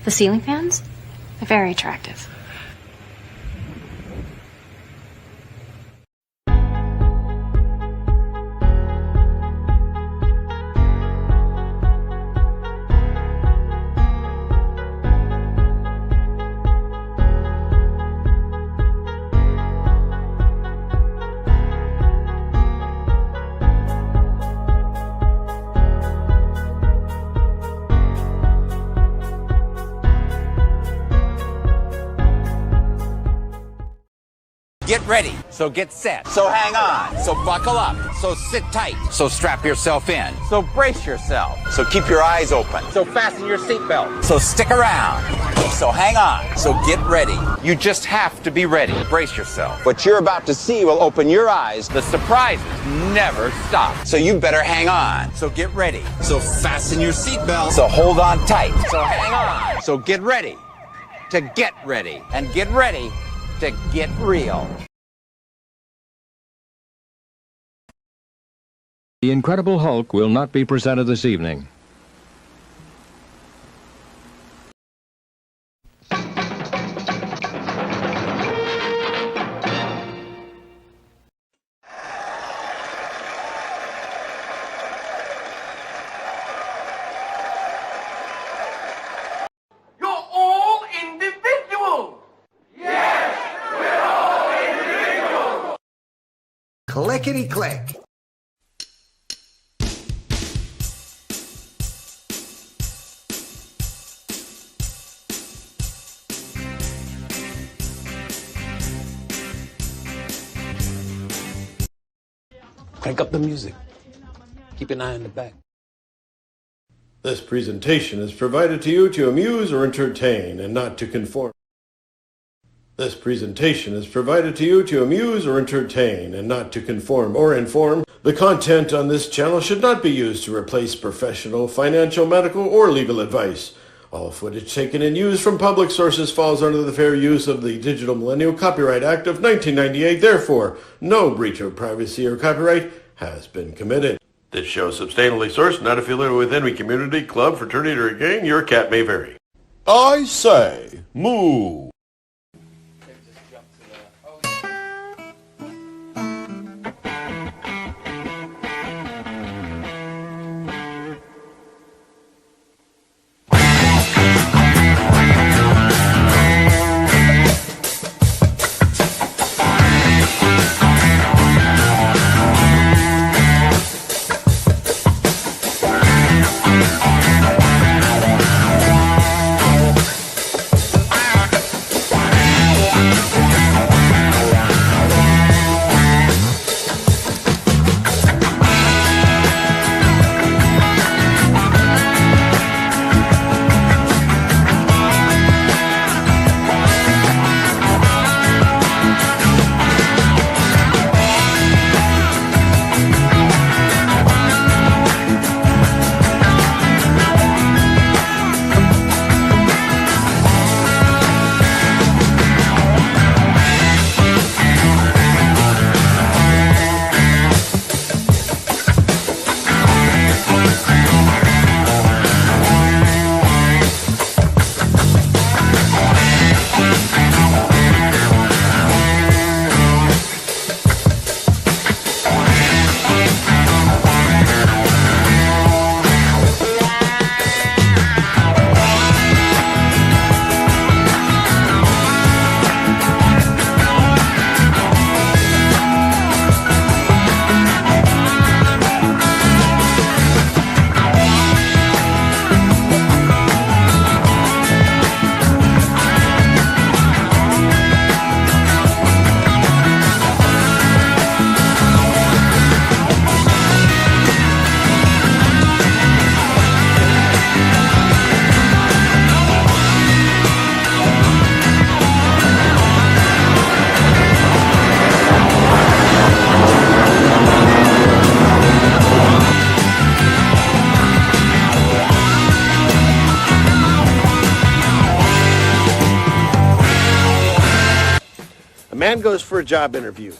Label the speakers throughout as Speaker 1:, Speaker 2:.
Speaker 1: The ceiling fans? They're very attractive.
Speaker 2: Get ready, so get set, so hang on, so buckle up, so sit tight, so strap yourself in, so brace yourself, so keep your eyes open, so fasten your seatbelt, so stick around, so hang on, so get ready. You just have to be ready. Brace yourself. What you're about to see will open your eyes. The surprises never stop, so you better hang on. So get ready, so fasten your seatbelt, so hold on tight, so hang on, so get ready to get ready, and get ready to get real.
Speaker 3: The Incredible Hulk will not be presented this evening.
Speaker 4: You're all individuals!
Speaker 5: Clickety-click.
Speaker 6: Crank up the music. Keep an eye on the back.
Speaker 7: This presentation is provided to you to amuse or entertain and not to conform. This presentation is provided to you to amuse or entertain and not to conform or inform. The content on this channel should not be used to replace professional, financial, medical, or legal advice. All footage taken and used from public sources falls under the fair use of the Digital Millennial Copyright Act of 1998. Therefore, no breach of privacy or copyright has been committed. This show is substantially sourced, not affiliated with any community, club, fraternity, or gang. Your cat may vary. I say, moo. Man goes for a job interview.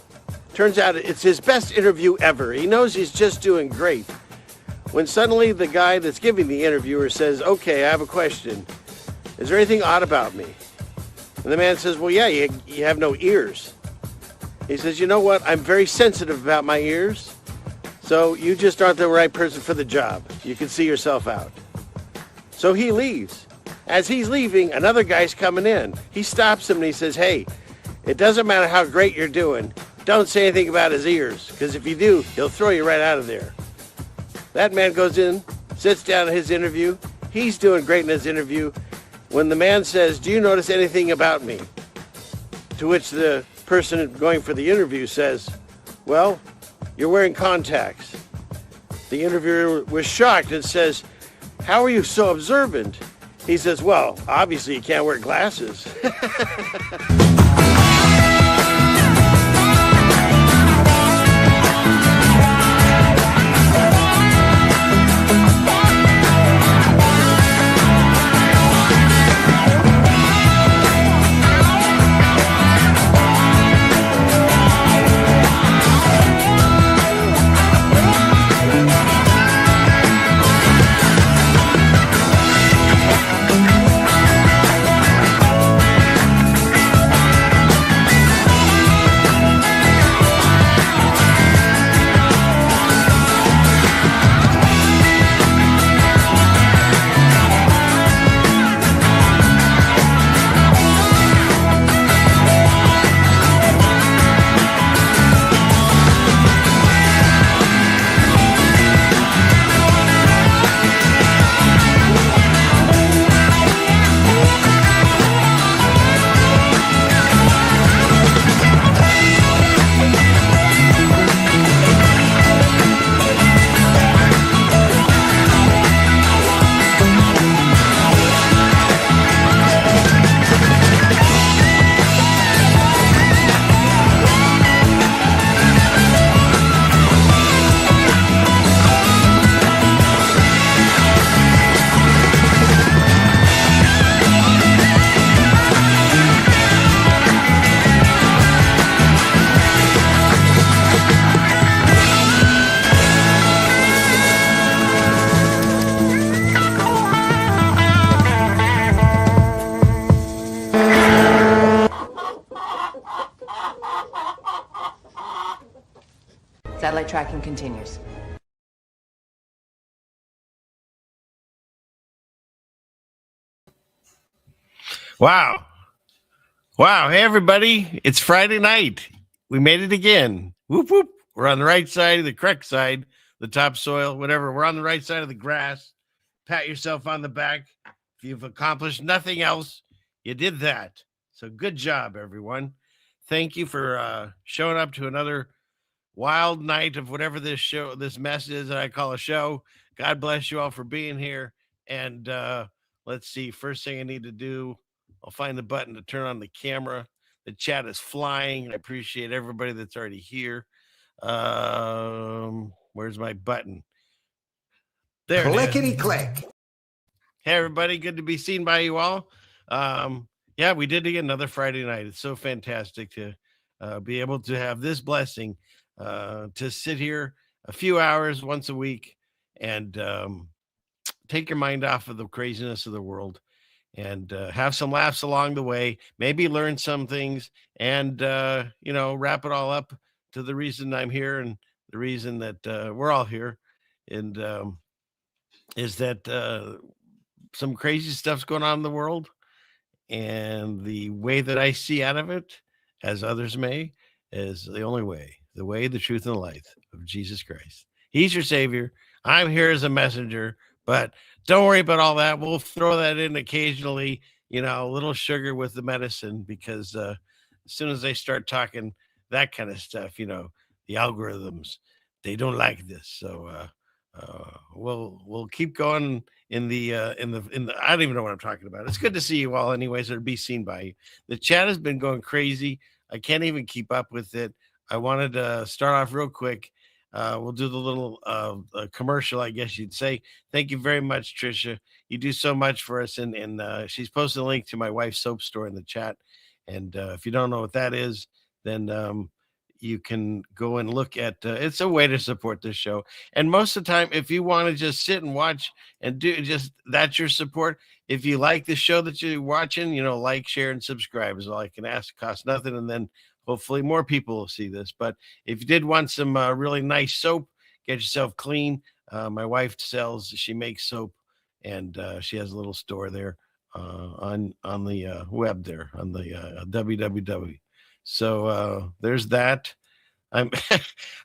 Speaker 7: Turns out it's his best interview ever. He knows he's just doing great. When suddenly the guy that's giving the interviewer says, "Okay, I have a question.
Speaker 8: is there anything odd about me? And the man says, well, yeah, you have no ears. He says, you know what? I'm very sensitive about my ears. So you just aren't the right person for the job. You can see yourself out. So he leaves. As he's leaving, another guy's coming in. He stops him and he says, hey, it doesn't matter how great you're doing. Don't say anything about his ears, because if you do, he'll throw you right out of there. That man goes in, sits down in his interview. He's doing great in his interview. When the man says, do you notice anything about me? To which the person going for the interview says, well, you're wearing contacts. The interviewer was shocked and says, how are you so observant? He says, well, obviously you can't wear glasses.
Speaker 9: Satellite tracking continues.
Speaker 8: Wow. Wow. Hey, everybody. It's Friday night. We made it again. Whoop, whoop. We're on the right side, the correct side, the topsoil, whatever. We're on the right side of the grass. Pat yourself on the back. If you've accomplished nothing else, you did that. So good job, everyone. Thank you for showing up to another wild night of whatever this mess is that I call a show. God bless you all for being here. And let's see. First thing I need to do, I'll find the button to turn on the camera. The chat is flying. I appreciate everybody that's already here. Where's my button? There it is.
Speaker 5: Clickety-click.
Speaker 8: Hey, everybody. Good to be seen by you all. Yeah, we did again another Friday night. It's so fantastic to be able to have this blessing to sit here a few hours once a week and take your mind off of the craziness of the world and have some laughs along the way, maybe learn some things and, wrap it all up to the reason I'm here and the reason that we're all here. And is that some crazy stuff's going on in the world. And the way that I see out of it, as others may, is the only way, the way, the truth, and the life of Jesus Christ. He's your savior. I'm here as a messenger, but don't worry about all that. We'll throw that in occasionally, a little sugar with the medicine, because as soon as they start talking that kind of stuff, the algorithms, they don't like this. So we'll keep going in the I don't even know what I'm talking about. It's good to see you all anyways, or be seen by you. The chat has been going crazy. I can't even keep up with it. I wanted to start off real quick. We'll do the little commercial, I guess you'd say. Thank you very much, Trisha. You do so much for us. And she's posted a link to my wife's soap store in the chat. And if you don't know what that is, then you can go and look at it's a way to support this show. And most of the time, if you want to just sit and watch and do just that's your support. If you like the show that you're watching, like, share, and subscribe is all I can ask. It costs nothing, and then hopefully more people will see this. But if you did want some really nice soap, get yourself clean. My wife she makes soap, and she has a little store there on the web there on the www. So there's that. I'm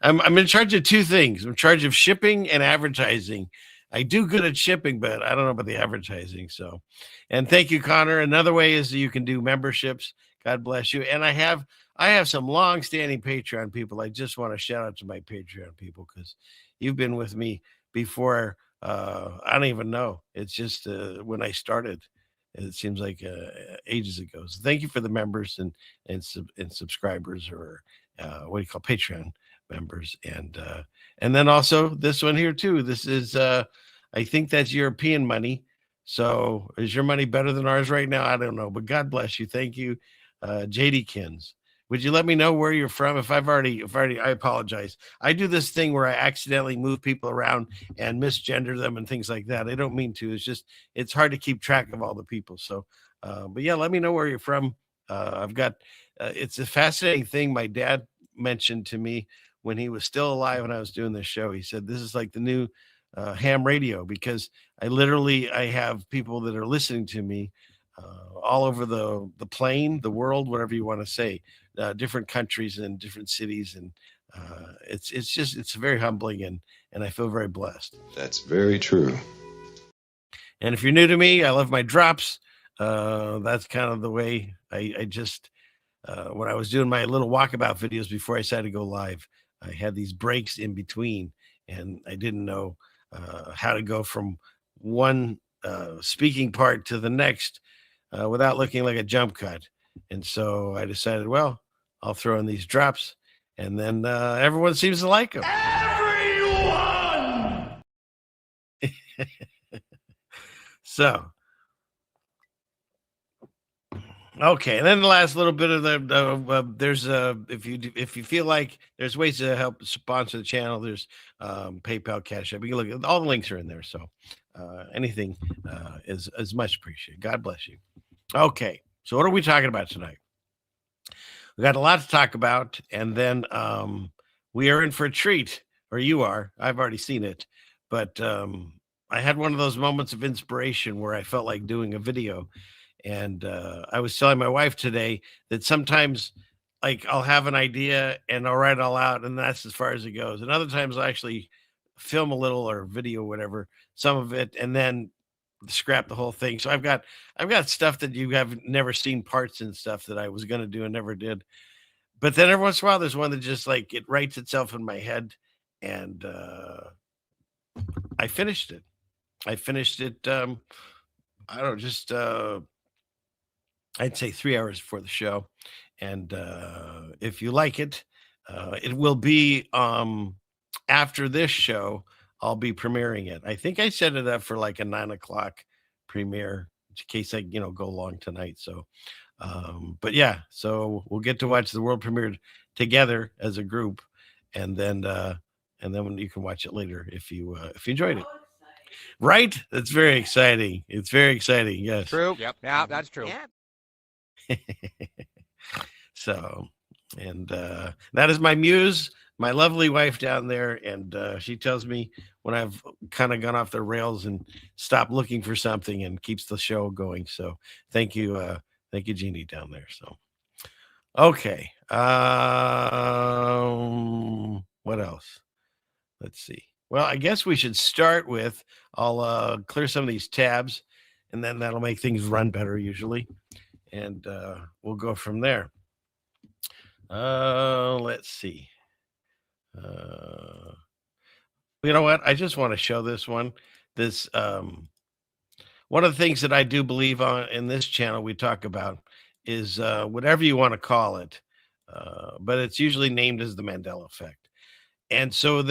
Speaker 8: I'm in charge of two things. I'm in charge of shipping and advertising. I do good at shipping, but I don't know about the advertising. So, and thank you, Connor. Another way is you can do memberships. God bless you. And I have some long-standing Patreon people. I just want to shout out to my Patreon people because you've been with me before. I don't even know. It's just when I started. It seems like ages ago. So thank you for the members and subscribers, or what do you call Patreon members, and then also this one here too. This is I think that's European money. So is your money better than ours right now? I don't know, but God bless you. Thank you, JD Kins. Would you let me know where you're from? If I've already, I apologize. I do this thing where I accidentally move people around and misgender them and things like that. I don't mean to. It's hard to keep track of all the people. So, but yeah, let me know where you're from. I've got, it's a fascinating thing. My dad mentioned to me when he was still alive when I was doing this show. He said, this is like the new ham radio, because I have people that are listening to me all over the plane, the world, whatever you want to say, different countries and different cities. And it's very humbling, and I feel very blessed.
Speaker 10: That's very true.
Speaker 8: And if you're new to me, I love my drops. That's kind of the way I just, when I was doing my little walkabout videos before I decided to go live, I had these breaks in between, and I didn't know how to go from one speaking part to the next without looking like a jump cut. And so I decided, well, I'll throw in these drops, and then everyone seems to like them.
Speaker 4: Everyone!
Speaker 8: So, okay, and then the last little bit of the there's if you feel like there's ways to help sponsor the channel, there's PayPal, Cash App. You can look at all the links are in there. So anything is much appreciated. God bless you. Okay, so what are we talking about tonight? We got a lot to talk about, and then we are in for a treat, or you are. I've already seen it, but I had one of those moments of inspiration where I felt like doing a video. And I was telling my wife today that sometimes, like, I'll have an idea and I'll write it all out, and that's as far as it goes. And other times I'll actually film a little or video, whatever, some of it, and then scrap the whole thing. So I've got stuff that you have never seen, parts and stuff that I was going to do and never did. But then every once in a while, there's one that just like it writes itself in my head, and I finished it. I don't know, just I'd say 3 hours before the show. And if you like it, it will be after this show. I'll be premiering it. I think I set it up for like a 9:00 premiere in case I, go long tonight. So, but yeah, so we'll get to watch the world premiere together as a group, and then when you can watch it later if you enjoyed it. Right? That's very exciting. It's very exciting. Yes.
Speaker 11: True. Yep. Yeah, that's true.
Speaker 9: Yeah.
Speaker 8: So, and that is my muse, my lovely wife down there, and she tells me when I've kind of gone off the rails and stopped looking for something, and keeps the show going. So thank you, Jeannie down there. So okay, what else? Let's see. Well, I guess we should start with, I'll clear some of these tabs, and then that'll make things run better usually, and we'll go from there. Let's see. You know what? I just want to show this one. This one of the things that I do believe on in this channel we talk about is whatever you want to call it, but it's usually named as the Mandela effect. And so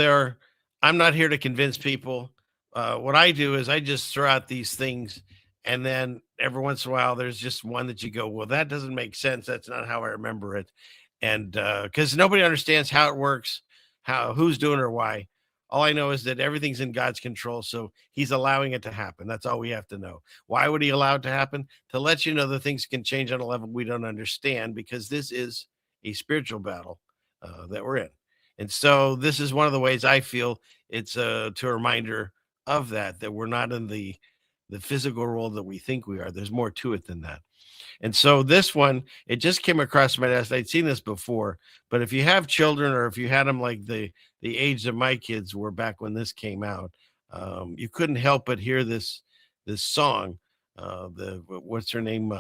Speaker 8: I'm not here to convince people. What I do is I just throw out these things, and then every once in a while there's just one that you go, well, that doesn't make sense. That's not how I remember it. And because nobody understands how it works, who's doing it or why. All I know is that everything's in God's control, so he's allowing it to happen. That's all we have to know. Why would he allow it to happen? To let you know that things can change on a level we don't understand, because this is a spiritual battle that we're in. And so this is one of the ways I feel it's to a reminder of that we're not in the physical world that we think we are. There's more to it than that. And so this one, it just came across my desk. I'd seen this before, but if you have children, or if you had them like the age that my kids were back when this came out, you couldn't help but hear this song. What's her name?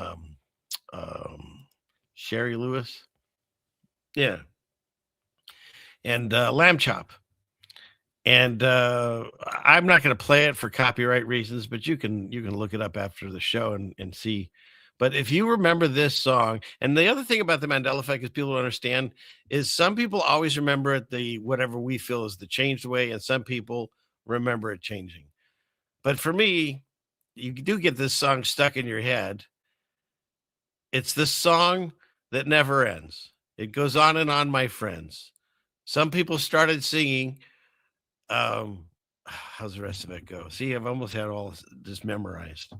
Speaker 8: Sherry Lewis. Yeah, and Lamb Chop. And I'm not going to play it for copyright reasons, but you can look it up after the show and see. But if you remember this song, and the other thing about the Mandela effect is people don't understand is some people always remember it the whatever we feel is the changed way, and some people remember it changing. But for me, you do get this song stuck in your head. It's the song that never ends. It goes on, my friends. Some people started singing. How's the rest of it go? See, I've almost had all this memorized.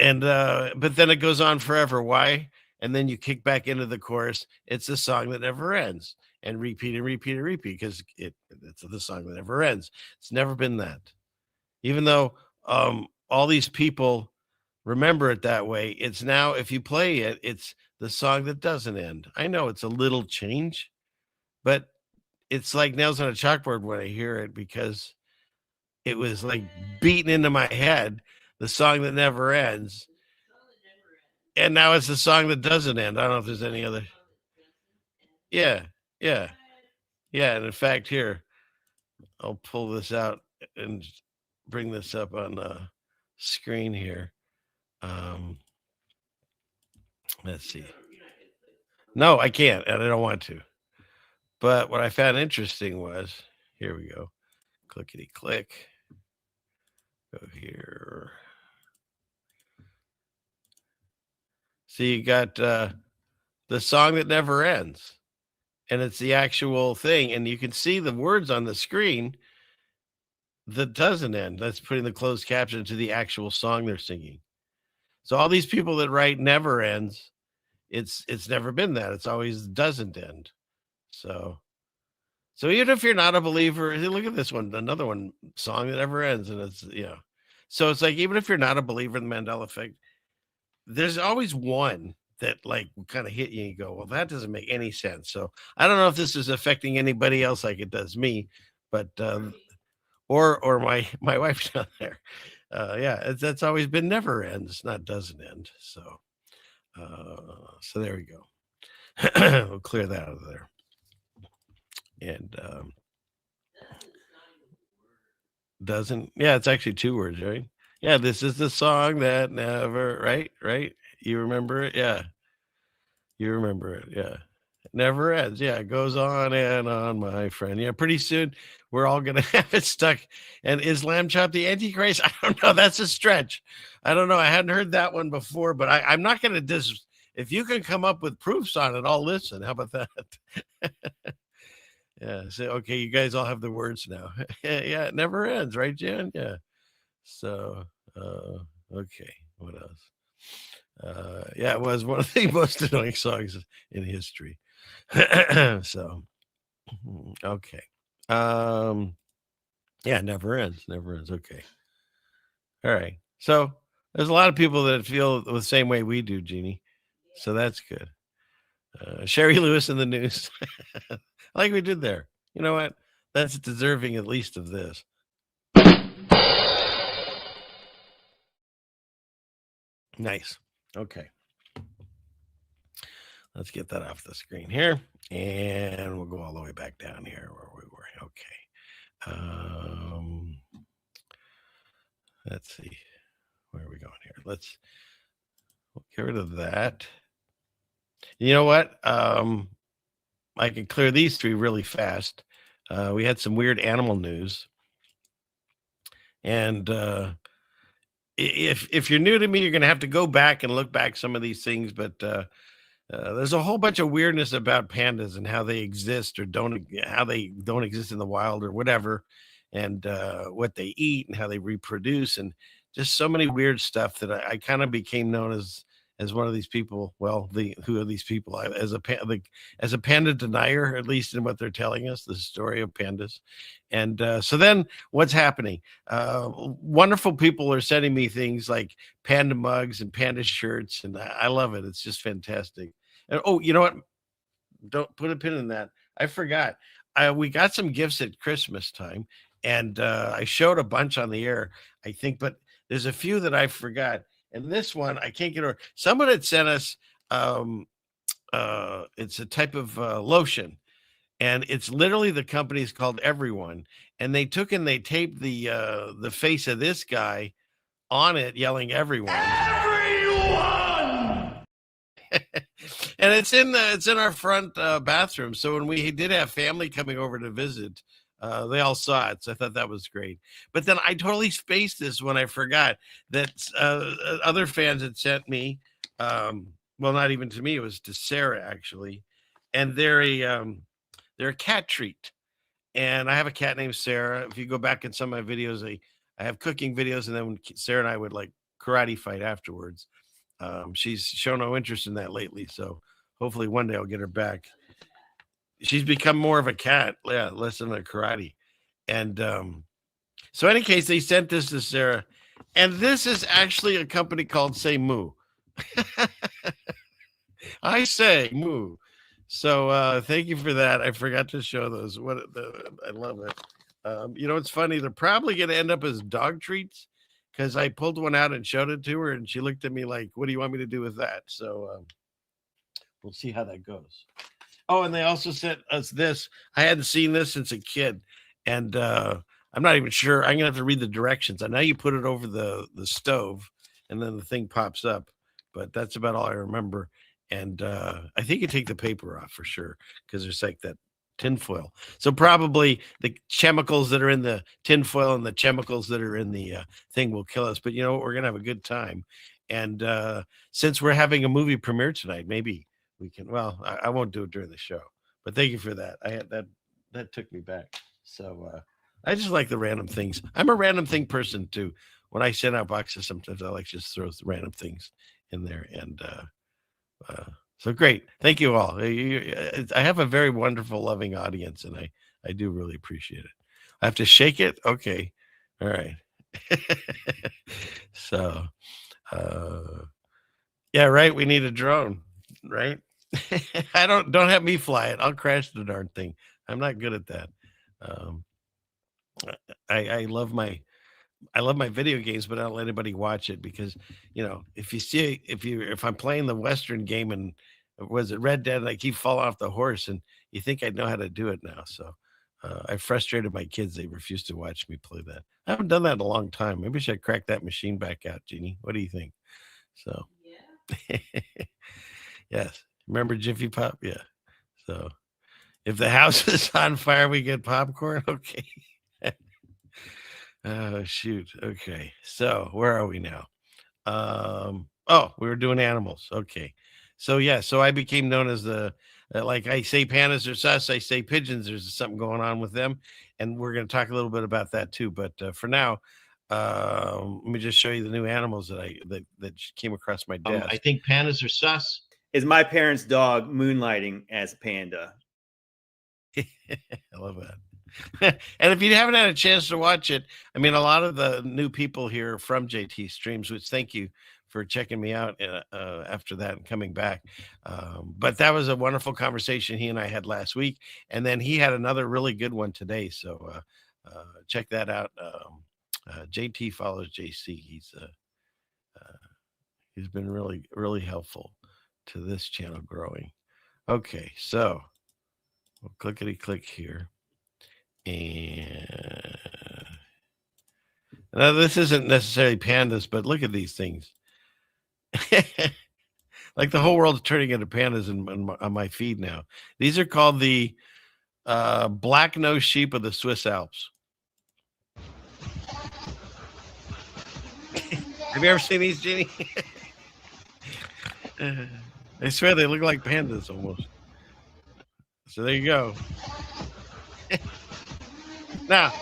Speaker 8: And but then it goes on forever. Why? And then you kick back into the chorus. It's the song that never ends, and repeat and repeat and repeat, because it's the song that never ends. It's never been that. Even though all these people remember it that way, it's now, if you play it, it's the song that doesn't end. I know it's a little change, but it's like nails on a chalkboard when I hear it, because it was like beaten into my head, the song that never ends. And now it's the song that doesn't end. I don't know if there's any other. Yeah, yeah, yeah. And in fact, here, I'll pull this out and bring this up on the screen here. Let's see. No, I can't, and I don't want to. But what I found interesting was, here we go. Clickety click. Go here. So you got the song that never ends, and it's the actual thing, and you can see the words on the screen that doesn't end. That's putting the closed caption to the actual song they're singing. So all these people that write never ends, it's never been that. It's always doesn't end. So even if you're not a believer, hey, look at this one, another one, song that never ends, and it's So it's like, even if you're not a believer in the Mandela effect, there's always one that like kind of hit you and you go, well, that doesn't make any sense. So I don't know if this is affecting anybody else like it does me, but or my wife down there. That's always been never ends, not doesn't end. So so there we go. We'll clear that out of there. And doesn't, yeah, it's actually 2 words, right? Yeah, this is the song that never, right? You remember it? Yeah. You remember it. Yeah. It never ends. Yeah, it goes on and on, my friend. Yeah, pretty soon we're all gonna have it stuck. And is Lamb Chop the Antichrist? I don't know. That's a stretch. I don't know. I hadn't heard that one before, but I'm not gonna if you can come up with proofs on it, I'll listen. How about that? Yeah. So okay, you guys all have the words now. Yeah, it never ends, right, Jan? Yeah. So okay, what else? Yeah, it was one of the most annoying songs in history. So okay. Yeah, never ends, never ends. Okay. All right. So there's a lot of people that feel the same way we do, Jeannie. So that's good. Sherry Lewis in the news. Like we did there. You know what? That's deserving at least of this. Nice. Okay. Let's get that off the screen here. And we'll go all the way back down here where we were. Okay. Let's see. Where are we going here? We'll get rid of that. You know what? I can clear these 3 really fast. We had some weird animal news. And if you're new to me, you're going to have to go back and look back some of these things. But there's a whole bunch of weirdness about pandas and how they exist or how they don't exist in the wild or whatever, and what they eat and how they reproduce, and just so many weird stuff that I kind of became known as one of these people. Well, who are these people? As a panda denier, at least in what they're telling us, the story of pandas. And so then what's happening? Wonderful people are sending me things like panda mugs and panda shirts, and I love it. It's just fantastic. And oh, you know what? Don't put a pin in that. I forgot. We got some gifts at Christmas time, and I showed a bunch on the air, I think, but there's a few that I forgot. And this one I can't get over. Someone had sent us. It's a type of lotion, and it's literally the company's called Everyone, and they took and they taped the face of this guy on it, yelling "Everyone." And it's in our front bathroom. So when we did have family coming over to visit, they all saw it. So I thought that was great. But then I totally spaced this when I forgot that other fans had sent me. Well, not even to me, it was to Sarah actually, and they're a cat treat. And I have a cat named Sarah. If you go back in some of my videos, I have cooking videos, and then when Sarah and I would like karate fight afterwards. She's shown no interest in that lately, so hopefully one day I'll get her back. She's become more of a cat, less than a karate. And so in any case, they sent this to Sarah, and this is actually a company called Say Moo. I say moo. So thank you for that. I forgot to show those. I love it. It's funny. They're probably going to end up as dog treats, because I pulled one out and showed it to her, and she looked at me like, "What do you want me to do with that?" So we'll see how that goes. Oh, and they also sent us this. I hadn't seen this since a kid, and I'm not even sure. I'm gonna have to read the directions. I know you put it over the stove, and then the thing pops up, but that's about all I remember. And I think you take the paper off for sure, because there's like that tinfoil. So probably the chemicals that are in the tinfoil and the chemicals that are in the thing will kill us. But you know what? We're gonna have a good time. And since we're having a movie premiere tonight, maybe we can. Well, I won't do it during the show. But thank you for that. I had that took me back. So I just like the random things. I'm a random thing person too. When I send out boxes, sometimes I like just throw random things in there. And so great. Thank you all. I have a very wonderful, loving audience, and I do really appreciate it. I have to shake it. Okay. All right. So, yeah, right. We need a drone, right? I don't have me fly it. I'll crash the darn thing. I'm not good at that. I love my video games, but I don't let anybody watch it, because if I'm playing the Western game, and was it Red Dead, and I keep falling off the horse, and you think I'd know how to do it now. So I frustrated my kids. They refuse to watch me play that. I haven't done that in a long time. Maybe I should crack that machine back out, Jeannie. What do you think? So yeah. Yes. Remember Jiffy Pop? Yeah. So if the house is on fire, we get popcorn. Okay. Oh, shoot. Okay. So where are we now? We were doing animals. Okay. So yeah, so I became known as like I say pandas are sus, I say pigeons, there's something going on with them. And we're going to talk a little bit about that too. But for now, let me just show you the new animals that came across my desk.
Speaker 10: I think pandas are sus. Is my parents' dog moonlighting as a panda?
Speaker 8: I love that. And if you haven't had a chance to watch it, I mean, a lot of the new people here from JT Streams, which thank you for checking me out after that and coming back. But that was a wonderful conversation he and I had last week. And then he had another really good one today. So check that out. JT follows JC. He's been really, really helpful to this channel growing. Okay, so we'll clickety click here. And now this isn't necessarily pandas, but look at these things. Like the whole world's turning into pandas on my feed now. These are called the black-nosed sheep of the Swiss Alps. Have you ever seen these, Jeannie? I swear they look like pandas almost. So there you go. Now,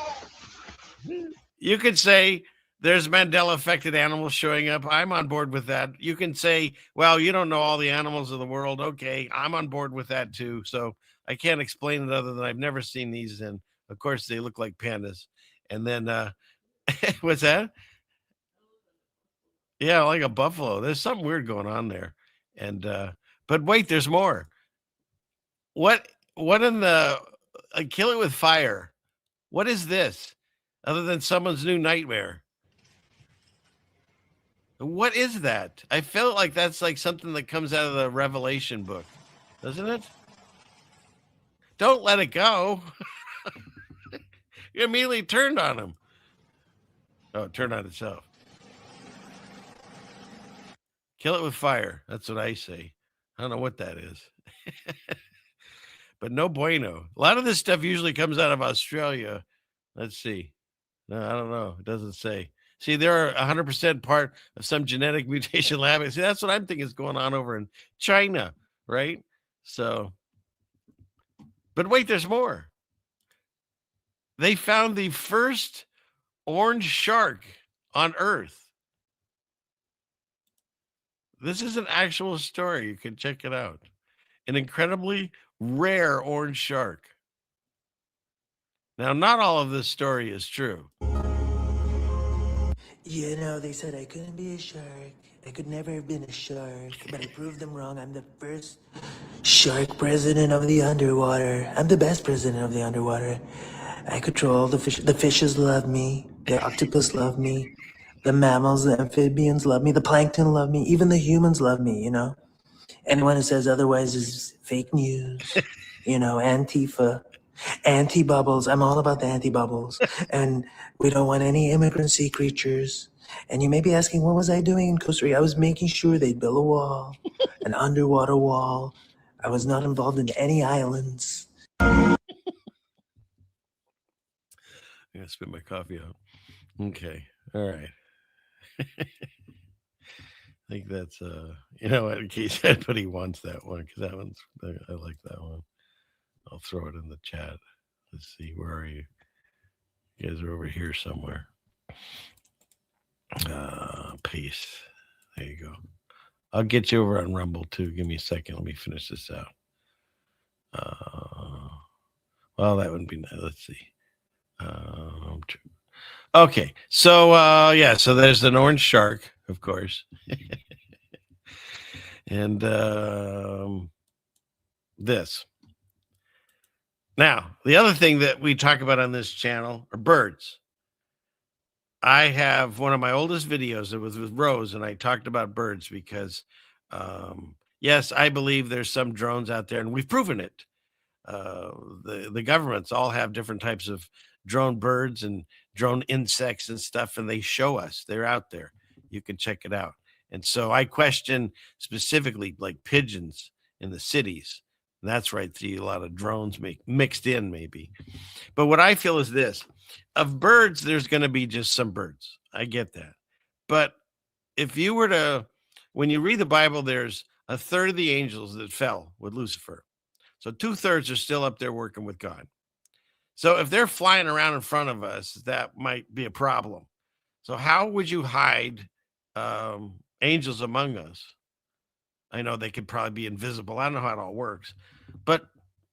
Speaker 8: you could say there's Mandela affected animals showing up. I'm on board with that. You can say, well, you don't know all the animals of the world. Okay, I'm on board with that too. So I can't explain it other than I've never seen these. And of course, they look like pandas. And then, what's that? Yeah, like a buffalo. There's something weird going on there. And, but wait, there's more. What in the kill it with fire? What is this other than someone's new nightmare? What is that? I feel like that's like something that comes out of the Revelation book, doesn't it? Don't let it go. You immediately turned on him. Oh, it turned on itself. Kill it with fire. That's what I say. I don't know what that is. But no bueno. A lot of this stuff usually comes out of Australia. Let's see. No, I don't know. It doesn't say. See, they're 100% part of some genetic mutation lab. See, that's what I'm thinking is going on over in China, right? So, but wait, there's more. They found the first orange shark on Earth. This is an actual story. You can check it out. An incredibly rare orange shark. Now, not all of this story is true.
Speaker 11: You know, they said I couldn't be a shark. I could never have been a shark, but I proved them wrong. I'm the first shark president of the underwater. I'm the best president of the underwater. I control the fish. The fishes love me. The octopus love me. The mammals, the amphibians love me. The plankton love me. Even the humans love me, you know? Anyone who says otherwise is fake news. You know, Antifa. Anti-bubbles. I'm all about the anti-bubbles. And we don't want any immigrant sea creatures. And you may be asking, what was I doing in Costa Rica? I was making sure they'd build a wall, an underwater wall. I was not involved in any islands.
Speaker 8: I'm going to spit my coffee out. Okay. All right. I think that's, you know what, in case anybody wants that one, because that one's, I like that one. I'll throw it in the chat. Let's see, where are you? You guys are over here somewhere. Peace. There you go. I'll get you over on Rumble too. Give me a second. Let me finish this out. Well, that wouldn't be nice. Let's see. Okay. So, yeah. So there's an orange shark, of course. And this. Now, the other thing that we talk about on this channel are birds. I have one of my oldest videos. It was with Rose, and I talked about birds because, yes, I believe there's some drones out there, and we've proven it. The governments all have different types of drone birds and drone insects and stuff, and they show us. They're out there. You can check it out. And so I question specifically like pigeons in the cities. And that's right. See a lot of drones mixed in maybe. But what I feel is this. Of birds, there's going to be just some birds. I get that. But if you were to, when you read the Bible, there's a third of the angels that fell with Lucifer. So 2/3 are still up there working with God. So if they're flying around in front of us, that might be a problem. So how would you hide angels among us? I know they could probably be invisible. I don't know how it all works, but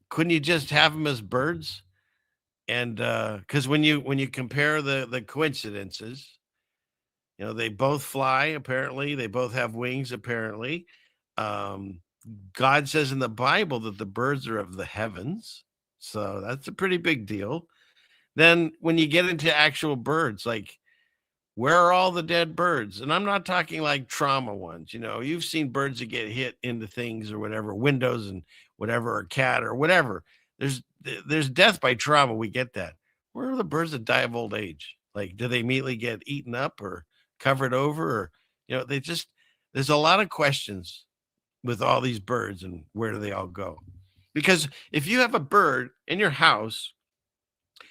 Speaker 8: couldn't you just have them as birds? And because when you compare the coincidences, you know, they both fly. Apparently, they both have wings. Apparently, God says in the Bible that the birds are of the heavens, so that's a pretty big deal. Then when you get into actual birds, like, where are all the dead birds? And I'm not talking like trauma ones. You know, you've seen birds that get hit into things or whatever, windows and whatever, or cat or whatever. There's death by trauma. We get that. Where are the birds that die of old age? Like, do they immediately get eaten up or covered over? Or, you know, there's a lot of questions with all these birds and where do they all go? Because if you have a bird in your house,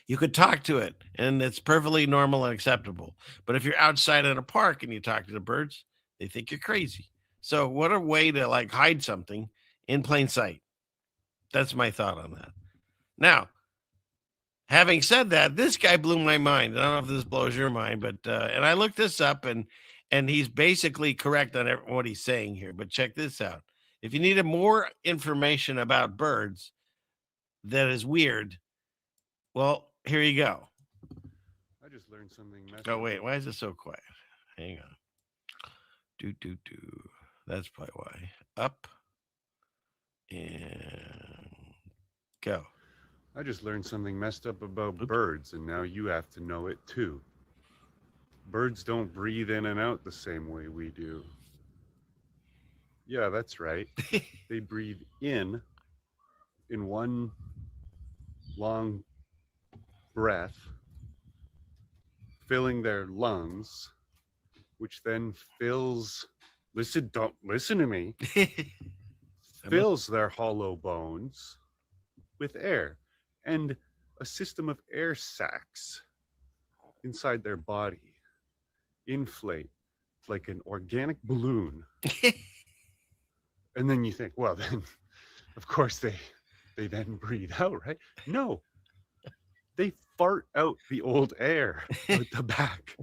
Speaker 8: you could talk to it and it's perfectly normal and acceptable. But if you're outside in a park and you talk to the birds, they think you're crazy. So what a way to like hide something in plain sight. That's my thought on that. Now, having said that, this guy blew my mind. I don't know if this blows your mind, but and I looked this up, and he's basically correct on what he's saying here. But check this out: if you needed more information about birds that is weird, well, here you go.
Speaker 12: I just learned something.
Speaker 8: Oh wait, why is it so quiet? Hang on. Do. That's probably why. Up and go.
Speaker 12: I just learned something messed up about birds, and now you have to know it too. Birds don't breathe in and out the same way we do. Yeah, that's right. They breathe in one long breath, filling their lungs, which then fills, don't listen to me, fills their hollow bones with air and a system of air sacs inside their body inflate like an organic balloon. And then you think, well, then of course they then breathe out, right? No, they fart out the old air out the back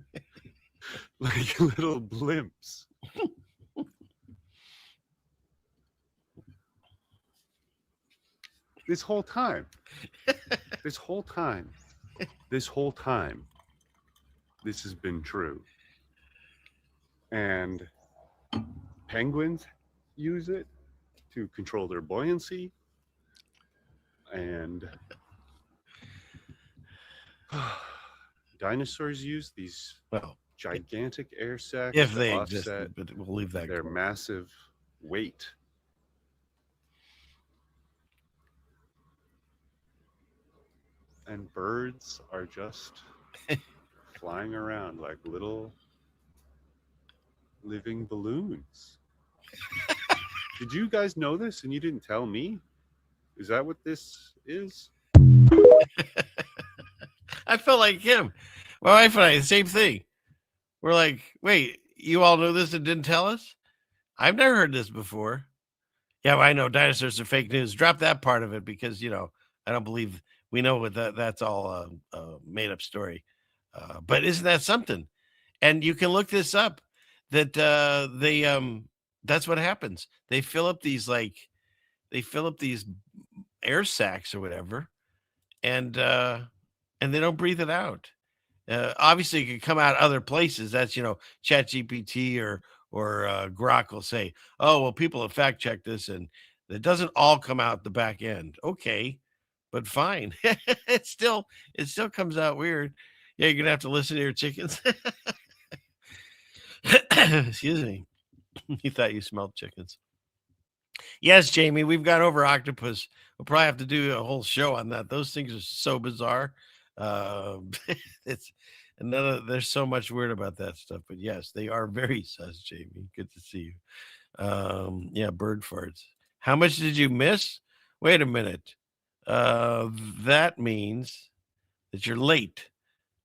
Speaker 12: like little blimps. This whole time, this has been true. And penguins use it to control their buoyancy. And dinosaurs use these gigantic air sacs
Speaker 8: if
Speaker 12: to
Speaker 8: they
Speaker 12: offset
Speaker 8: existed, but we'll leave that.
Speaker 12: Their massive weight. And birds are just flying around like little living balloons. Did you guys know this and you didn't tell me? Is that what this is?
Speaker 8: I felt like him. My wife and I, the same thing. We're like, wait, you all know this and didn't tell us? I've never heard this before. Yeah, well, I know dinosaurs are fake news. Drop that part of it because, I don't believe we know what that's all a made up story. But isn't that something? And you can look this up that that's what happens. They fill up these air sacs or whatever, and they don't breathe it out. Obviously, it can come out other places. That's ChatGPT or Grok will say, "Oh, well, people have fact checked this, and it doesn't all come out the back end." Okay, but fine. it still comes out weird. Yeah, you're gonna have to listen to your chickens. Excuse me. You thought you smelled chickens. Yes, Jamie, we've gone over octopus. We'll probably have to do a whole show on that. Those things are so bizarre. There's so much weird about that stuff. But yes, they are very sus, Jamie. Good to see you. Yeah, bird farts. How much did you miss? Wait a minute. That means that you're late.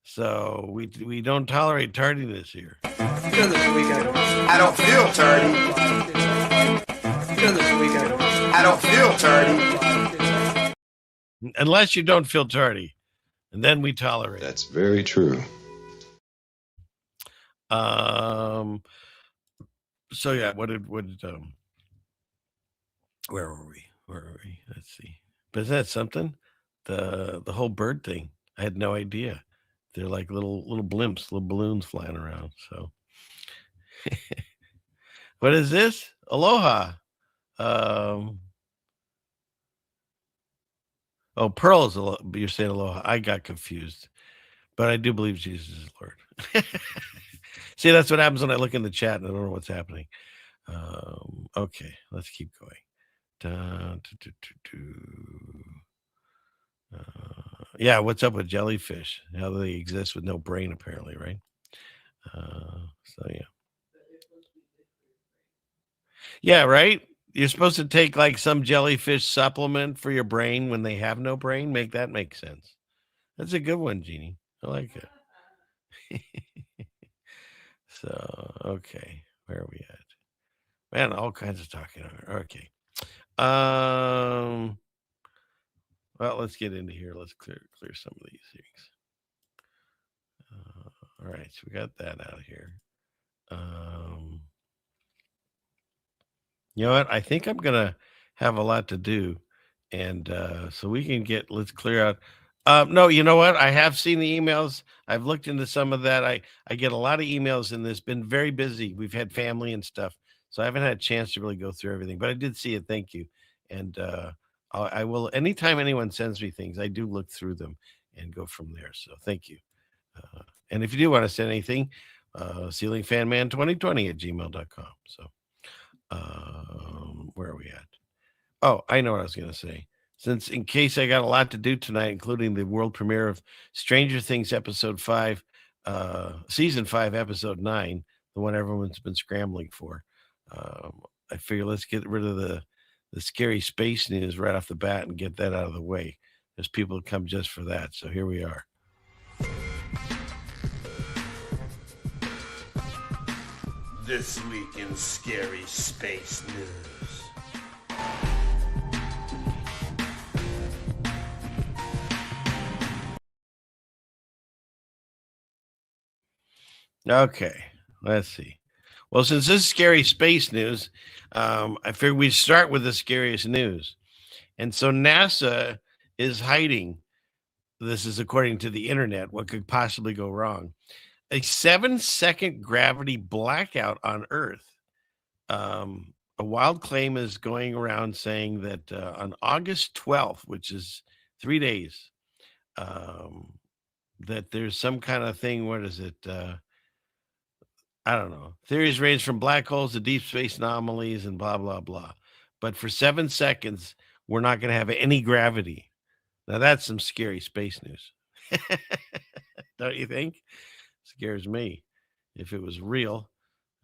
Speaker 8: So we don't tolerate tardiness here.
Speaker 5: I don't feel tardy. I don't feel tardy.
Speaker 8: Unless you don't feel tardy. And then we tolerate.
Speaker 3: That's very true.
Speaker 8: So yeah, where were we? Let's see. But is that something? The whole bird thing. I had no idea. They're like little blimps, little balloons flying around. So what is this? Aloha. Pearl is you're saying aloha. I got confused. But I do believe Jesus is Lord. See, that's what happens when I look in the chat and I don't know what's happening. Okay, let's keep going. Yeah, what's up with jellyfish? How do they exist with no brain, apparently, right? So, yeah. Yeah, right? You're supposed to take like some jellyfish supplement for your brain when they have no brain. Make that make sense. That's a good one, Jeannie. I like it. So, okay. Where are we at? Man, all kinds of talking. Okay. Well, let's get into here. Let's clear some of these things. All right, so we got that out of here. You know what? I think I'm gonna have a lot to do, and so we can let's clear out. No, you know what? I have seen the emails. I've looked into some of that. I get a lot of emails, and it's been very busy. We've had family and stuff, so I haven't had a chance to really go through everything. But I did see it. Thank you, and I will. Anytime anyone sends me things, I do look through them and go from there. So thank you. And if you do want to send anything, ceilingfanman2020 @gmail.com. So. Where are we at? Oh, I know what I was going to say. Since in case I got a lot to do tonight, including the world premiere of Stranger Things episode 5, season 5, episode 9, the one everyone's been scrambling for. I figure let's get rid of the scary space news right off the bat and get that out of the way. There's people who come just for that. So here we are.
Speaker 4: This week in scary space news.
Speaker 8: Okay, let's see. Well, since this is scary space news, I figured we'd start with the scariest news. And so NASA is hiding, this is according to the internet, what could possibly go wrong. A 7-second gravity blackout on Earth. A wild claim is going around saying that on August 12th, which is 3 days, that there's some kind of thing. What is it? I don't know. Theories range from black holes to deep space anomalies and blah, blah, blah. But for 7 seconds, we're not going to have any gravity. Now, that's some scary space news. Don't you think? Scares me if it was real.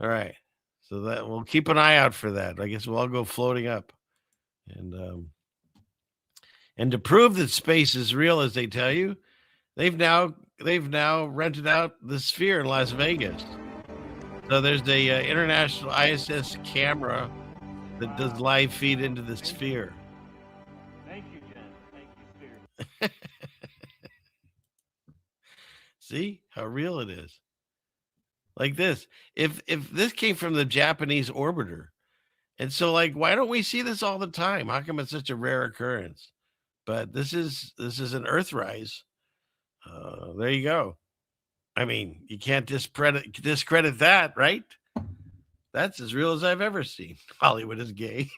Speaker 8: All right. So that we'll keep an eye out for that. I guess we'll all go floating up. And to prove that space is real, as they tell you, they've now rented out the Sphere in Las Vegas. So there's a international ISS camera that does live feed into the Sphere.
Speaker 10: Thank you, Jen. Thank you, Sphere.
Speaker 8: See how real it is. Like this. If this came from the Japanese orbiter, and so like, why don't we see this all the time? How come it's such a rare occurrence? But this is an Earthrise. There you go. I mean, you can't discredit that, right? That's as real as I've ever seen. Hollywood is gay.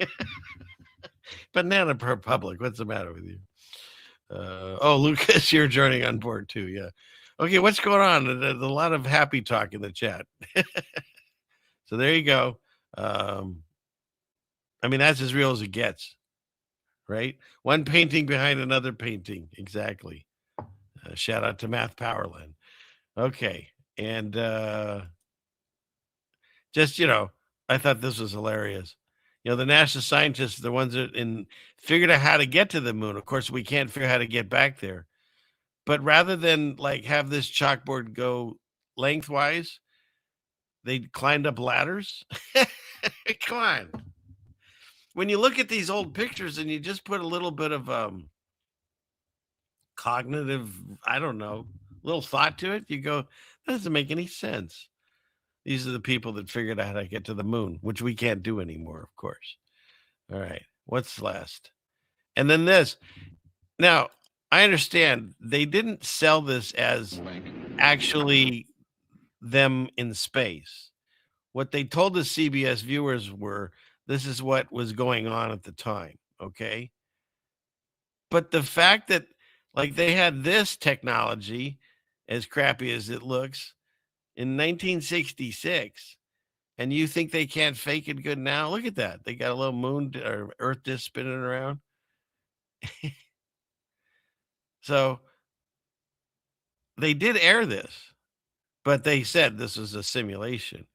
Speaker 8: Banana Republic. What's the matter with you? Oh, Lucas, you're joining on board too. Yeah. Okay, what's going on? There's a lot of happy talk in the chat. So there you go. I mean, that's as real as it gets, right? One painting behind another painting. Exactly. Shout out to Math Powerland. Okay. And just, I thought this was hilarious. The NASA scientists, the ones that figured out how to get to the moon. Of course, we can't figure out how to get back there. But rather than like have this chalkboard go lengthwise, they climbed up ladders. Come on. When you look at these old pictures and you just put a little bit of cognitive, I don't know, little thought to it, you go, that doesn't make any sense. These are the people that figured out how to get to the moon, which we can't do anymore, of course. All right. What's last? And then this. Now, I understand they didn't sell this as actually them in space. What they told the CBS viewers were, this is what was going on at the time. Okay. But the fact that like they had this technology, as crappy as it looks, in 1966, and you think they can't fake it good now? Look at that. They got a little moon or Earth disk spinning around. So they did air this, but they said this was a simulation.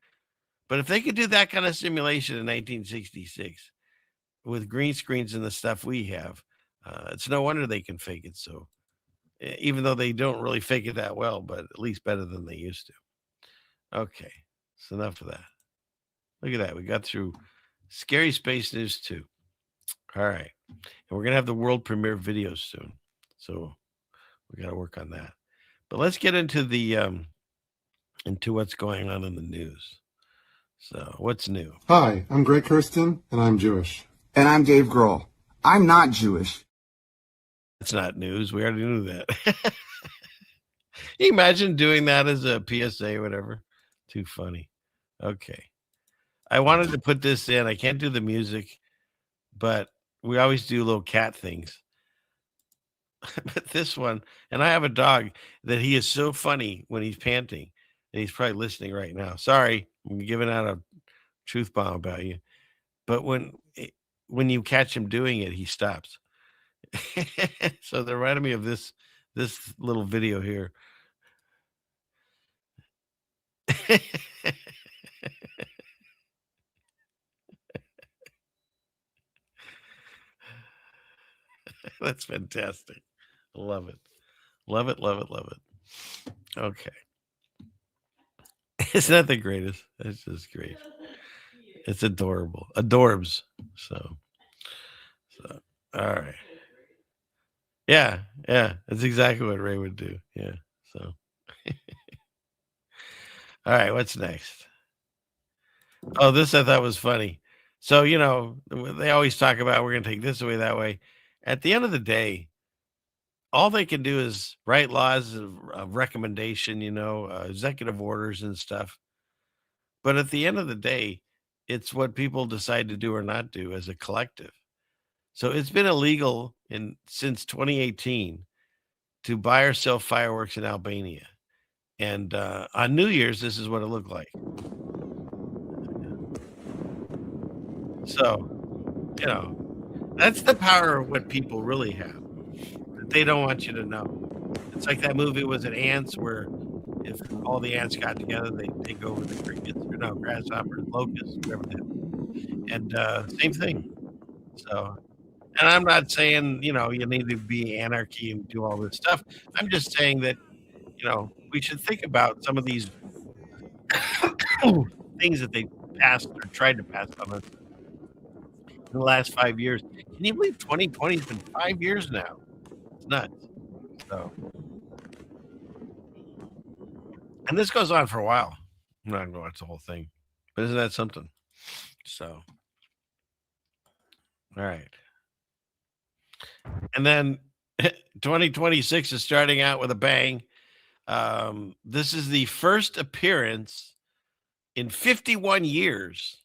Speaker 8: But if they could do that kind of simulation in 1966 with green screens and the stuff we have, it's no wonder they can fake it. So even though they don't really fake it that well, but at least better than they used to. Okay. It's enough of that. Look at that. We got through Scary Space News 2. All right. And we're going to have the world premiere video soon. So we got to work on that. But let's get into into what's going on in the news. So what's new?
Speaker 13: Hi, I'm Greg Kirsten, and I'm Jewish.
Speaker 14: And I'm Dave Grohl. I'm not Jewish.
Speaker 8: That's not news. We already knew that. Can you imagine doing that as a PSA or whatever? Too funny. Okay. I wanted to put this in. I can't do the music, but we always do little cat things. But this one, and I have a dog that he is so funny when he's panting, and he's probably listening right now. Sorry, I'm giving out a truth bomb about you. But when you catch him doing it, he stops. So they reminded me of this little video here. That's fantastic. Love it. Love it, love it, love it. Okay. Isn't that the greatest? It's just great. It's adorable. Adorbs. So all right. Yeah, that's exactly what Ray would do. Yeah. So all right, what's next? Oh, this I thought was funny. So, they always talk about we're going to take this away, that way. At the end of the day, all they can do is write laws of recommendation, executive orders and stuff. But at the end of the day, it's what people decide to do or not do as a collective. So it's been illegal since 2018 to buy or sell fireworks in Albania. And on New Year's, this is what it looked like. So, that's the power of what people really have that they don't want you to know. It's like that movie, was it Ants, where if all the ants got together, they'd take over the crickets, or no, grasshoppers, locusts, whatever they have. And same thing. So, and I'm not saying, you need to be anarchy and do all this stuff. I'm just saying that, we should think about some of these things that they passed or tried to pass on us in the last 5 years. Can you believe 2020 has been 5 years now? It's nuts. So, and this goes on for a while. I'm not going to watch the whole thing, but isn't that something? So, all right. And then 2026 is starting out with a bang. This is the first appearance in 51 years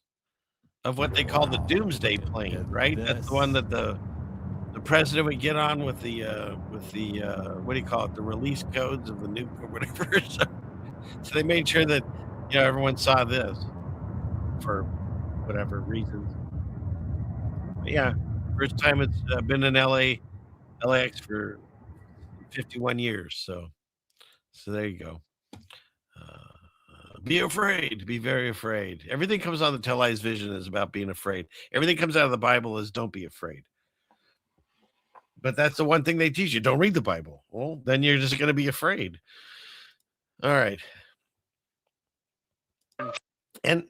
Speaker 8: of what they call the doomsday plane, right? That's the one that the president would get on with the what do you call it? The release codes of the nuke or whatever. So they made sure that everyone saw this for whatever reasons. But yeah, first time it's been in LAX for 51 years. So there you go. Be afraid. Be very afraid. Everything comes on the televised vision is about being afraid. Everything comes out of the Bible is don't be afraid. But that's the one thing they teach you. Don't read the Bible. Well, then you're just going to be afraid. All right. And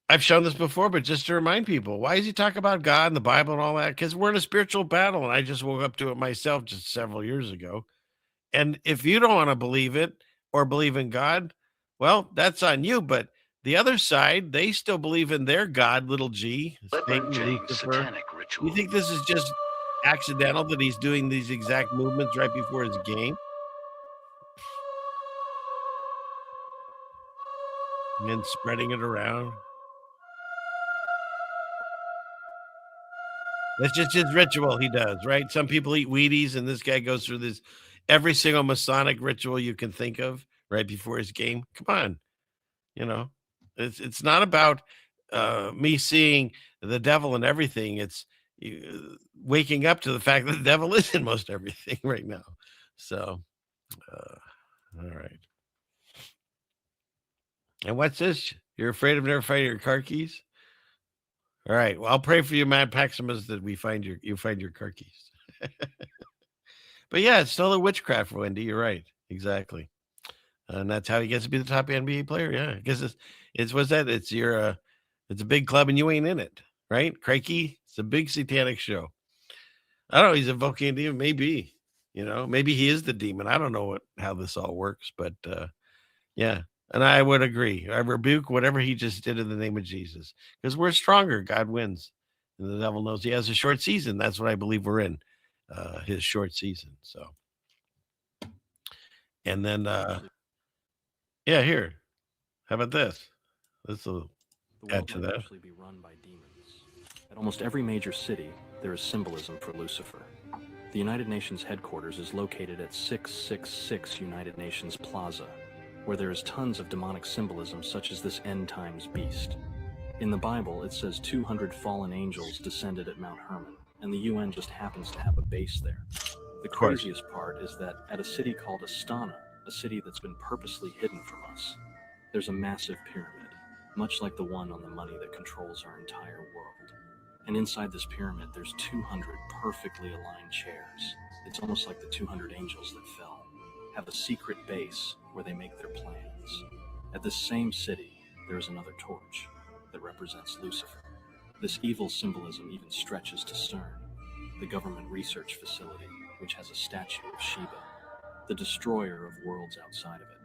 Speaker 8: I've shown this before, but just to remind people, why does he talk about God and the Bible and all that? Because we're in a spiritual battle, and I just woke up to it myself just several years ago. And if you don't want to believe it or believe in God, well, that's on you. But the other side, they still believe in their God, little g. Satan, Lucifer. You think this is just accidental that he's doing these exact movements right before his game? And then spreading it around. That's just his ritual he does, right? Some people eat Wheaties, and this guy goes through this every single Masonic ritual you can think of right before his game. Come on. It's not about me seeing the devil and everything. It's waking up to the fact that the devil is in most everything right now. So, all right. And what's this? You're afraid of never finding your car keys? All right. Well, I'll pray for you, Matt Paximus, that you find your car keys. But yeah, it's still a witchcraft, Wendy. You're right. Exactly. And that's how he gets to be the top NBA player. Yeah. Because it's what's that? It's a big club and you ain't in it. right? Crikey, it's a big satanic show. I don't know. He's invoking a demon. Maybe, maybe he is the demon. I don't know how this all works, but yeah. And I would agree. I rebuke whatever he just did in the name of Jesus, because we're stronger. God wins, and the devil knows he has a short season. That's what I believe we're in, his short season. So, and then, yeah, here. How about this? This will add to that.
Speaker 15: Actually be run by demons. At almost every major city, there is symbolism for Lucifer. The United Nations headquarters is located at 666 United Nations Plaza, where there is tons of demonic symbolism such as this end times beast. In the Bible, it says 200 fallen angels descended at Mount Hermon, and the UN just happens to have a base there. The craziest part is that at a city called Astana, a city that's been purposely hidden from us, there's a massive pyramid, much like the one on the money that controls our entire world. And inside this pyramid, there's 200 perfectly aligned chairs. It's almost like the 200 angels that fell have a secret base where they make their plans. At this same city, there is another torch that represents Lucifer. This evil symbolism even stretches to CERN, the government research facility, which has a statue of Shiva, the destroyer of worlds outside of it.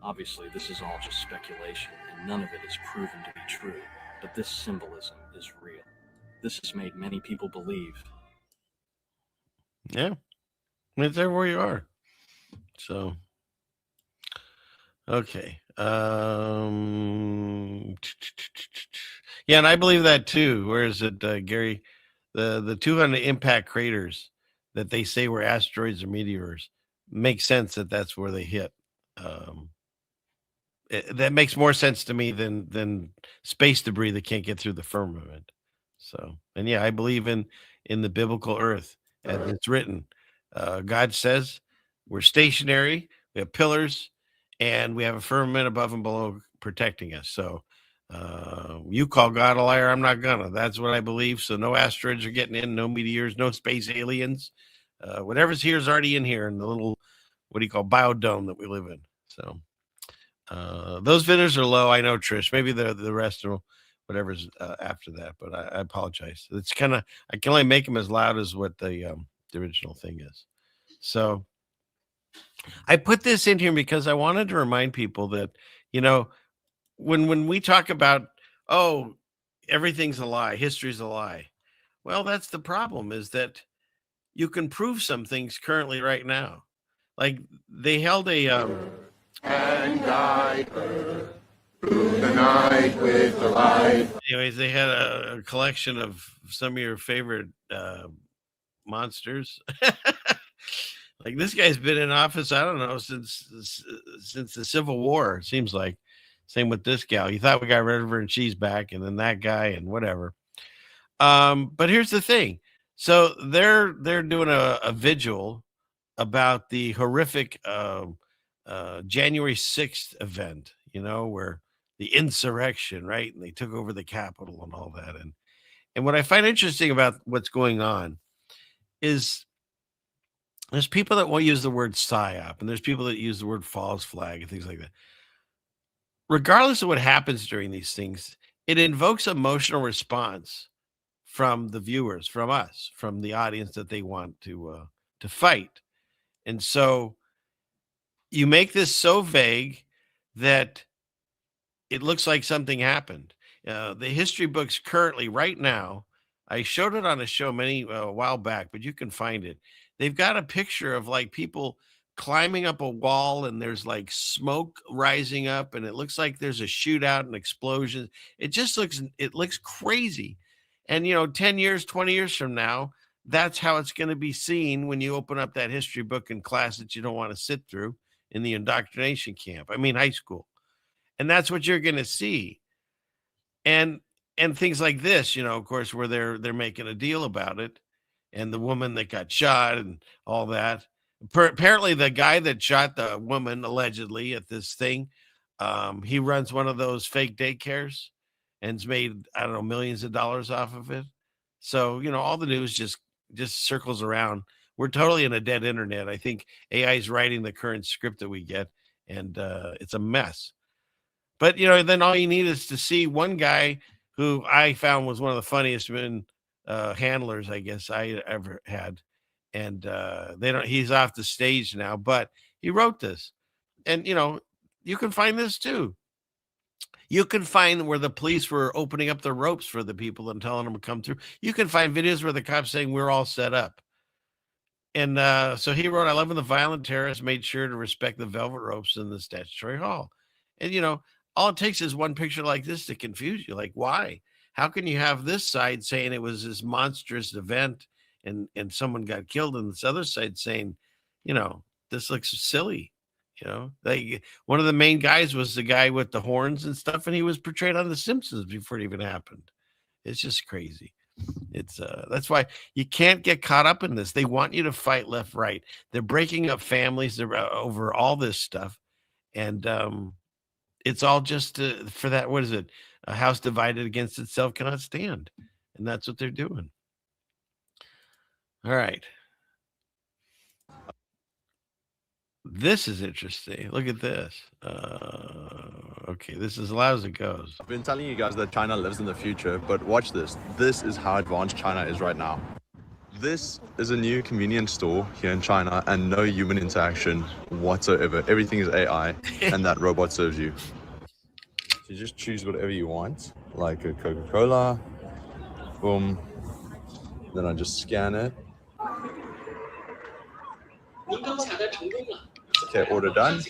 Speaker 15: Obviously, this is all just speculation, and none of it is proven to be true, but this symbolism is real. This has made many people believe.
Speaker 8: Yeah, it's everywhere you are. So, okay. Yeah, and I believe that too. Where is it, Gary? The 200 impact craters that they say were asteroids or meteors makes sense that that's where they hit. That makes more sense to me than space debris that can't get through the firmament. So, and yeah, I believe in the biblical earth as it's written. God says we're stationary, we have pillars, and we have a firmament above and below protecting us. So you call God a liar, I'm not gonna. That's what I believe. So no asteroids are getting in, no meteors, no space aliens. Whatever's here is already in here in the little, what do you call, biodome that we live in. So those videos are low. I know, Trish. Maybe the rest will whatever's after that, but I apologize. It's kind of, I can only make them as loud as what the original thing is. So I put this in here because I wanted to remind people that, when we talk about, oh, everything's a lie, history's a lie. Well, that's the problem, is that you can prove some things currently right now. Like they held a
Speaker 5: And guide her through the night with the light.
Speaker 8: anyways, they had a collection of some of your favorite monsters. Like this guy's been in office, I don't know, since the Civil War, it seems like. Same with this gal. You thought we got rid of her and she's back, and then that guy and whatever. But here's the thing. So they're doing a vigil about the horrific January 6th event, where the insurrection, right? And they took over the Capitol and all that. And what I find interesting about what's going on is there's people that will use the word psyop, and there's people that use the word false flag and things like that. Regardless of what happens during these things, it invokes emotional response from the viewers, from us, from the audience that they want to fight. And so you make this so vague that it looks like something happened. The history books currently, right now, I showed it on a show a while back, but you can find it. They've got a picture of like people climbing up a wall, and there's like smoke rising up, and it looks like there's a shootout and explosion. It looks crazy. And 10 years, 20 years from now, that's how it's going to be seen when you open up that history book in class that you don't want to sit through in the indoctrination camp. I mean, high school. And that's what you're going to see. And things like this, of course, where they're making a deal about it, and the woman that got shot and all that. Apparently the guy that shot the woman allegedly at this thing, he runs one of those fake daycares and's made, I don't know, millions of dollars off of it. So, all the news just circles around. We're totally in a dead internet. I think AI is writing the current script that we get, and it's a mess. But, then all you need is to see one guy who I found was one of the funniest men handlers I guess I ever had. And they don't. He's off the stage now, but he wrote this, and you can find this too. You can find where the police were opening up the ropes for the people and telling them to come through. You can find videos where the cops saying we're all set up. And so he wrote, I love when the violent terrorists made sure to respect the velvet ropes in the statutory hall. And all it takes is one picture like this to confuse you. Like, why? How can you have this side saying it was this monstrous event and someone got killed, and this other side saying, this looks silly? Like one of the main guys was the guy with the horns and stuff, and he was portrayed on The Simpsons before it even happened. It's just crazy. It's that's why you can't get caught up in this. They want you to fight left, right. They're breaking up families over all this stuff, and it's all just for that. What is it? A house divided against itself cannot stand, and that's what they're doing. All right. This is interesting. Look at this. Okay, this is as loud as it goes.
Speaker 16: I've been telling you guys that China lives in the future, but watch this. This is how advanced China is right now. This is a new convenience store here in China and no human interaction whatsoever. Everything is AI and that robot serves you. So you just choose whatever you want, like a Coca-Cola. Boom. Then I just scan it. Okay, order done.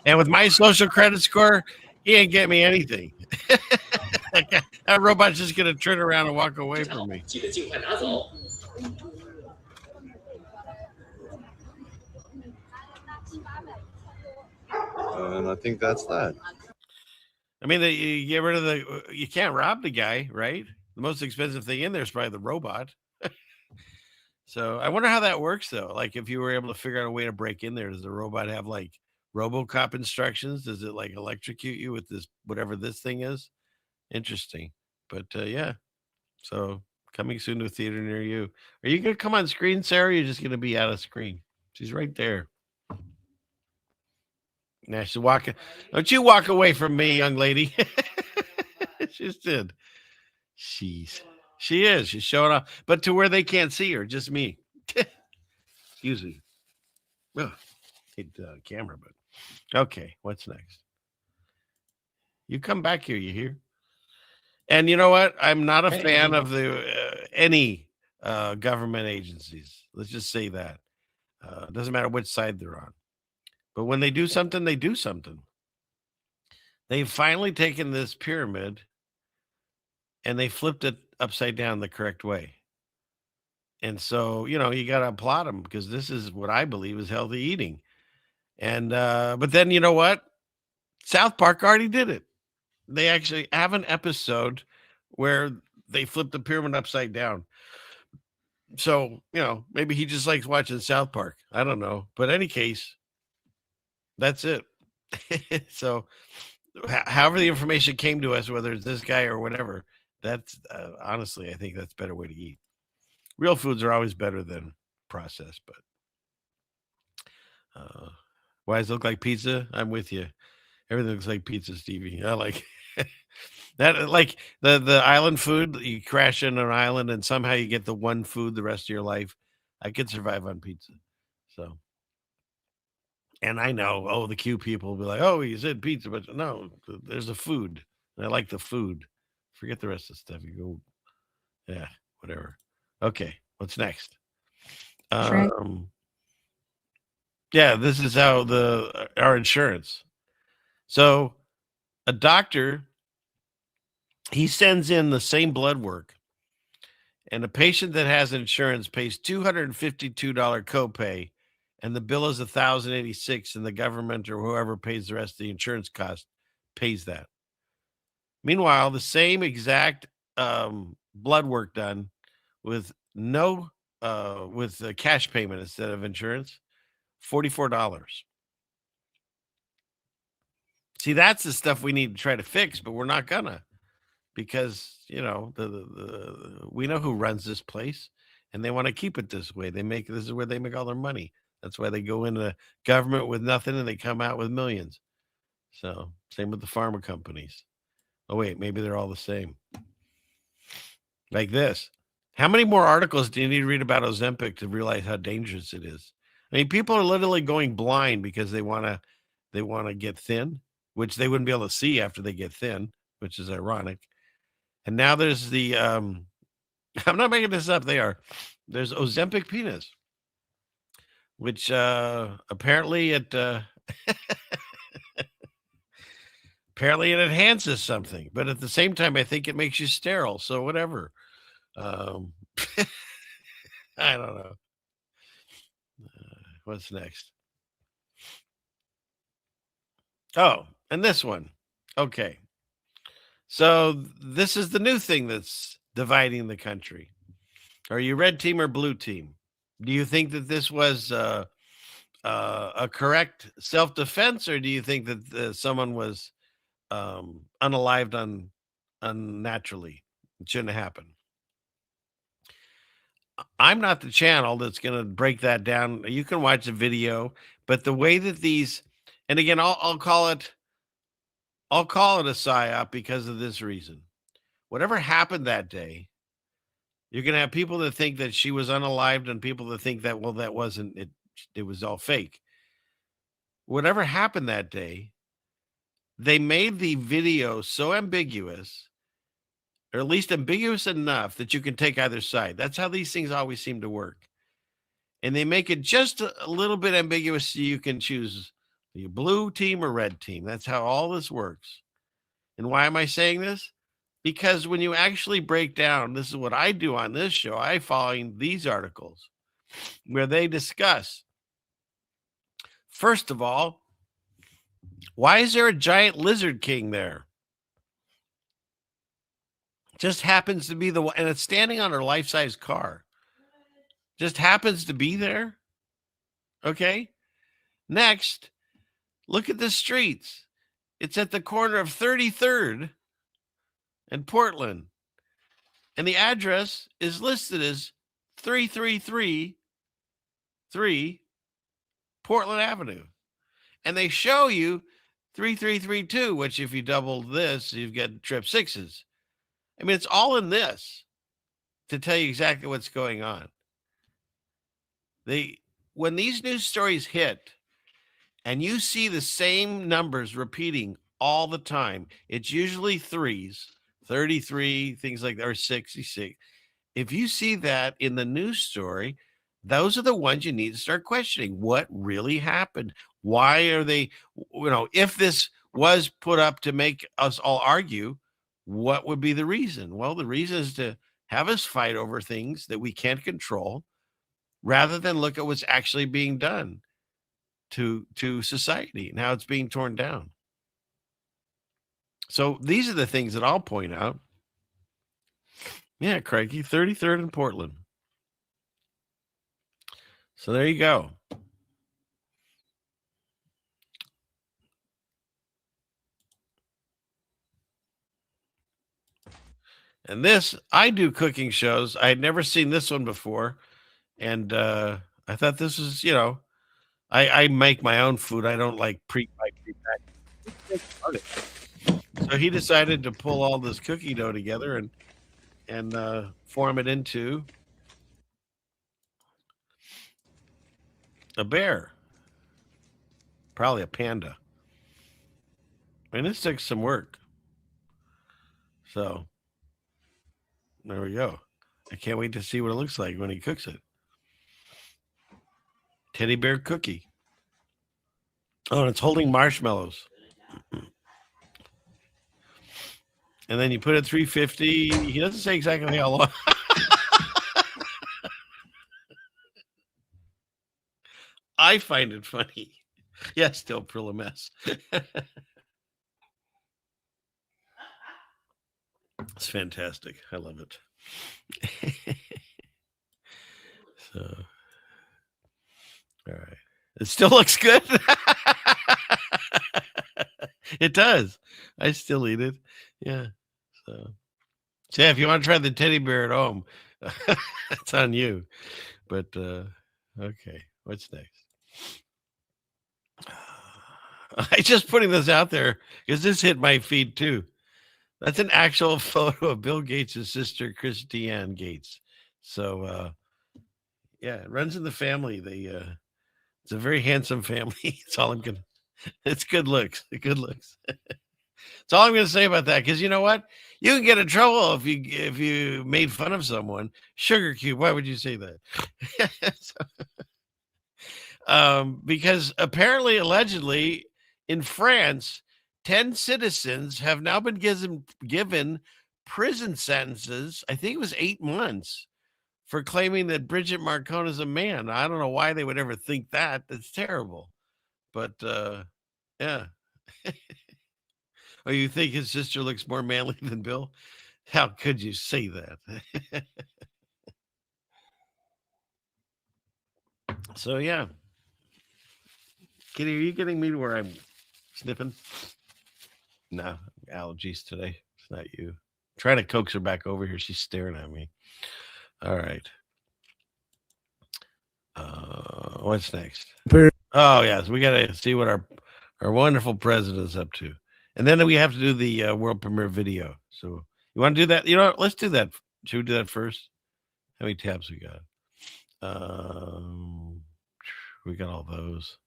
Speaker 8: And with my social credit score, he ain't get me anything. That robot's just going to turn around and walk away from me.
Speaker 16: And I think that's that.
Speaker 8: I mean, you get rid of you can't rob the guy, right? The most expensive thing in there is probably the robot. So I wonder how that works, though. Like, if you were able to figure out a way to break in there, does the robot have like RoboCop instructions? Does it like electrocute you with this, whatever this thing is? Interesting. But yeah. So coming soon to a theater near you. Are you going to come on screen, Sarah? Or are you just going to be out of screen? She's right there. Now she's walking. Don't you walk away from me, young lady. She just did. She is. She's showing off, but to where they can't see her, just me. Excuse me. Ugh, hate the camera, but okay. What's next? You come back here. You hear? And you know what? I'm not a fan of any government agencies. Let's just say that. It doesn't matter which side they're on. But when they do something, they do something. They've finally taken this pyramid and they flipped it upside down the correct way. And so, you got to applaud them, because this is what I believe is healthy eating. And, but then you know what? South Park already did it. They actually have an episode where they flip the pyramid upside down. So, maybe he just likes watching South Park. I don't know. But in any case, that's it. So however the information came to us, whether it's this guy or whatever, that's honestly, I think that's a better way to eat. Real foods are always better than processed, but why does it look like pizza? I'm with you. Everything looks like pizza, Stevie. I like that. Like the island food, you crash in an island and somehow you get the one food the rest of your life. I could survive on pizza. So, and I know, the Q people will be like, oh, you said pizza, but no, there's a food. And I like the food. Forget the rest of the stuff. You go, yeah, whatever. Okay, what's next? Yeah, this is how our insurance. So a doctor, he sends in the same blood work, and a patient that has insurance pays $252 copay, and the bill is $1,086, and the government or whoever pays the rest of the insurance cost pays that. Meanwhile, the same exact blood work done with with a cash payment instead of insurance, $44. See, that's the stuff we need to try to fix, but we're not gonna, because we know who runs this place, and they want to keep it this way. This is where they make all their money. That's why they go into government with nothing and they come out with millions. So same with the pharma companies. Oh, wait, maybe they're all the same. Like this. How many more articles do you need to read about Ozempic to realize how dangerous it is? I mean, people are literally going blind because they want to get thin, which they wouldn't be able to see after they get thin, which is ironic. And now there's the I'm not making this up, there's Ozempic penis, which apparently it apparently it enhances something, but at the same time I think it makes you sterile, so whatever. I don't know. What's next? Oh, and this one. Okay. So this is the new thing that's dividing the country. Are you red team or blue team? Do you think that this was a correct self-defense, or do you think that someone was unalived unnaturally? It shouldn't have happened. I'm not the channel that's going to break that down. You can watch the video, but the way that these, and again, I'll call it a psyop because of this reason. Whatever happened that day, you're going to have people that think that she was unalived and people that think that, well, that wasn't it. It was all fake. Whatever happened that day, they made the video so ambiguous, or at least ambiguous enough that you can take either side. That's how these things always seem to work. And they make it just a little bit ambiguous so you can choose the blue team or red team. That's how all this works. And why am I saying this? Because when you actually break down, this is what I do on this show. I find these articles where they discuss, first of all, why is there a giant lizard king there? Just happens to be the one, and it's standing on her life-size car. Just happens to be there. Okay. Next, look at the streets. It's at the corner of 33rd and Portland. And the address is listed as 3333 Portland Avenue. And they show you 3332, which if you double this, you've got trip sixes. I mean, it's all in this to tell you exactly what's going on. When these news stories hit and you see the same numbers repeating all the time, it's usually threes, 33, things like that, or 66. If you see that in the news story, those are the ones you need to start questioning. What really happened? Why are they, if this was put up to make us all argue, what would be the reason? Well, the reason is to have us fight over things that we can't control rather than look at what's actually being done to society and how it's being torn down. So these are the things that I'll point out. Yeah, Craigie, 33rd in Portland. So there you go. And this, I do cooking shows. I had never seen this one before. And I thought this is, I make my own food. I don't like pre-pack. So he decided to pull all this cookie dough together and form it into a bear, probably a panda. And this took some work. So there we go. I can't wait to see what it looks like when he cooks it. Teddy bear cookie. Oh, and it's holding marshmallows. And then you put it 350. He doesn't say exactly how long. I find it funny. Yeah, still a mess. It's fantastic. I love it. So, all right. It still looks good. It does. I still eat it. Yeah. So if you want to try the teddy bear at home, it's on you. But okay, what's next? I just putting this out there because this hit my feed too. That's an actual photo of Bill Gates' sister, Christiane Gates. So, yeah, it runs in the family. It's a very handsome family. It's all I'm gonna. It's good looks. Good looks. That's all I'm gonna say about that. Because you know what, you can get in trouble if you made fun of someone. Sugar cube. Why would you say that? Because apparently, allegedly, in France, 10 citizens have now been given prison sentences. I think it was 8 months for claiming that Bridget Marcon is a man. I don't know why they would ever think that. That's terrible. But yeah. Oh, you think his sister looks more manly than Bill? How could you say that? So yeah. Kitty, are you getting me to where I'm sniffing? No, allergies today. It's not you. Trying to coax her back over here. She's staring at me. All right. What's next? Oh, yes. We got to see what our wonderful president is up to. And then we have to do the world premiere video. So you want to do that? You know what? Let's do that. Should we do that first? How many tabs we got? We got all those.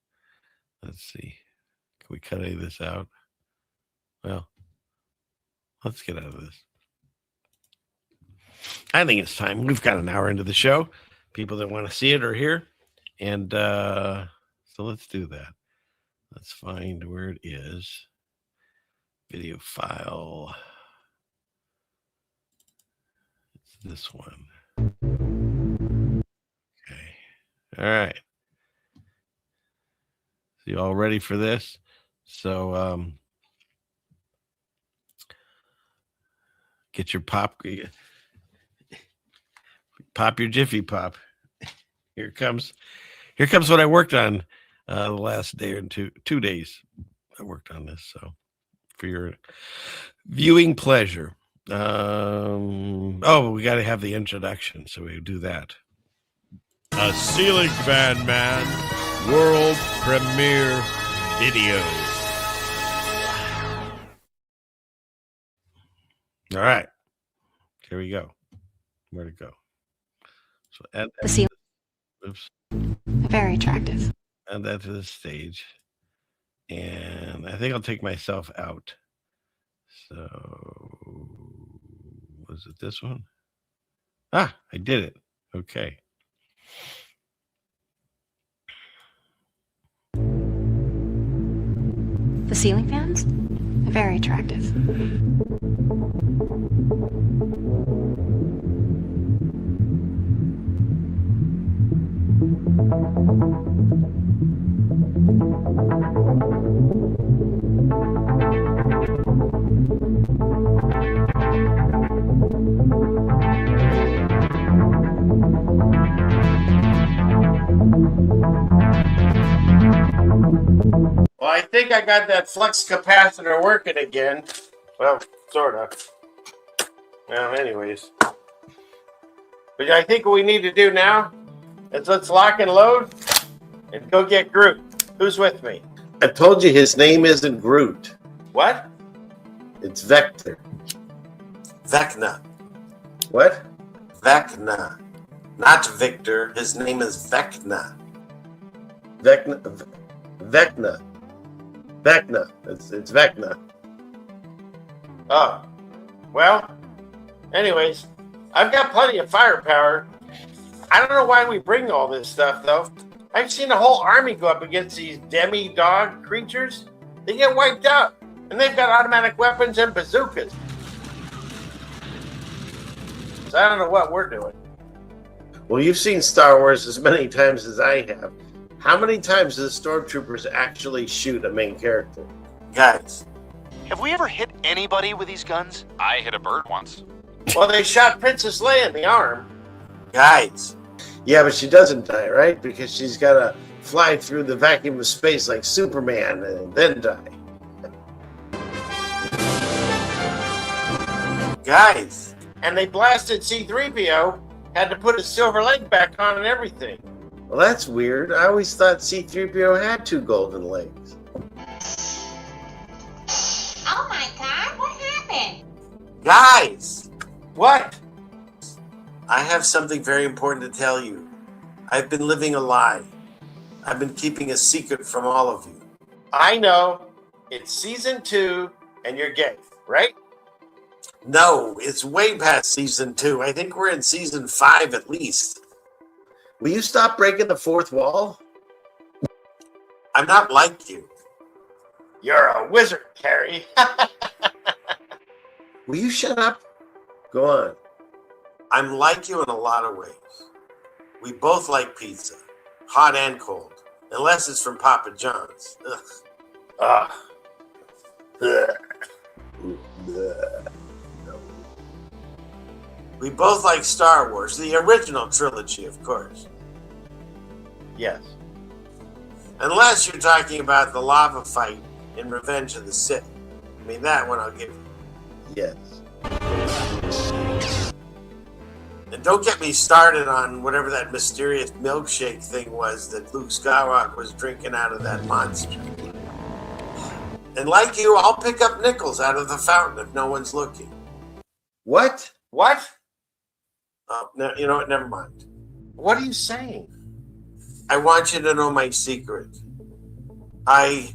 Speaker 8: Let's see. Can we cut any of this out? Well, let's get out of this. I think it's time. We've got an hour into the show. People that want to see it are here. And so let's do that. Let's find where it is. Video file. It's this one. Okay. All right. So you all ready for this? So get your pop your Jiffy Pop. Here comes what I worked on the last day or 2 days. I worked on this, so for your viewing pleasure. We got to have the introduction, so we do that. A ceiling fan man world premiere video. All right, here we go. Where to go? So add
Speaker 1: The ceiling.
Speaker 8: Oops.
Speaker 1: Very attractive.
Speaker 8: Add that to the stage. And I think I'll take myself out. So was it this one? Ah, I did it. Okay.
Speaker 1: The ceiling fans? Very attractive.
Speaker 8: Well, I think I got that flux capacitor working again. Well, sort of. Well, anyways. But I think what we need to do now is let's lock and load and go get Groot. Who's with me?
Speaker 17: I told you his name isn't Groot.
Speaker 8: What?
Speaker 17: It's Vector.
Speaker 18: Vecna.
Speaker 17: What?
Speaker 18: Vecna. Not Victor. His name is Vecna.
Speaker 17: Vecna. It's Vecna.
Speaker 8: Oh. Well, anyways, I've got plenty of firepower. I don't know why we bring all this stuff, though. I've seen a whole army go up against these demi-dog creatures. They get wiped out, and they've got automatic weapons and bazookas. So I don't know what we're doing.
Speaker 17: Well, you've seen Star Wars as many times as I have. How many times do the stormtroopers actually shoot a main character?
Speaker 18: Guys.
Speaker 19: Have we ever hit anybody with these guns?
Speaker 2: I hit a bird once.
Speaker 8: Well, they shot Princess Leia in the arm.
Speaker 18: Guys.
Speaker 17: Yeah, but she doesn't die, right? Because she's got to fly through the vacuum of space like Superman and then die.
Speaker 18: Guys.
Speaker 8: And they blasted C-3PO, had to put his silver leg back on and everything.
Speaker 17: Well, that's weird. I always thought C-3PO had 2 golden legs. Guys,
Speaker 8: what?
Speaker 17: I have something very important to tell you. I've been living a lie. I've been keeping a secret from all of you.
Speaker 8: I know. It's season 2 and you're gay, right?
Speaker 17: No, it's way past season 2. I think we're in season 5 at least. Will you stop breaking the fourth wall? I'm not like you.
Speaker 8: You're a wizard, Harry.
Speaker 17: Will you shut up? Go on. I'm like you in a lot of ways. We both like pizza, hot and cold, unless it's from Papa John's. Ugh.
Speaker 8: Ugh.
Speaker 17: We both like Star Wars, the original trilogy, of course.
Speaker 8: Yes.
Speaker 17: Unless you're talking about the lava fight in Revenge of the Sith. I mean, that one I'll give you.
Speaker 8: Yes.
Speaker 17: And don't get me started on whatever that mysterious milkshake thing was that Luke Skywalker was drinking out of that monster. And like you, I'll pick up nickels out of the fountain if no one's looking.
Speaker 8: What? What?
Speaker 17: Oh, no, you know what? Never mind.
Speaker 8: What are you saying?
Speaker 17: I want you to know my secret. I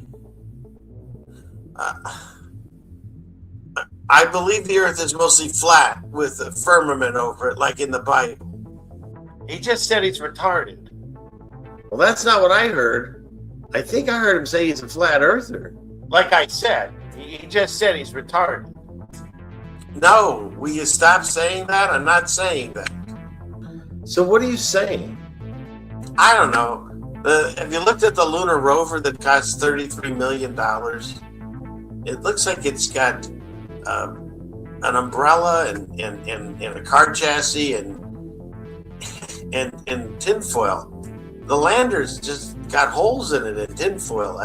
Speaker 17: believe the earth is mostly flat with a firmament over it, like in the Bible.
Speaker 8: He just said he's retarded.
Speaker 17: Well, that's not what I heard. I think I heard him say he's a flat earther.
Speaker 8: Like I said, he just said he's retarded.
Speaker 17: No, will you stop saying that? I'm not saying that. So what are you saying? I don't know. Have you looked at the lunar rover that cost $33 million? It looks like it's got an umbrella and a car chassis and tinfoil. The lander's just got holes in it and tinfoil.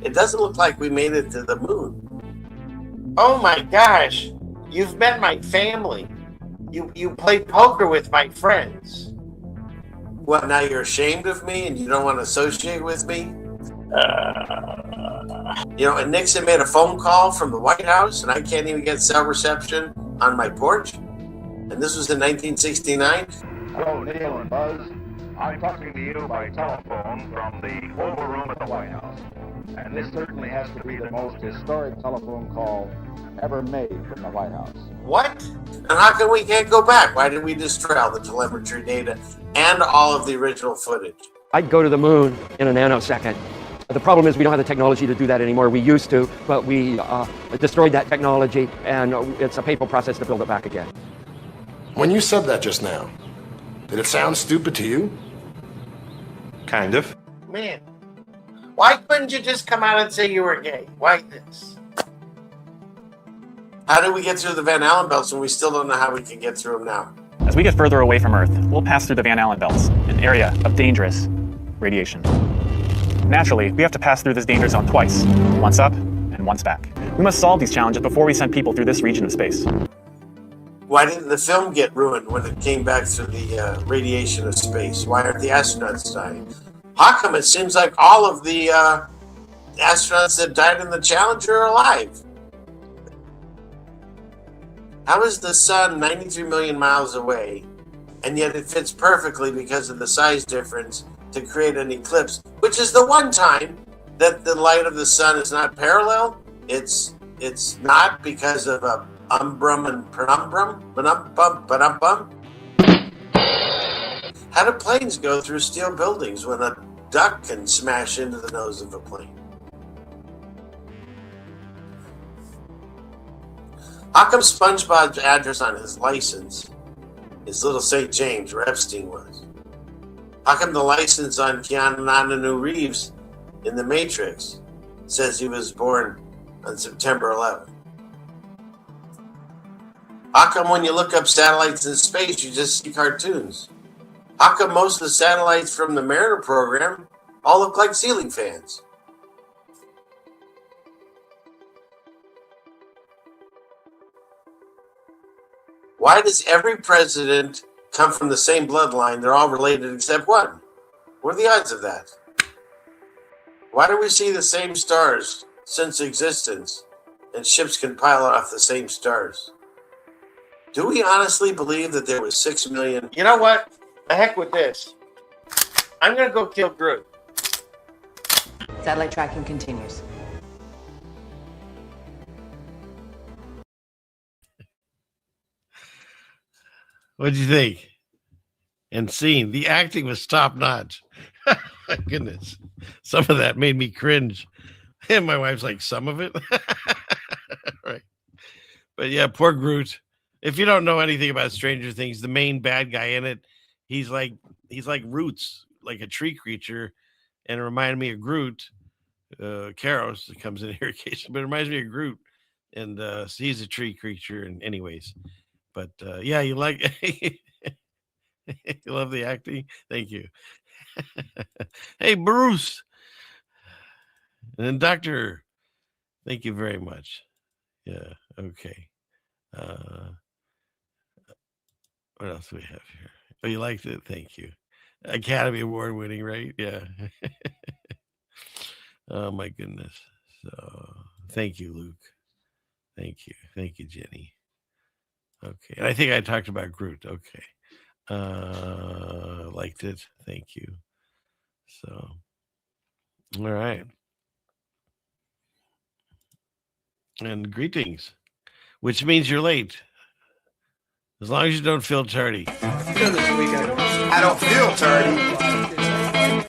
Speaker 17: It doesn't look like we made it to the moon.
Speaker 8: Oh my gosh. You've met my family. You play poker with my friends.
Speaker 17: What, now you're ashamed of me and you don't want to associate with me? And Nixon made a phone call from the White House and I can't even get cell reception on my porch? And this was in 1969?
Speaker 20: Hello, Neil and Buzz. I'm talking to you by telephone from the Oval Room at the White House. And this certainly has to be the most historic telephone call ever made from the White House.
Speaker 17: What? And how come we can't go back? Why did we destroy all the telemetry data and all of the original footage?
Speaker 21: I'd go to the moon in a nanosecond. The problem is we don't have the technology to do that anymore. We used to, but we destroyed that technology, and it's a painful process to build it back again.
Speaker 22: When you said that just now, did it sound stupid to you?
Speaker 16: Kind of.
Speaker 8: Man, why couldn't you just come out and say you were gay? Why this?
Speaker 17: How did we get through the Van Allen belts when we still don't know how we can get through them now?
Speaker 23: As we get further away from Earth, we'll pass through the Van Allen belts, an area of dangerous radiation. Naturally, we have to pass through this danger zone twice, once up and once back. We must solve these challenges before we send people through this region of space.
Speaker 17: Why didn't the film get ruined when it came back through the radiation of space? Why aren't the astronauts dying? How come it seems like all of the astronauts that died in the Challenger are alive? How is the sun 93 million miles away, and yet it fits perfectly because of the size difference to create an eclipse, which is the one time that the light of the sun is not parallel? It's not because of a umbrum and penumbrum? How do planes go through steel buildings when a duck can smash into the nose of a plane? How come SpongeBob's address on his license is Little St. James, where Epstein was? How come the license on Keanu Reeves in The Matrix says he was born on September 11th? How come when you look up satellites in space, you just see cartoons? How come most of the satellites from the Mariner program all look like ceiling fans? Why does every president come from the same bloodline? They're all related except one. What are the odds of that? Why do we see the same stars since existence and ships can pile off the same stars?
Speaker 18: Do we honestly believe that there was 6 million?
Speaker 8: You know what? The heck with this. I'm gonna go kill Groot.
Speaker 6: Satellite tracking continues.
Speaker 8: What'd you think? And scene. The acting was top notch. My goodness. Some of that made me cringe. And my wife's like, some of it? Right. But yeah, poor Groot. If you don't know anything about Stranger Things, the main bad guy in it, he's like Roots, like a tree creature, and it reminded me of Groot. Karos that comes in here occasionally, but it reminds me of Groot. And so he's a tree creature, and anyways. But yeah, you like you love the acting. Thank you. Hey, Bruce. And then Doctor. Thank you very much. Yeah, okay. What else do we have here? Oh, you liked it? Thank you. Academy Award winning, right? Yeah. Oh my goodness. So thank you, Luke. Thank you. Thank you, Jenny. Okay. And I think I talked about Groot. Okay. Liked it. Thank you. So all right. And greetings, which means you're late. As long as you don't feel tardy.
Speaker 2: I don't feel tardy.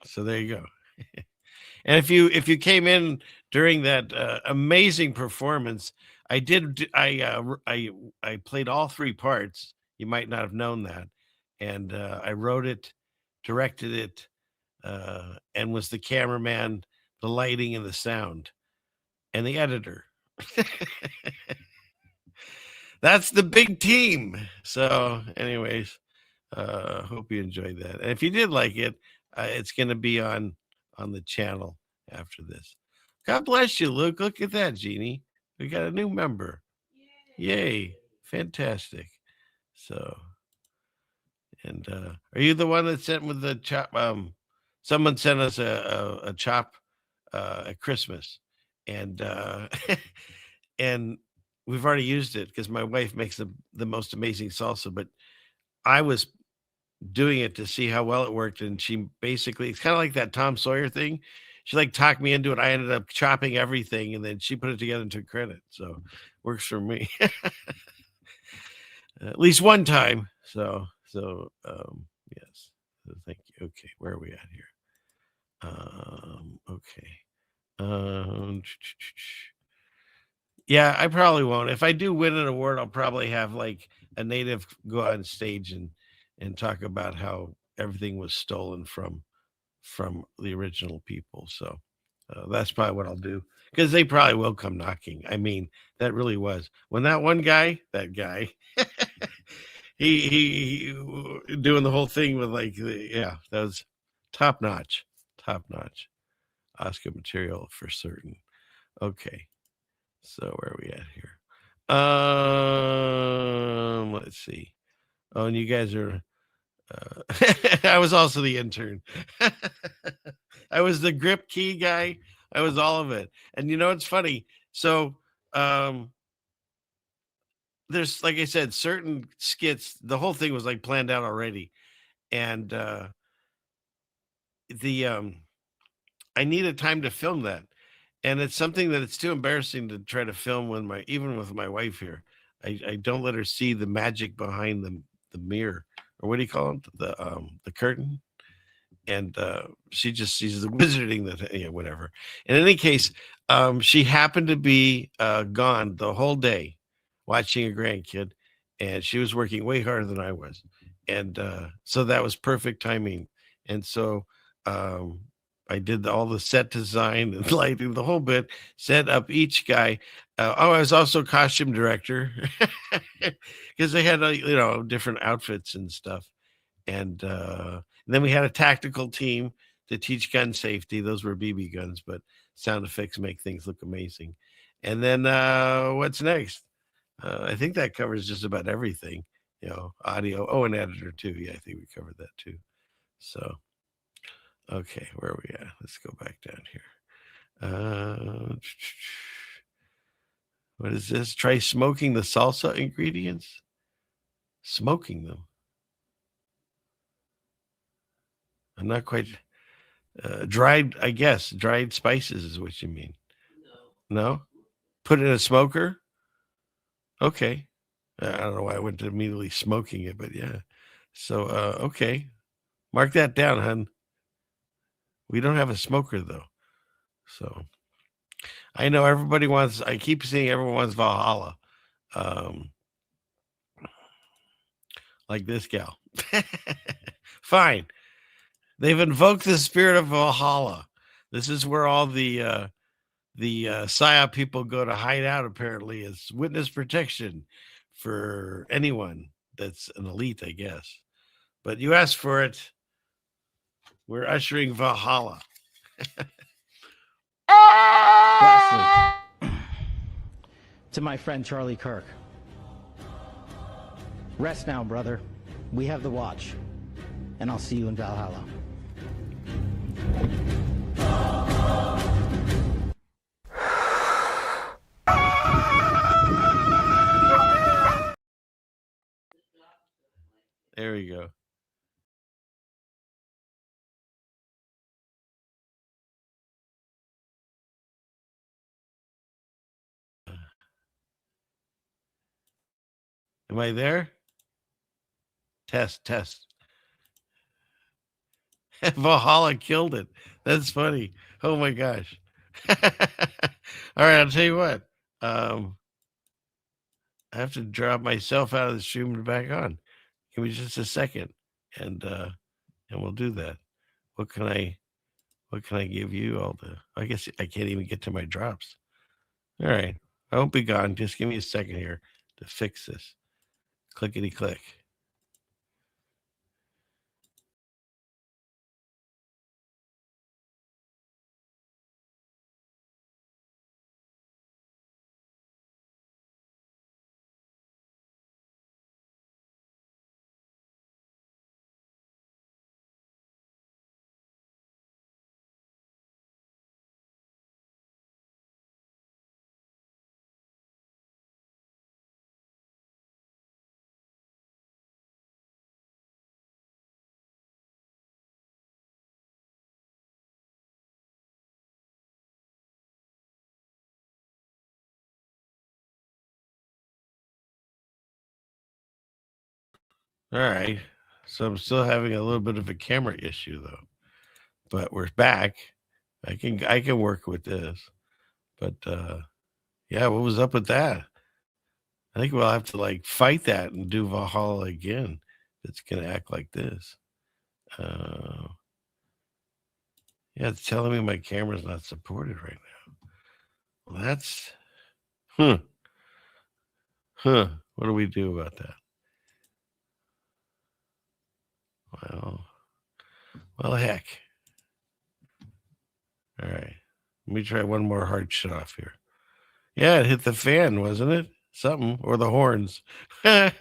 Speaker 8: So there you go. And if you came in during that amazing performance, I played all three parts. You might not have known that, and I wrote it, directed it, and was the cameraman, the lighting, and the sound, and the editor. That's the big team. So, anyways, hope you enjoyed that. And if you did like it, it's going to be on the channel after this. God bless you, Luke. Look at that, Jeannie. We got a new member. Yay. Fantastic. So, and are you the one that sent with the chop? Someone sent us a chop at Christmas, and and we've already used it because my wife makes the most amazing salsa, but I was doing it to see how well it worked, and she basically, it's kind of like that Tom Sawyer thing. She like talked me into it. I ended up chopping everything, and then she put it together and took credit. So works for me. At least one time. So yes. So thank you. Okay, where are we at here? Okay. Yeah, I probably won't. If I do win an award, I'll probably have like a native go on stage and talk about how everything was stolen from the original people. So that's probably what I'll do, because they probably will come knocking. I mean, that really was when that one guy, he doing the whole thing with like, yeah, that was top notch Oscar material for certain. Okay. So where are we at here? Let's see. Oh, and you guys are I was also the intern. I was the grip key guy. I was all of it. And you know it's funny. So there's, like I said, certain skits, the whole thing was like planned out already. And I needed time to film that. And it's something that it's too embarrassing to try to film even with my wife here. I don't let her see the magic behind the mirror, or what do you call it? The curtain. And she's the wizarding that, yeah, whatever. In any case, she happened to be gone the whole day watching a grandkid, and she was working way harder than I was. And so that was perfect timing. And so I did all the set design and lighting, the whole bit, set up each guy. I was also costume director because they had, different outfits and stuff. And then we had a tactical team to teach gun safety. Those were BB guns, but sound effects make things look amazing. And then what's next? I think that covers just about everything, audio. Oh, an editor too. Yeah, I think we covered that too. So. Okay, where are we at? Let's go back down here. What is this? Try smoking the salsa ingredients. Smoking them. I'm not quite dried. I guess dried spices is what you mean. No? Put it in a smoker? Okay. I don't know why I went to immediately smoking it, but yeah. So, okay. Mark that down, hun. We don't have a smoker, though. So, I know everybody wants, I keep seeing everyone wants Valhalla. Like this gal. Fine. They've invoked the spirit of Valhalla. This is where all the PSYOP people go to hide out, apparently. It's witness protection for anyone that's an elite, I guess. But you asked for it. We're ushering Valhalla.
Speaker 6: Lastly, to my friend Charlie Kirk. Rest now, brother. We have the watch. And I'll see you in Valhalla.
Speaker 8: There we go. Am I there? Test. Valhalla killed it. That's funny. Oh my gosh. All right, I'll tell you what. I have to drop myself out of the stream and back on. Give me just a second, and we'll do that. What can I give you all the? I guess I can't even get to my drops. All right, I won't be gone. Just give me a second here to fix this. Clickety click. All right. So I'm still having a little bit of a camera issue though. But we're back. I can work with this. But yeah, what was up with that? I think we'll have to like fight that and do Valhalla again. It's gonna act like this. Yeah, it's telling me my camera's not supported right now. Well, that's What do we do about that? Well, heck. All right. Let me try one more hard shut off here. Yeah, it hit the fan, wasn't it? Something, or the horns. Oh,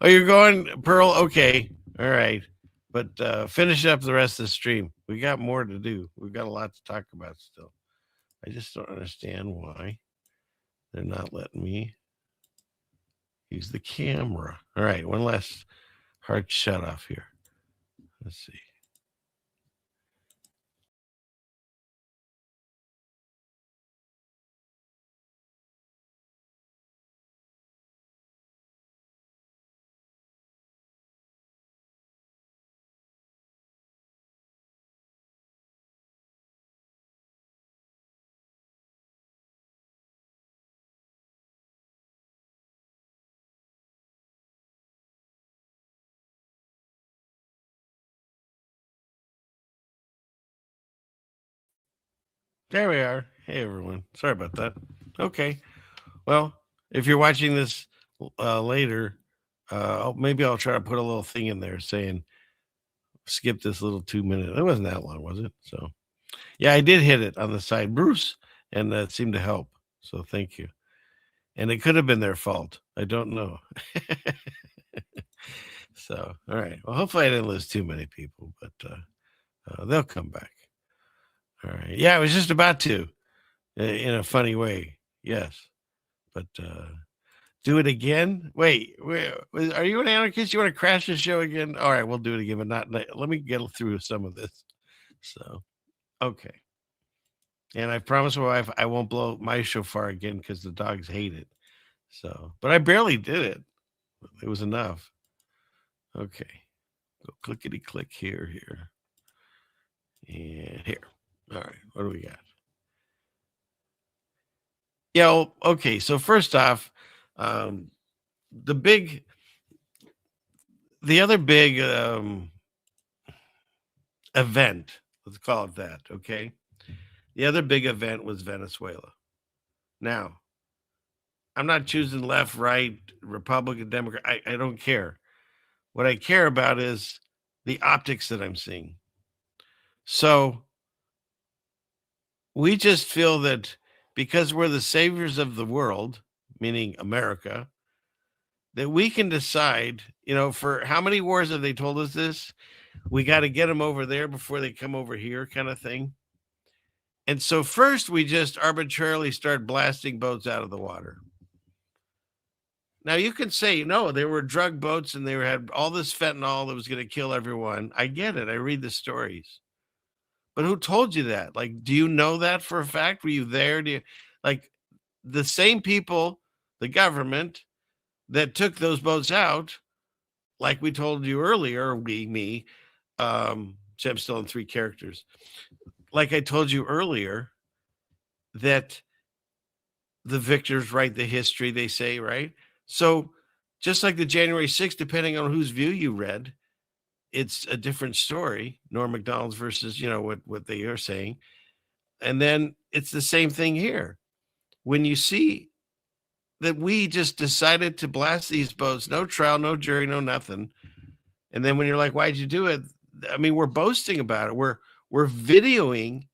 Speaker 8: you're going, Pearl? Okay. All right. But finish up the rest of the stream. We got more to do. We've got a lot to talk about still. I just don't understand why they're not letting me use the camera. All right. One last hard shut off here. Let's see. There we are. Hey, everyone. Sorry about that. Okay. Well, if you're watching this later, maybe I'll try to put a little thing in there saying, skip this little 2 minute. It wasn't that long, was it? So, yeah, I did hit it on the side, Bruce, and that seemed to help. So thank you. And it could have been their fault. I don't know. So, all right. Well, hopefully I didn't lose too many people, but they'll come back. All right. Yeah, I was just about to, in a funny way. Yes. But do it again? Wait, are you an anarchist? You want to crash the show again? All right, we'll do it again, but not. Let me get through some of this. So, okay. And I promised my wife I won't blow my shofar again because the dogs hate it. So, but I barely did it. It was enough. Okay. Go clickety click here. And here. All right. What do we got? Yeah. Well, okay. So first off, the other big event, let's call it that. Okay. The other big event was Venezuela. Now, I'm not choosing left, right, Republican, Democrat. I don't care. What I care about is the optics that I'm seeing. So we just feel that because we're the saviors of the world, meaning America, that we can decide, for how many wars have they told us this? We got to get them over there before they come over here, kind of thing. And so first we just arbitrarily start blasting boats out of the water. Now you can say, no, they were drug boats and they had all this fentanyl that was going to kill everyone. I get it. I read the stories. But who told you that? Like, do you know that for a fact? Were you there? The same people, the government that took those boats out, like we told you earlier, so I'm still in 3 characters. Like I told you earlier, that the victors write the history, they say, right? So just like the January 6th, depending on whose view you read, it's a different story. Norm Macdonald's versus, what they are saying. And then it's the same thing here. When you see that we just decided to blast these boats, no trial, no jury, no nothing. And then when you're like, why'd you do it? I mean, we're boasting about it. We're videoing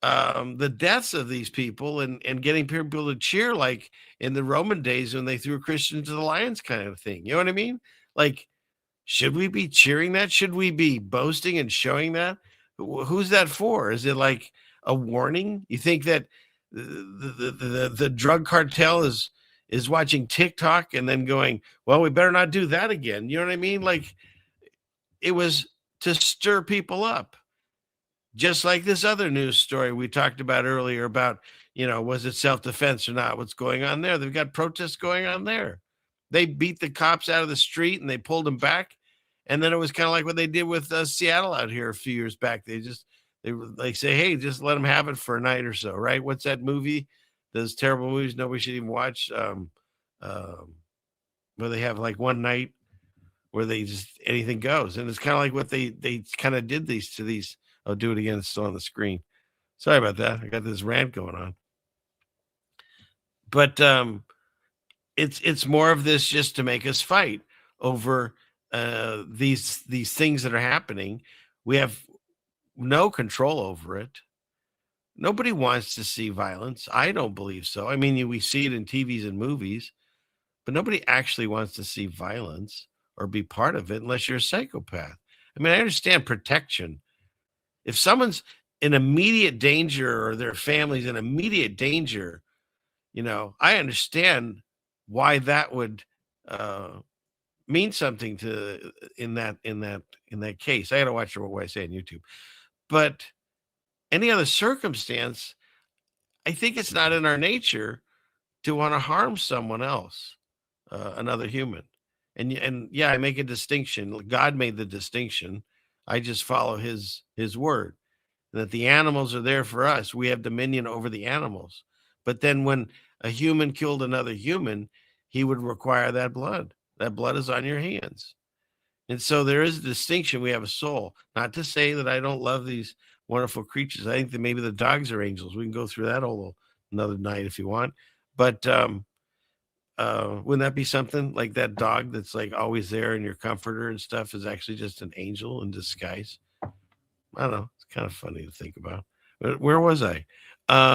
Speaker 8: the deaths of these people and getting people to cheer like in the Roman days when they threw Christians to the lions kind of thing. You know what I mean? Like, should we be cheering that? Should we be boasting and showing that? Who's that for? Is it like a warning? You think that the drug cartel is watching TikTok and then going, well, we better not do that again. You know what I mean? Like, it was to stir people up. Just like this other news story we talked about earlier about, was it self-defense or not? What's going on there? They've got protests going on there. They beat the cops out of the street and they pulled them back. And then it was kind of like what they did with Seattle out here a few years back. They say, hey, just let them have it for a night or so, right? What's that movie? Those terrible movies nobody should even watch. Where they have like one night where they just anything goes. And it's kind of like what they kind of did to these. I'll do it again. It's still on the screen. Sorry about that. I got this rant going on. But it's more of this just to make us fight over these things that are happening. We have no control over it. Nobody wants to see violence. I don't believe so. I mean, we see it in TVs and movies, but nobody actually wants to see violence or be part of it unless you're a psychopath. I mean, I understand protection. If someone's in immediate danger or their family's in immediate danger, I understand why that would mean something in that case. I got to watch what I say on YouTube. But any other circumstance, I think it's not in our nature to want to harm someone else, another human. And yeah, I make a distinction. God made the distinction. I just follow his word, that the animals are there for us. We have dominion over the animals. But then when a human killed another human, he would require that blood. That blood is on your hands. And so there is a distinction. We have a soul. Not to say that I don't love these wonderful creatures. I think that maybe the dogs are angels. We can go through that whole another night if you want. But wouldn't that be something like that dog that's like always there and your comforter and stuff is actually just an angel in disguise? I don't know. It's kind of funny to think about. But where was I?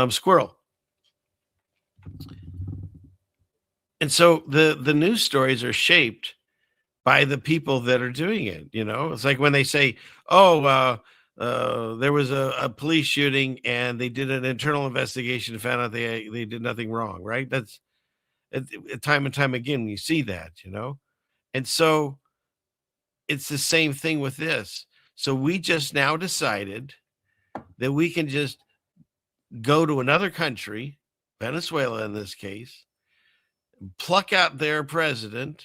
Speaker 8: Squirrel. And so the news stories are shaped by the people that are doing it. It's like when they say, there was a police shooting, and they did an internal investigation and found out they did nothing wrong, right? That's time and time again you see that, and so it's the same thing with this. So we just now decided that we can just go to another country, Venezuela in this case, pluck out their president,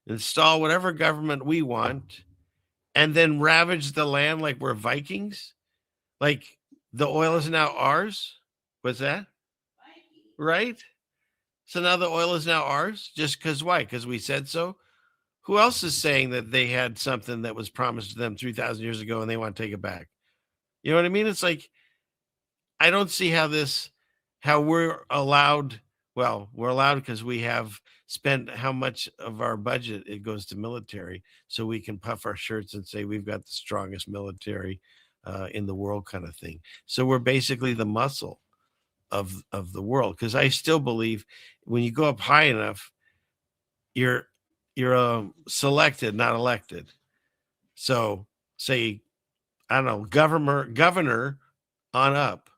Speaker 8: install whatever government we want, and then ravage the land like we're Vikings. Like the oil is now ours. What's that? Right? So now the oil is now ours just because why? Because we said so. Who else is saying that they had something that was promised to them 3,000 years ago and they want to take it back? You know what I mean? It's like, I don't see how we're allowed. Well, we're allowed because we have spent how much of our budget it goes to military, so we can puff our shirts and say we've got the strongest military in the world, kind of thing. So we're basically the muscle of the world. Because I still believe when you go up high enough, you're selected, not elected. So say, I don't know, governor on up.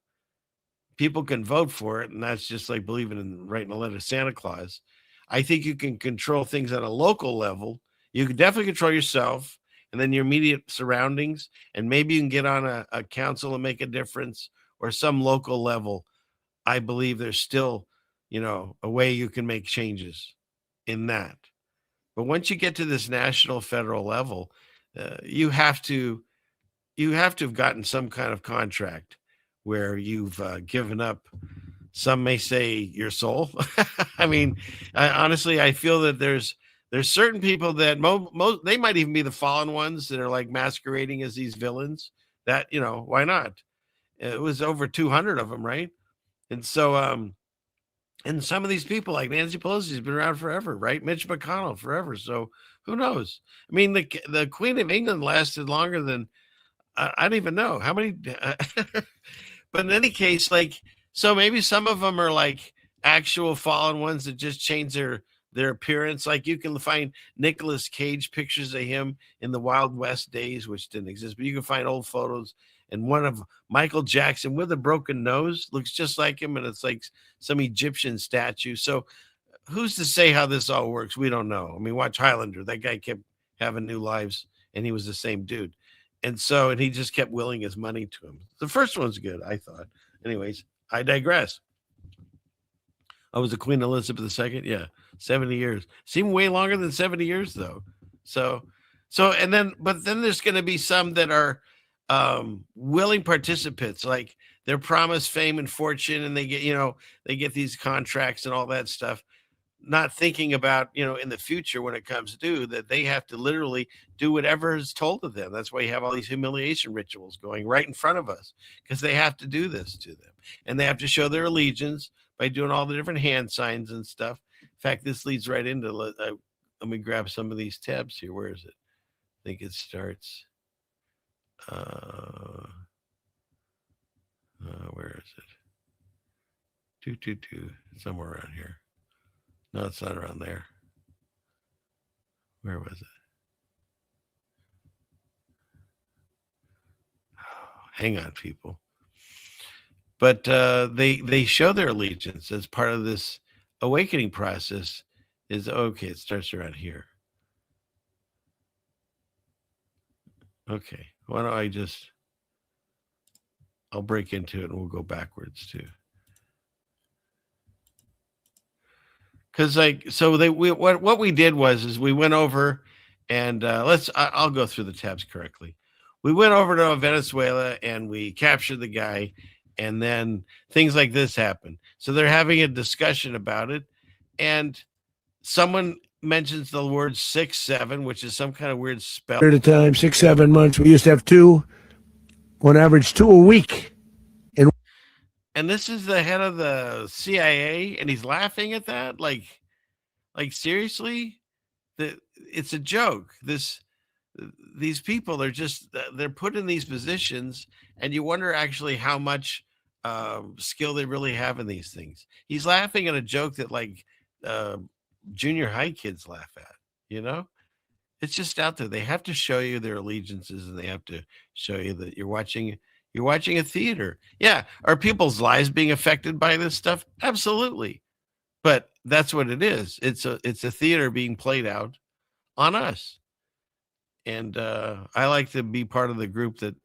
Speaker 8: People can vote for it, and that's just like believing in writing a letter to Santa Claus. I think you can control things at a local level. You can definitely control yourself and then your immediate surroundings, and maybe you can get on a council and make a difference, or some local level. I believe there's still, a way you can make changes in that. But once you get to this national, federal level, you have to have gotten some kind of contract where you've given up, some may say, your soul. I mean, honestly, I feel that there's certain people that they might even be the fallen ones that are like masquerading as these villains. That, why not? It was over 200 of them, right? And so, and some of these people like Nancy Pelosi has been around forever, right? Mitch McConnell forever. So who knows? I mean, the Queen of England lasted longer than I don't even know how many. But in any case, so maybe some of them are like actual fallen ones that just change their appearance. Like you can find Nicolas Cage pictures of him in the Wild West days, which didn't exist, but you can find old photos. And one of Michael Jackson with a broken nose looks just like him, and it's like some Egyptian statue. So who's to say how this all works? We don't know. I mean, watch Highlander. That guy kept having new lives, and he was the same dude. And he just kept willing his money to him. The first one's good, I thought. Anyways, I digress. I was the Queen Elizabeth II. Yeah, 70 years. Seemed way longer than 70 years, though. But then there's going to be some that are willing participants. Like they're promised fame and fortune, and they get these contracts and all that stuff, not thinking about, in the future when it comes due, that they have to literally do whatever is told of them. That's why you have all these humiliation rituals going right in front of us, because they have to do this to them. And they have to show their allegiance by doing all the different hand signs and stuff. In fact, this leads right into, let me grab some of these tabs here. Where is it? I think it starts. Where is it? Somewhere around here. No, it's not around there. Where was it? Hang on, people. But they show their allegiance as part of this awakening process. It starts around here. Okay, why don't I'll break into it and we'll go backwards too. Because what we did was we went over and I'll go through the tabs correctly. We went over to Venezuela and we captured the guy, and then things like this happened. So they're having a discussion about it, and someone mentions the word 6-7, which is some kind of weird spell.
Speaker 7: At a time, 6-7 months. We used to have on average 2 a week.
Speaker 8: And this is the head of the CIA, and he's laughing at that. Like seriously, it's a joke. These people, they're put in these positions, and you wonder actually how much skill they really have in these things. He's laughing at a joke that junior high kids laugh at. It's just out there. They have to show you their allegiances, and they have to show you that you're watching a theater. Yeah. Are people's lives being affected by this stuff? Absolutely. But that's what it is. It's a theater being played out on us. And I like to be part of the group that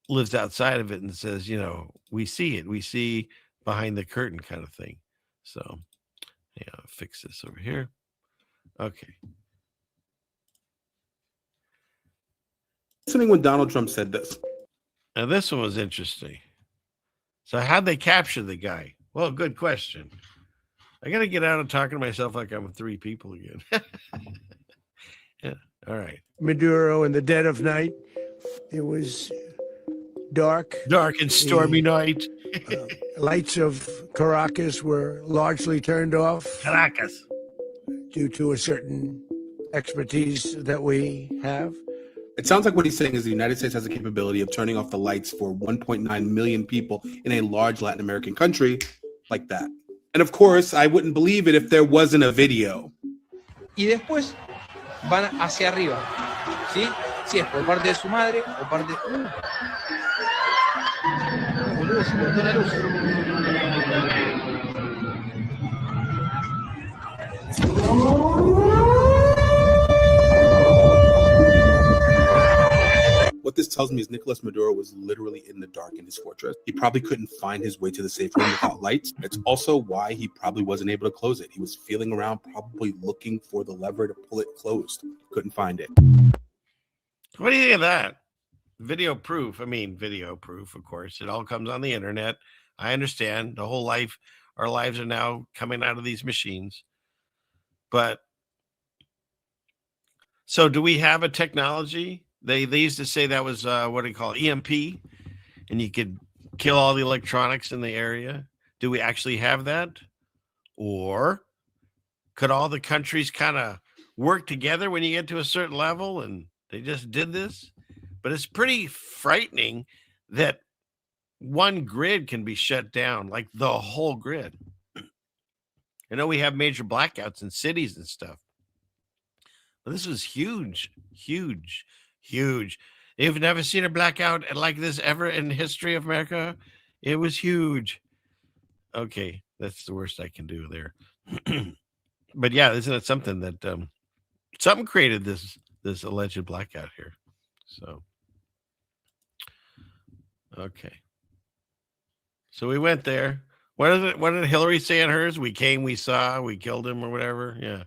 Speaker 8: lives outside of it and says, we see it. We see behind the curtain kind of thing. So, yeah, I'll fix this over here. Okay.
Speaker 9: Listening when Donald Trump said this.
Speaker 8: Now, this one was interesting. So how'd they capture the guy? Well, good question. I got to get out of talking to myself like I'm three people again. Yeah. All right.
Speaker 7: Maduro in the dead of night. It was dark.
Speaker 8: Dark and stormy night.
Speaker 7: Lights of Caracas were largely turned off.
Speaker 8: Caracas.
Speaker 7: Due to a certain expertise that we have.
Speaker 9: It sounds like what he's saying is the United States has the capability of turning off the lights for 1.9 million people in a large Latin American country like that. And of course, I wouldn't believe it if there wasn't a video.
Speaker 11: Y después van hacia arriba, ¿sí? Si es por parte de su madre o parte de... Boludo, se cortó la luz.
Speaker 9: What this tells me is Nicolas Maduro was literally in the dark in his fortress. He probably couldn't find his way to the safe room without lights. It's also why he probably wasn't able to close it. He was feeling around, probably looking for the lever to pull it closed. Couldn't find it.
Speaker 8: What do you think of that? Video proof, of course. It all comes on the internet. I understand the whole life, our lives are now coming out of these machines. But so do we have a technology? They used to say that was what do you call it, EMP, and you could kill all the electronics in the area. Do we actually have that? Or could all the countries kind of work together when you get to a certain level and they just did this? But it's pretty frightening that one grid can be shut down, like the whole grid. I know we have major blackouts in cities and stuff, but this was huge, huge, huge. You've never seen a blackout like this ever in the history of America. It was huge. Okay, that's the worst I can do there. But yeah, isn't it something that something created this alleged blackout here? So okay. So we went there. What did Hillary say in hers? We came, we saw, we killed him or whatever. Yeah.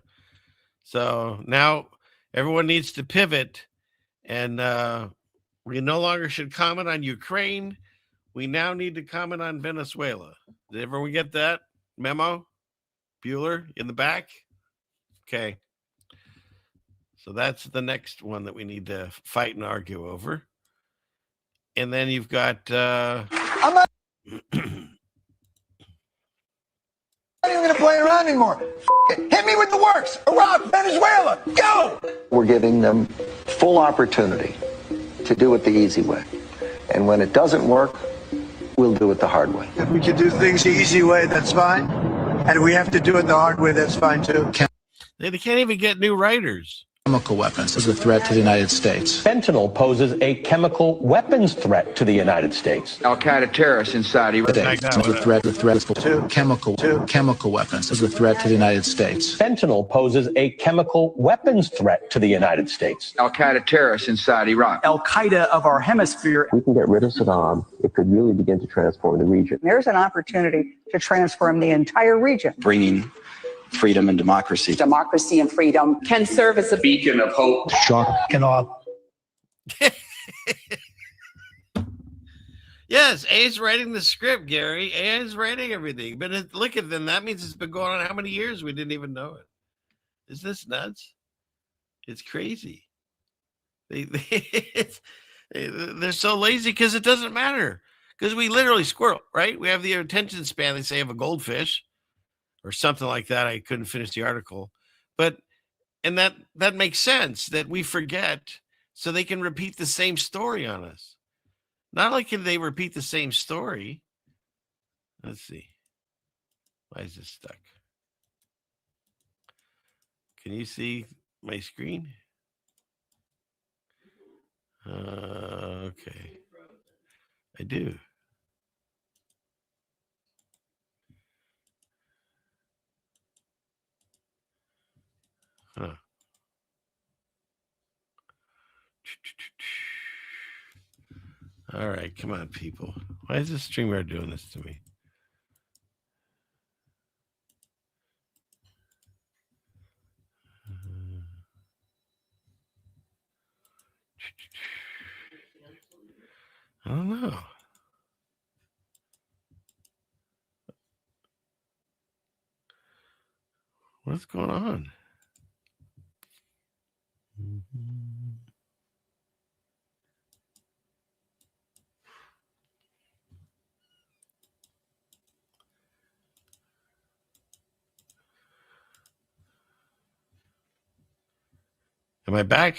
Speaker 8: So now everyone needs to pivot, and we no longer should comment on Ukraine. We now need to comment on Venezuela. Did everyone get that memo? Bueller in the back? Okay. So that's the next one that we need to fight and argue over. And then you've got
Speaker 12: I'm not even going to play around anymore. Hit me with the works. Iraq, Venezuela, go!
Speaker 24: We're giving them full opportunity to do it the easy way. And when it doesn't work, we'll do it the hard way.
Speaker 12: If we can do things the easy way, that's fine. And if we have to do it the hard way, that's fine too.
Speaker 8: They can't even get new writers.
Speaker 25: Chemical weapons is a threat to the United States.
Speaker 26: Fentanyl poses a chemical weapons threat to the United States.
Speaker 24: Al-Qaeda terrorists in Saudi
Speaker 25: Arabia is a threat to chemical weapons is a threat to the United States.
Speaker 26: Fentanyl poses a chemical weapons threat to the United States.
Speaker 24: Al-Qaeda terrorists inside Iraq.
Speaker 27: Al-Qaeda of our hemisphere.
Speaker 28: We can get rid of Saddam. It could really begin to transform the region.
Speaker 29: There's an opportunity to transform the entire region.
Speaker 30: Bringing freedom and democracy.
Speaker 29: Democracy and freedom can serve as a
Speaker 30: beacon of hope.
Speaker 12: Shock and awe.
Speaker 8: Yes, A's writing the script, Gary. A is writing everything. But look at them. That means it's been going on how many years? We didn't even know it. Is this nuts? It's crazy. They're so lazy because it doesn't matter. Because we literally squirrel, right? We have the attention span, they say, of a goldfish. Or something like that. I couldn't finish the article, and that makes sense that we forget, so they can repeat the same story on us. Not only can they repeat the same story. Let's see. Why is this stuck? Can you see my screen? Okay. I do. Huh. All right, come on, people. Why is this StreamYard doing this to me? I don't know. What's going on? Am I back?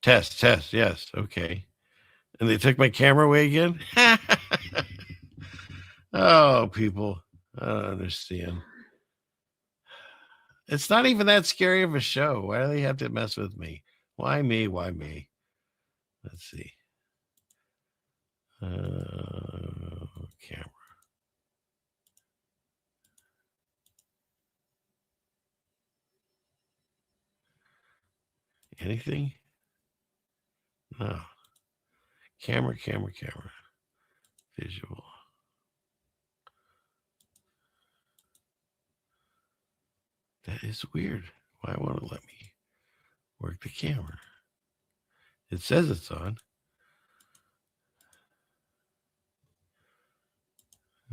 Speaker 8: Test. Yes. Okay. And they took my camera away again? Oh, people. I don't understand. It's not even that scary of a show. Why do they have to mess with me? Why me? Why me? Let's see. Camera. Anything? No. Camera. Visual. That is weird. Why won't it let me work the camera? It says it's on.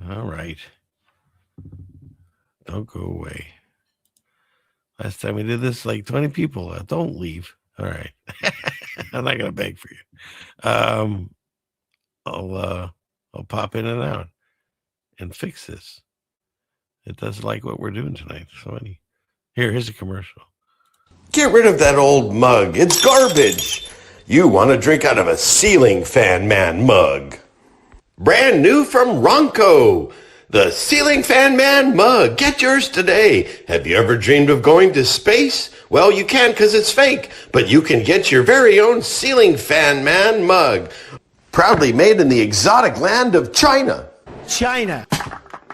Speaker 8: All right. Don't go away. Last time we did this, like 20 people. Don't leave. All right. I'm not gonna beg for you. I'll pop in and out and fix this. It does like what we're doing tonight. So here's a commercial.
Speaker 1: Get rid of that old mug. It's garbage. You want to drink out of a ceiling fan man mug. Brand new from Ronco. The Ceiling Fan Man mug. Get yours today. Have you ever dreamed of going to space? Well, you can't because it's fake, but you can get your very own Ceiling Fan Man mug. Proudly made in the exotic land of China.
Speaker 7: China.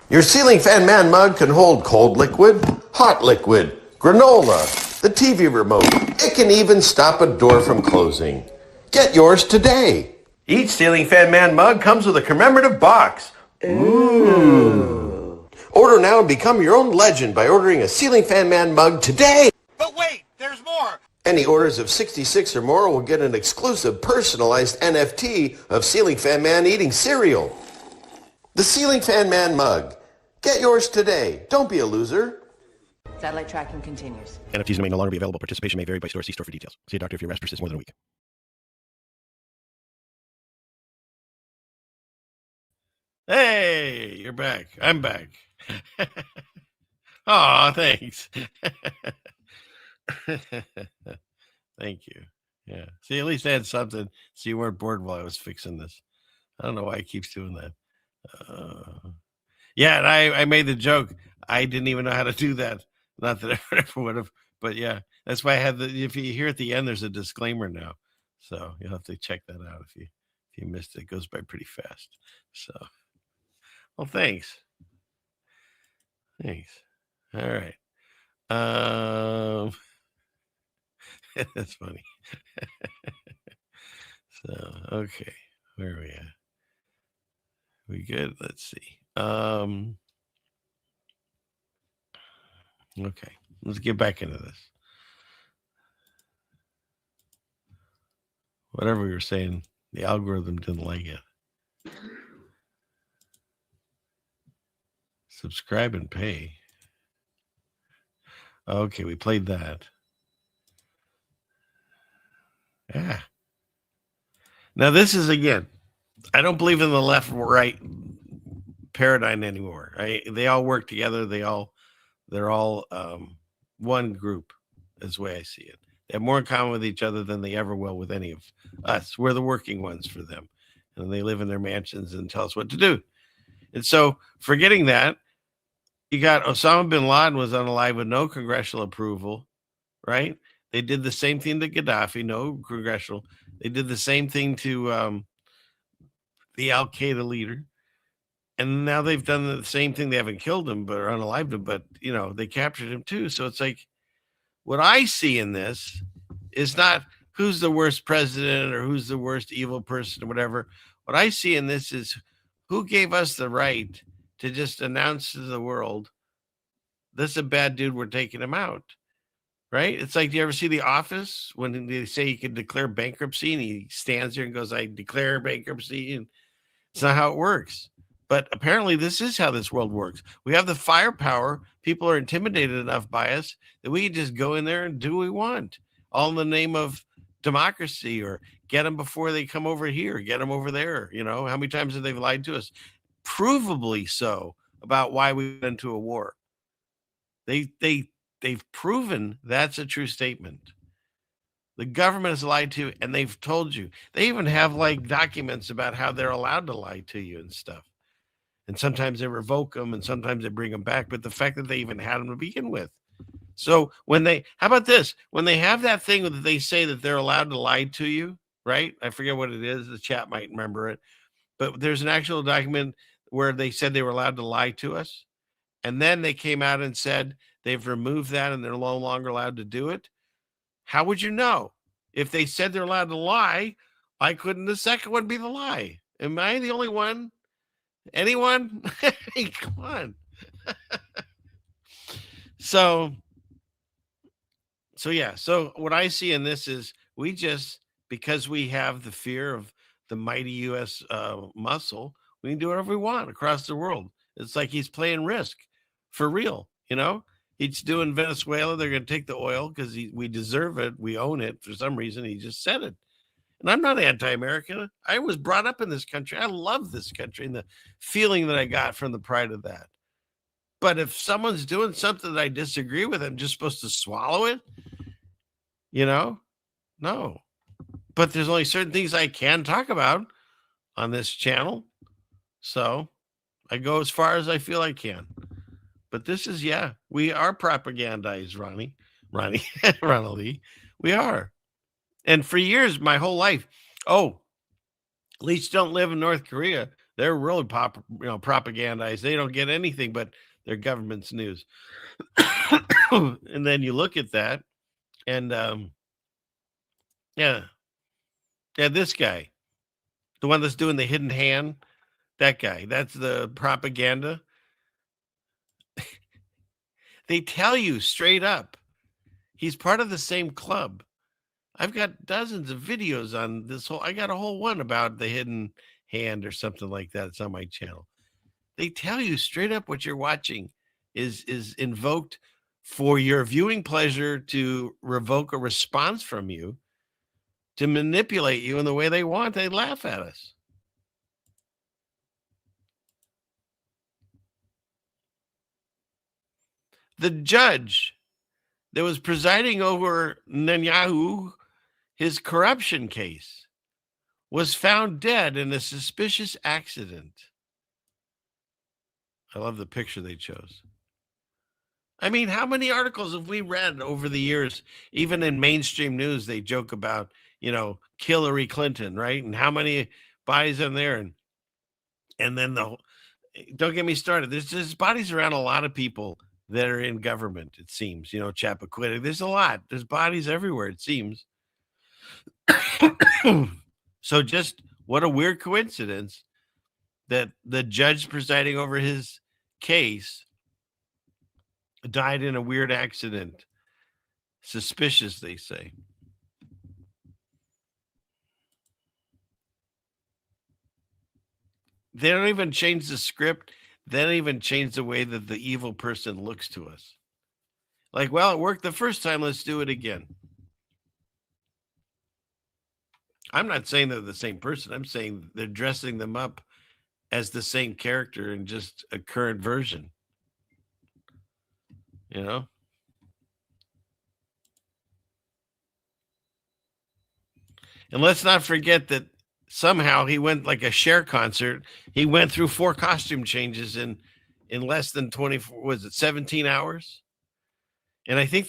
Speaker 1: Your Ceiling Fan Man mug can hold cold liquid, hot liquid, granola, the TV remote. It can even stop a door from closing. Get yours today. Each Ceiling Fan Man mug comes with a commemorative box. Ooh. Order now and become your own legend by ordering a Ceiling Fan Man mug today.
Speaker 12: But wait, there's more.
Speaker 1: Any orders of 66 or more will get an exclusive personalized NFT of Ceiling Fan Man eating cereal. The Ceiling Fan Man mug. Get yours today. Don't be a loser.
Speaker 3: Satellite tracking continues.
Speaker 21: NFTs may no longer be available. Participation may vary by store. See store for details. See a doctor if your arrest persists more than a week.
Speaker 8: Hey, you're back. I'm back. Aw, thanks. Thank you. Yeah. See, at least I had something so you weren't bored while I was fixing this. I don't know why he keeps doing that. Yeah, and I made the joke. I didn't even know how to do that. Not that I ever would have, but yeah, that's why I had if you hear at the end, there's a disclaimer now. So you'll have to check that out if you missed it. It goes by pretty fast. So, well, thanks. All right. That's funny. So, okay. Where are we at? We good? Let's see. Okay. Let's get back into this. Whatever we were saying, the algorithm didn't like it. Subscribe and pay. Okay, we played that. Yeah. Now this is, again, I don't believe in the left-right paradigm anymore. They all work together. They're all one group, is the way I see it. They have more in common with each other than they ever will with any of us. We're the working ones for them. And they live in their mansions and tell us what to do. And so, forgetting that, you got Osama bin Laden was unalive with no congressional approval, right? They did the same thing to Gaddafi, no congressional. They did the same thing to the Al Qaeda leader. And now they've done the same thing. They haven't killed him, but or unalived him, but they captured him too. So it's like, what I see in this is not who's the worst president or who's the worst evil person or whatever. What I see in this is who gave us the right to just announce to the world, this is a bad dude, we're taking him out. Right? It's like, do you ever see The Office when they say you can declare bankruptcy and he stands there and goes, I declare bankruptcy, and it's not how it works. But apparently this is how this world works. We have the firepower. People are intimidated enough by us that we can just go in there and do what we want, all in the name of democracy, or get them before they come over here, get them over there. How many times have they lied to us? Provably so, about why we went into a war. They've proven that's a true statement. The government has lied to you, and they've told you. They even have like documents about how they're allowed to lie to you and stuff. And sometimes they revoke them, and sometimes they bring them back. But the fact that they even had them to begin with. So how about this? When they have that thing that they say that they're allowed to lie to you, right? I forget what it is. The chat might remember it. But there's an actual document where they said they were allowed to lie to us. And then they came out and said they've removed that and they're no longer allowed to do it. How would you know? If they said they're allowed to lie, why couldn't the second one be the lie? Am I the only one? Anyone? Hey, come on. So yeah. So what I see in this is because we have the fear of the mighty U.S. Muscle, we can do whatever we want across the world. It's like he's playing Risk for real. He's doing Venezuela. They're going to take the oil because we deserve it. We own it. For some reason, he just said it. And I'm not anti-American. I was brought up in this country. I love this country and the feeling that I got from the pride of that. But if someone's doing something that I disagree with, I'm just supposed to swallow it? No. But there's only certain things I can talk about on this channel. So I go as far as I feel I can. But this is, we are propagandized, Ronnie, Ronald Lee. We are. And for years, my whole life, elites don't live in North Korea. They're really propagandized. They don't get anything but their government's news. And then you look at that, and this guy, the one that's doing the hidden hand, that guy, that's the propaganda. They tell you straight up, he's part of the same club. I've got dozens of videos on this I got a whole one about the hidden hand or something like that. It's on my channel. They tell you straight up what you're watching is invoked for your viewing pleasure, to revoke a response from you, to manipulate you in the way they want. They laugh at us. The judge that was presiding over Netanyahu, his corruption case, was found dead in a suspicious accident. I love the picture they chose. I mean, how many articles have we read over the years? Even in mainstream news, they joke about, Hillary Clinton, right? And how many bodies in there? And then don't get me started. There's bodies around a lot of people that are in government, it seems. Chappaquiddick. There's a lot. There's bodies everywhere, it seems. So just what a weird coincidence that the judge presiding over his case died in a weird accident. Suspicious, they say. They don't even change the script. They don't even change the way that the evil person looks to us. Like, well, it worked the first time. Let's do it again. I'm not saying they're the same person. I'm saying they're dressing them up as the same character in just a current version. And let's not forget that somehow he went like a Cher concert. He went through 4 costume changes in less than 17 hours. And I think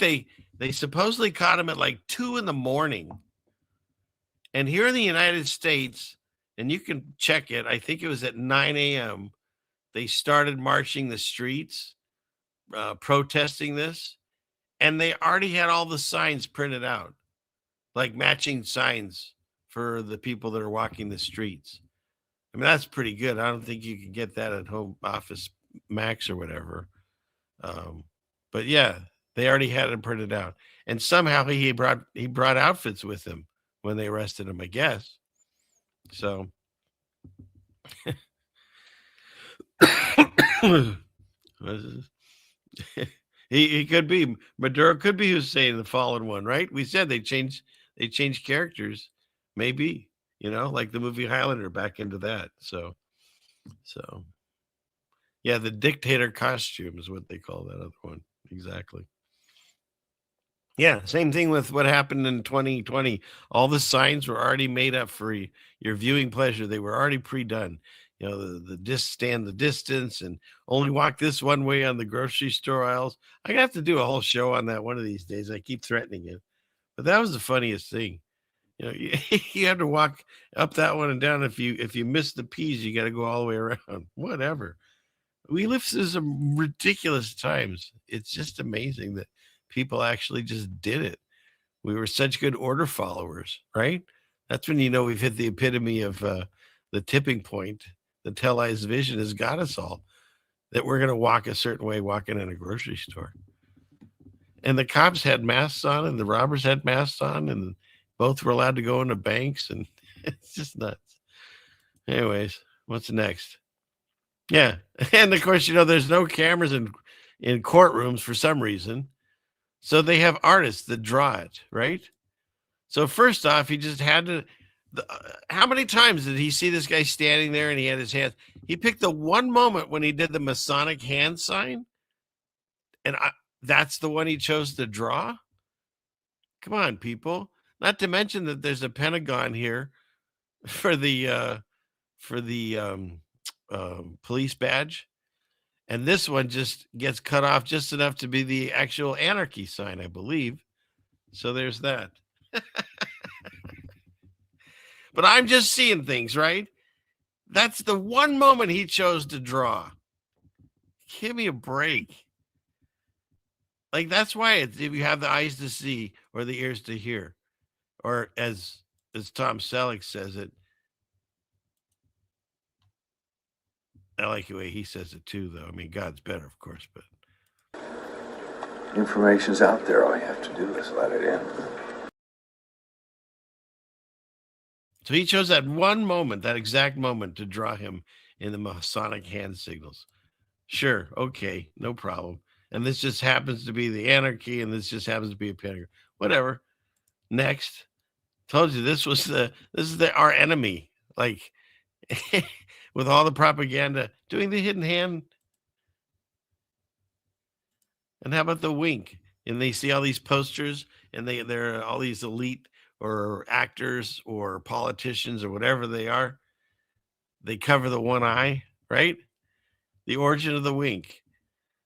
Speaker 8: They supposedly caught him at like 2 a.m. And here in the United States, and you can check it, I think it was at 9 a.m., they started marching the streets, protesting this, and they already had all the signs printed out, like matching signs for the people that are walking the streets. I mean, that's pretty good. I don't think you can get that at Home Office Max or whatever. But yeah, they already had it printed out. And somehow he brought outfits with him when they arrested him, I guess. So he could be Maduro, could be Hussein, the fallen one, right? We said they changed characters, maybe, like the movie Highlander, back into that. So yeah, the dictator costume is what they call that other one. Exactly. Yeah, same thing with what happened in 2020. All the signs were already made up for your viewing pleasure. They were already pre-done. Stand the distance and only walk this one way on the grocery store aisles. I have to do a whole show on that one of these days. I keep threatening it. But that was the funniest thing. You have to walk up that one and down. If you miss the P's, you got to go all the way around. Whatever. We live through some ridiculous times. It's just amazing that people actually just did it. We were such good order followers, right? That's when we've hit the epitome of the tipping point. The televised vision has got us all, that we're going to walk a certain way walking in a grocery store. And the cops had masks on and the robbers had masks on and both were allowed to go into banks, and it's just nuts. Anyways, what's next? Yeah. And of course, there's no cameras in courtrooms for some reason. So they have artists that draw it, right? So first off, he just had to, how many times did he see this guy standing there and he had his hands? He picked the one moment when he did the Masonic hand sign. And that's the one he chose to draw. Come on, people. Not to mention that there's a Pentagon here for the police badge. And this one just gets cut off just enough to be the actual anarchy sign, I believe. So there's that. But I'm just seeing things, right? That's the one moment he chose to draw. Give me a break. Like, that's why if you have the eyes to see or the ears to hear, or as Tom Selleck says it, I like the way he says it too, though. I mean, God's better, of course, but
Speaker 4: information's out there. All you have to do is let it in.
Speaker 8: So he chose that one moment, that exact moment, to draw him in the Masonic hand signals. Sure, okay, no problem. And this just happens to be the anarchy, and this just happens to be a pentagon. Whatever. Next. Told you this is our enemy. Like, with all the propaganda, doing the hidden hand. And how about the wink? And they see all these posters, and they're all these elite or actors or politicians or whatever they are. They cover the one eye, right? The origin of the wink.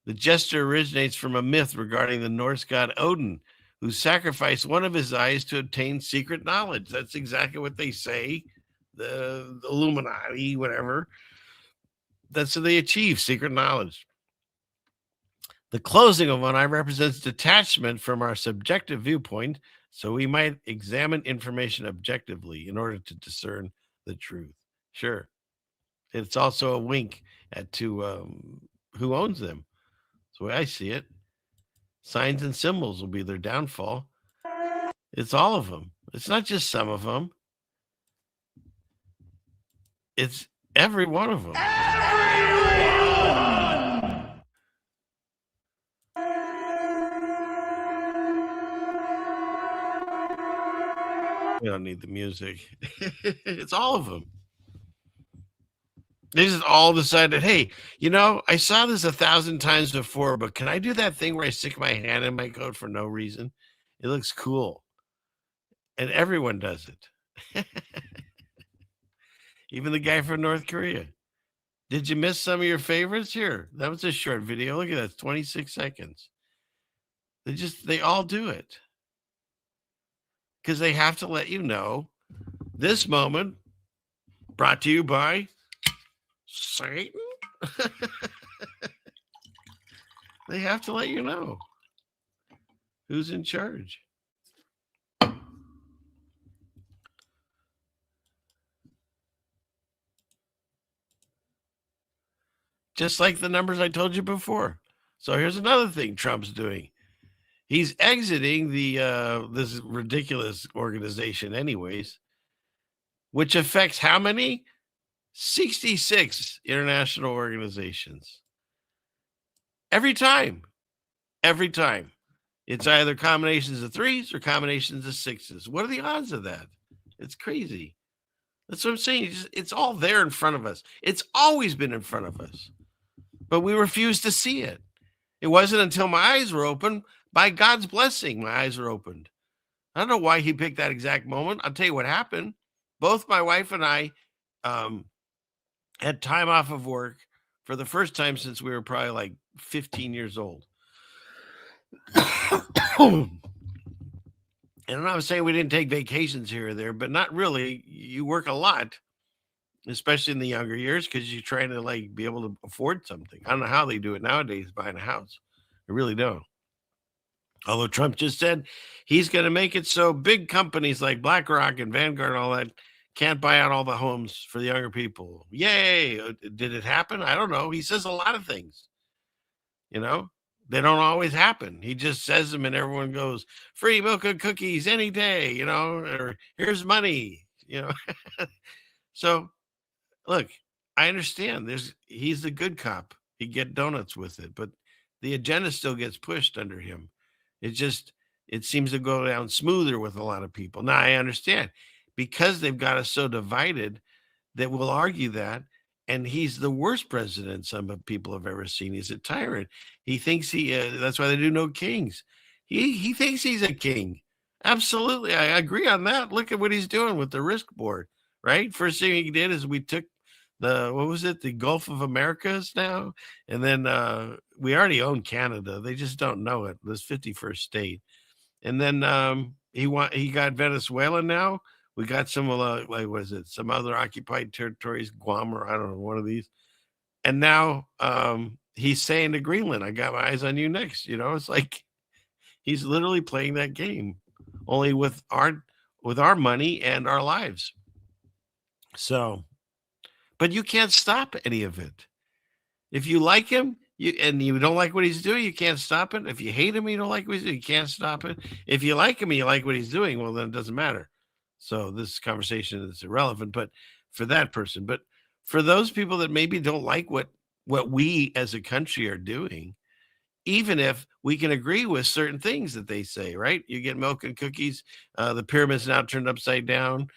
Speaker 8: The gesture originates from a myth regarding the Norse god Odin, who sacrificed one of his eyes to obtain secret knowledge. That's exactly what they say. The Illuminati, whatever. That's how they achieve secret knowledge. The closing of one eye represents detachment from our subjective viewpoint, so we might examine information objectively in order to discern the truth. Sure. It's also a wink to who owns them. That's the way I see it. Signs and symbols will be their downfall. It's all of them. It's not just some of them. It's every one of them. We don't need the music. It's all of them. They just all decided, hey, I saw this 1,000 times before, but can I do that thing where I stick my hand in my coat for no reason? It looks cool. And everyone does it. Even the guy from North Korea. Did you miss some of your favorites? Here, that was a short video. Look at that, it's 26 seconds. They all do it. Because they have to let you know this moment brought to you by Satan. They have to let you know who's in charge. Just like the numbers I told you before. So here's another thing Trump's doing. He's exiting the this ridiculous organization anyways, which affects how many? 66 international organizations. Every time. It's either combinations of threes or combinations of sixes. What are the odds of that? It's crazy. That's what I'm saying. It's all there in front of us. It's always been in front of us, but we refuse to see it. It wasn't until my eyes were open, by God's blessing, my eyes were opened. I don't know why he picked that exact moment. I'll tell you what happened. Both my wife and I had time off of work for the first time since we were probably like 15 years old. And I'm not saying we didn't take vacations here or there, but not really. You work a lot, especially in the younger years, because you're trying to like be able to afford something. I don't know how they do it nowadays, buying a house. I really don't. Although Trump just said he's going to make it so big companies like BlackRock and Vanguard and all that can't buy out all the homes for the younger people. Yay. Did it happen? I don't know. He says a lot of things, you know. They don't always happen. He just says them and everyone goes, free milk and cookies any day, you know, or here's money, you know. So, look, I understand he's the good cop. He get donuts with it, but the agenda still gets pushed under him. It seems to go down smoother with a lot of people. Now, I understand because they've got us so divided that we'll argue that. And he's the worst president some people have ever seen. He's a tyrant. He thinks that's why they do no kings. He thinks he's a king. Absolutely. I agree on that. Look at what he's doing with the risk board, right? First thing he did is we took the Gulf of Americas now. And then we already own Canada. They just don't know it. This 51st state. And then he got Venezuela now. We got some some other occupied territories, Guam or I don't know, one of these. And now he's saying to Greenland, I got my eyes on you next. You know, it's like he's literally playing that game, only with our money and our lives. So, but you can't stop any of it. If you like him, and you don't like what he's doing, you can't stop it. If you hate him, you don't like what he's doing, you can't stop it. If you like him and you like what he's doing, well, then it doesn't matter. So this conversation is irrelevant, but for that person, but for those people that maybe don't like what we as a country are doing, even if we can agree with certain things that they say, right? You get milk and cookies. The pyramid's now turned upside down.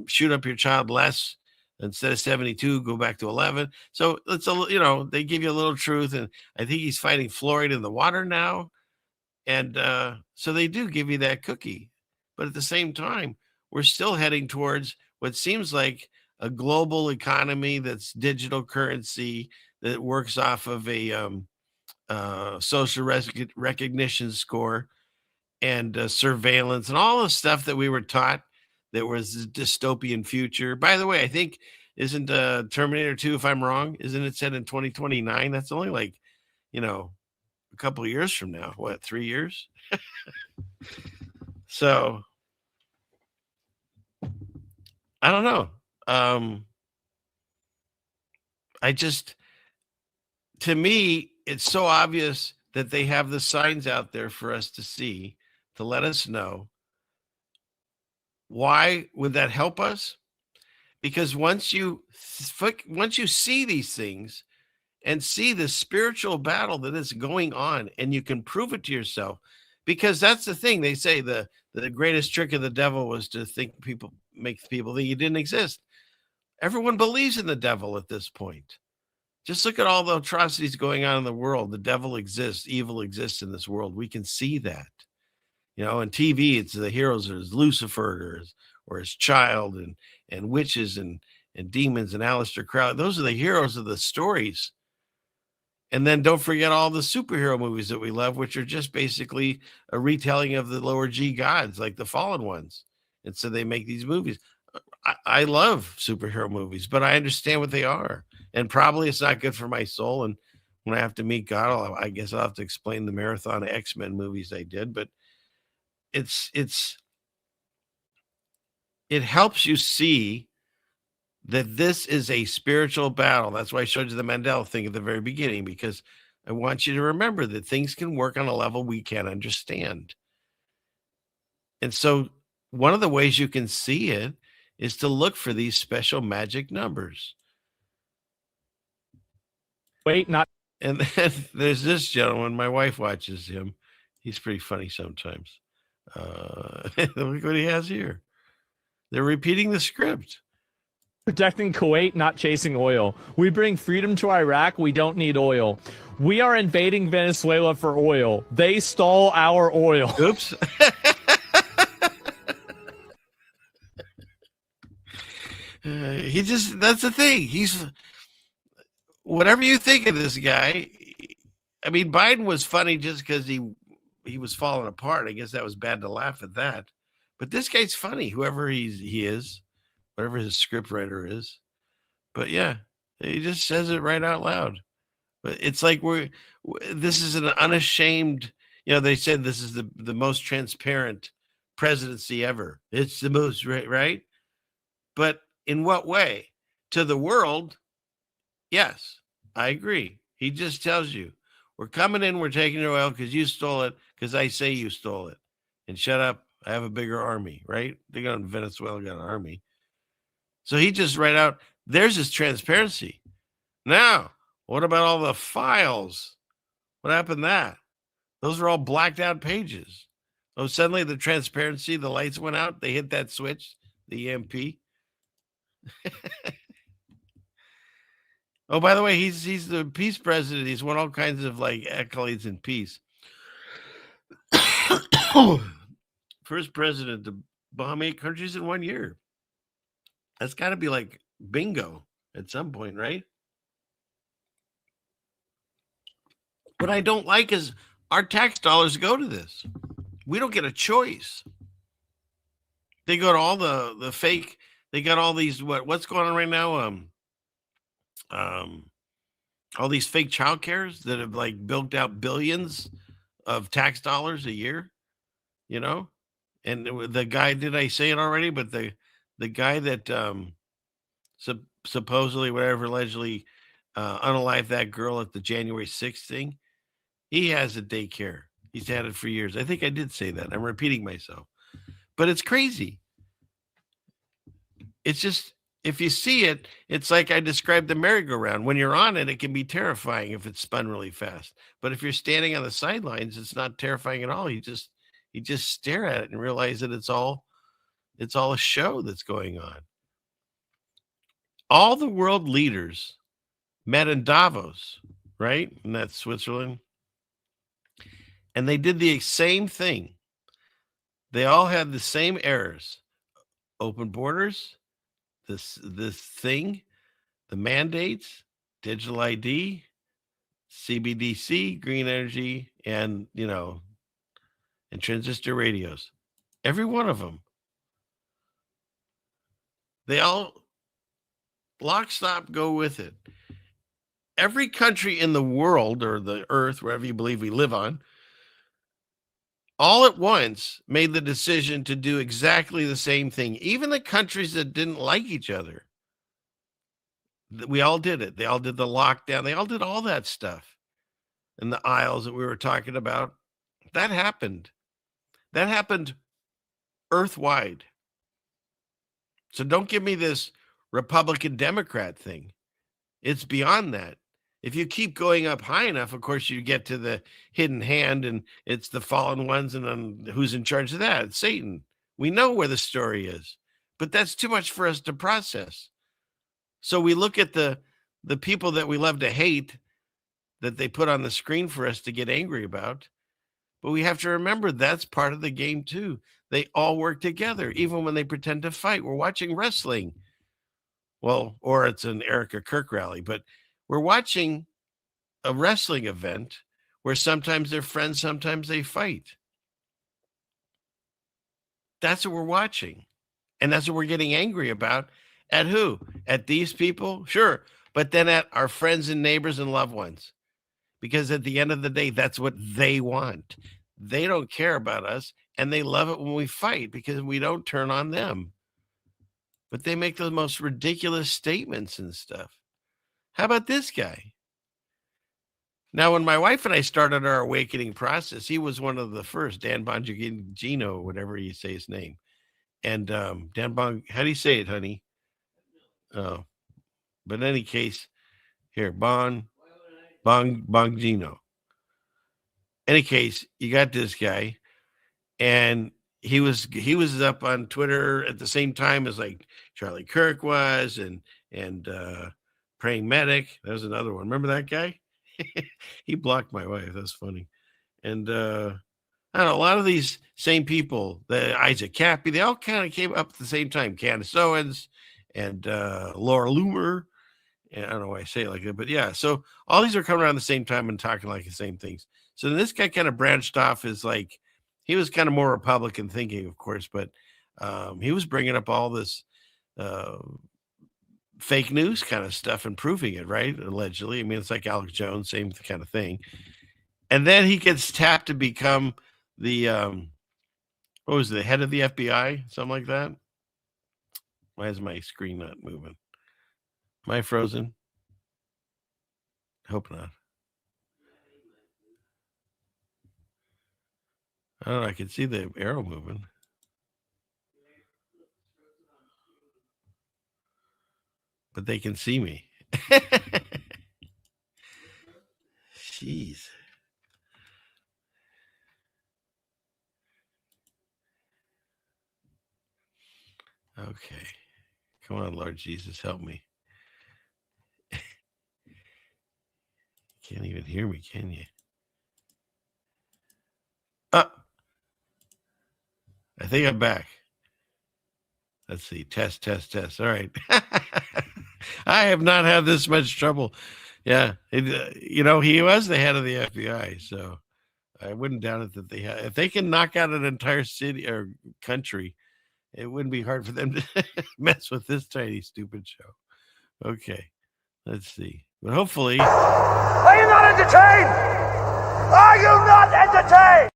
Speaker 8: Shoot up your child less. Instead of 72, go back to 11. So it's they give you a little truth. And I think he's fighting fluoride in the water now. And so they do give you that cookie. But at the same time, we're still heading towards what seems like a global economy that's digital currency that works off of a social recognition score and surveillance and all the stuff that we were taught that was a dystopian future. By the way, I think isn't Terminator 2, if I'm wrong, isn't it set in 2029? That's only like, a couple of years from now. What, 3 years? So I don't know. To me, it's so obvious that they have the signs out there for us to see, to let us know. Why would that help us? Because once you see these things and see the spiritual battle that is going on, and you can prove it to yourself, because that's the thing. They say the greatest trick of the devil was to make people think he didn't exist. Everyone believes in the devil at this point. Just look at all the atrocities going on in the world. The devil exists. Evil exists in this world. We can see that. On TV, it's the heroes is Lucifer or his child and witches and demons and Aleister Crowley. Those are the heroes of the stories. And then don't forget all the superhero movies that we love, which are just basically a retelling of the lower G gods, like the fallen ones. And so they make these movies. I love superhero movies, but I understand what they are. And probably it's not good for my soul. And when I have to meet God, I guess I'll have to explain the marathon of X-Men movies I did. But it helps you see that this is a spiritual battle. That's why I showed you the Mandela thing at the very beginning, because I want you to remember that things can work on a level we can't understand. And so one of the ways you can see it is to look for these special magic numbers.
Speaker 5: Wait, not.
Speaker 8: And then there's this gentleman. My wife watches him. He's pretty funny sometimes. Look what he has here. They're repeating the script.
Speaker 5: Protecting Kuwait, not chasing oil. We bring freedom to Iraq. We don't need oil. We are invading Venezuela for oil. They stole our oil.
Speaker 8: Oops. That's the thing. He's, whatever you think of this guy, I mean, Biden was funny just because he was falling apart. I guess that was bad to laugh at that. But this guy's funny, whoever he is, whatever his script writer is. But yeah, he just says it right out loud. But it's like this is an unashamed, they said this is the most transparent presidency ever. It's the most, right? But in what way? To the world, yes, I agree. He just tells you, we're coming in, we're taking your oil because you stole it, because I say you stole it. And shut up, I have a bigger army, right? They got in Venezuela, got an army. So he just right out, there's his transparency. Now, what about all the files? What happened to that? Those are all blacked out pages. Oh, suddenly the transparency, the lights went out. They hit that switch, the EMP. Oh, by the way, he's the peace president. He's won all kinds of like accolades in peace. First president to bomb 8 countries in 1 year. That's got to be like bingo at some point, right? What I don't like is our tax dollars go to this. We don't get a choice. They go to all the fake. They got all these what's going on right now? All these fake child cares that have like bilked out billions of tax dollars a year, And the guy, did I say it already? But the guy that supposedly, whatever, allegedly unalived that girl at the January 6th thing, he has a daycare. He's had it for years. I think I did say that. I'm repeating myself. But it's crazy. It's just, if you see it, it's like I described the merry-go-round. When you're on it, it can be terrifying if it's spun really fast. But if you're standing on the sidelines, it's not terrifying at all. You just stare at it and realize that it's all a show that's going on. All the world leaders met in Davos, right? And that's Switzerland. And they did the same thing. They all had the same errors. Open borders, this thing, the mandates, digital ID, CBDC, green energy, and and transistor radios. Every one of them. They all lock, stop, go with it. Every country in the world, or the earth, wherever you believe we live on, all at once made the decision to do exactly the same thing. Even the countries that didn't like each other. We all did it. They all did the lockdown. They all did all that stuff. And the aisles that we were talking about. That happened. That happened earth-wide. So don't give me this Republican Democrat thing. It's beyond that. If you keep going up high enough, of course, you get to the hidden hand, and it's the fallen ones, and then who's in charge of that? It's Satan. We know where the story is, but that's too much for us to process. So we look at the people that we love to hate, that they put on the screen for us to get angry about. But we have to remember that's part of the game too. They all work together, even when they pretend to fight. We're watching wrestling. Well, or it's an Erica Kirk rally, but we're watching a wrestling event where sometimes they're friends, sometimes they fight. That's what we're watching. And that's what we're getting angry about. At who? At these people? Sure. But then at our friends and neighbors and loved ones. Because at the end of the day, that's what they want. They don't care about us, and they love it when we fight because we don't turn on them. But they make the most ridiculous statements and stuff. How about this guy? Now, when my wife and I started our awakening process, he was one of the first, Dan Bongino, whatever you say his name. And Dan Bong, how do you say it, honey? Oh, but in any case, here, Bongino. Any case, you got this guy, and he was up on Twitter at the same time as like Charlie Kirk was, and Praying Medic. That was another one. Remember that guy? He blocked my wife. That's funny. And I don't know, a lot of these same people, the Isaac Cappy, they all kind of came up at the same time. Candace Owens and Laura Loomer. And I don't know why I say it like that, but yeah. So all these are coming around the same time and talking like the same things. So this guy kind of branched off as like, he was kind of more Republican thinking, of course, but he was bringing up all this fake news kind of stuff and proving it, right? Allegedly. I mean, it's like Alex Jones, same kind of thing. And then he gets tapped to become the, what was it, the head of the FBI? Something like that. Why is my screen not moving? Am I frozen? Hope not. I don't know. I can see the arrow moving. But they can see me. Jeez. Okay. Come on, Lord Jesus, help me. Can't even hear me, can you? I think I'm back. Let's see. Test. All right. I have not had this much trouble. Yeah. He was the head of the FBI. So I wouldn't doubt it that they have. If they can knock out an entire city or country, it wouldn't be hard for them to mess with this tiny, stupid show. Okay. Let's see. But hopefully.
Speaker 12: Are you not entertained? Are you not entertained?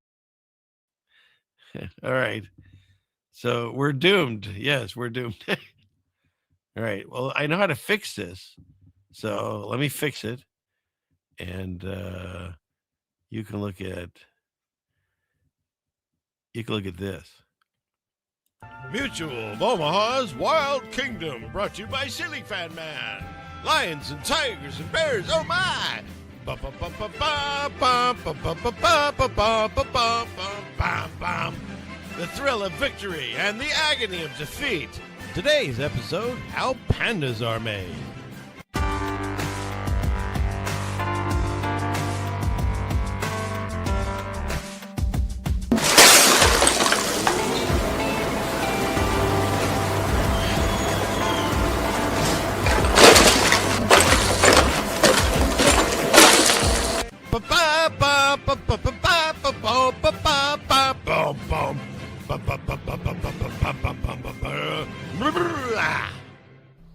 Speaker 8: All right. So we're doomed. Yes, we're doomed. All right. Well, I know how to fix this. So let me fix it. And you can look at this. Mutual of Omaha's Wild Kingdom, brought to you by Silly Fan Man. Lions and tigers and bears, oh my! The thrill of victory and the agony of defeat. Today's episode, how pandas are made.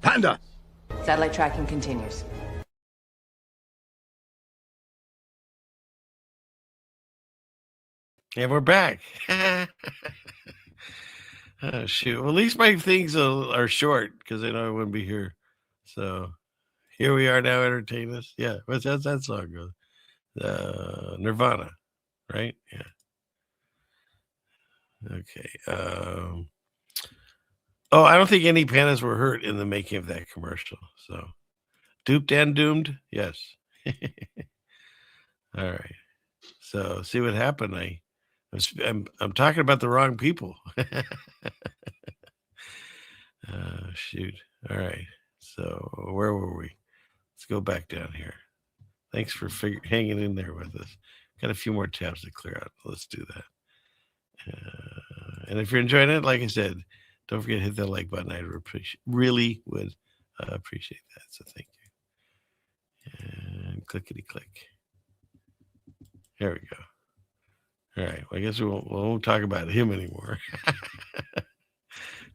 Speaker 12: Panda!
Speaker 3: Satellite tracking continues.
Speaker 8: And we're back. Oh, shoot. Well, at least my things are short because I know I wouldn't be here. So here we are now, entertain us. Yeah, what's that song goes? Nirvana, right? Yeah. Okay. I don't think any pandas were hurt in the making of that commercial. So duped and doomed? Yes. All right. So see what happened. I'm talking about the wrong people. Shoot. All right. So where were we? Let's go back down here. Thanks for hanging in there with us. Got a few more tabs to clear out. Let's do that. And if you're enjoying it, like I said, don't forget to hit that like button. I really would appreciate that. So thank you. And Clickety click. There we go. All right. Well, I guess we won't talk about him anymore.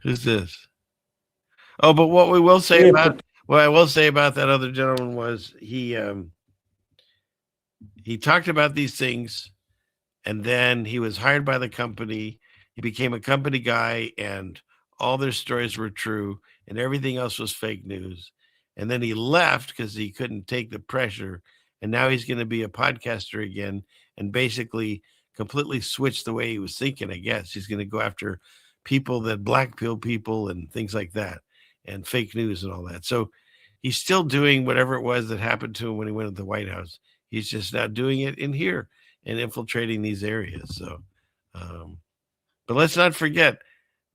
Speaker 8: Who's this? Oh, but what we will say about what I will say about that other gentleman was he talked about these things, and then he was hired by the company. He became a company guy, and all their stories were true, and everything else was fake news. And then he left because he couldn't take the pressure. And now he's going to be a podcaster again and basically completely switch the way he was thinking, I guess. He's going to go after people that black pill people and things like that and fake news and all that. So he's still doing whatever it was that happened to him when he went to the White House. He's just now doing it in here and infiltrating these areas. So, but let's not forget,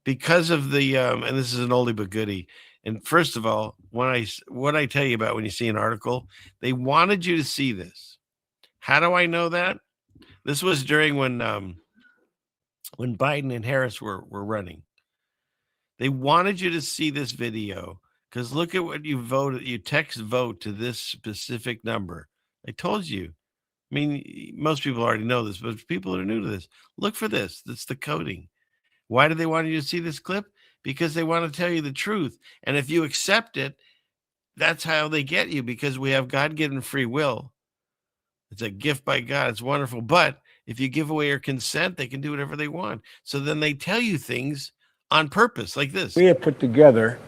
Speaker 8: because of the, and this is an oldie but goodie. And first of all, what I tell you about when you see an article, they wanted you to see this. How do I know that? This was during when Biden and Harris were running. They wanted you to see this video because look at what you voted. You text vote to this specific number. I told you. I mean, most people already know this, but people that are new to this, look for this. That's the coding. Why do they want you to see this clip? Because they want to tell you the truth. And if you accept it, that's how they get you, because we have God-given free will. It's a gift by God. It's wonderful. But if you give away your consent, they can do whatever they want. So then they tell you things on purpose like this.
Speaker 10: We have put together,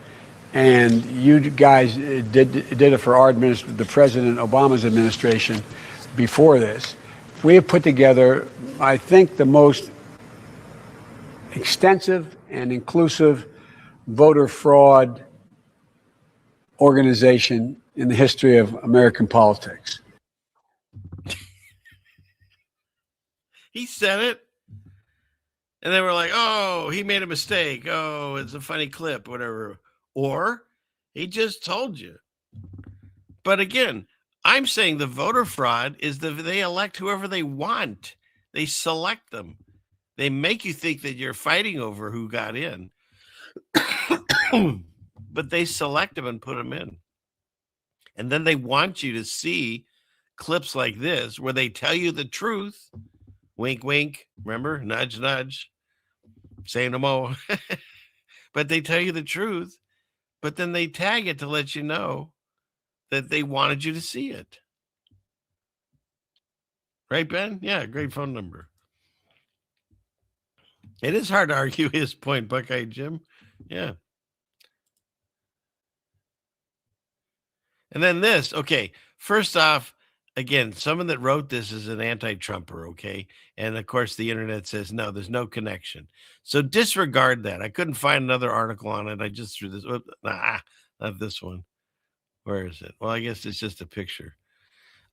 Speaker 10: and you guys did it for our administration, the President Obama's administration before this. We have put together, I think, the most extensive and inclusive voter fraud organization in the history of American politics.
Speaker 8: He said it. And they were like, oh, he made a mistake. Oh, it's a funny clip, whatever. Or he just told you. But again, I'm saying the voter fraud is that they elect whoever they want. They select them. They make you think that you're fighting over who got in. But they select them and put them in. And then they want you to see clips like this where they tell you the truth. Wink, wink. Remember? Nudge, nudge. Say no more. But they tell you the truth. But then they tag it to let you know that they wanted you to see it. Right, Ben? Yeah, great phone number. It is hard to argue his point, Buckeye Jim. Yeah. And then this, okay, first off, again, someone that wrote this is an anti-Trumper, okay? And of course, the internet says, no, there's no connection. So disregard that. I couldn't find another article on it. I just threw this. Not this one. Where is it? Well, I guess it's just a picture.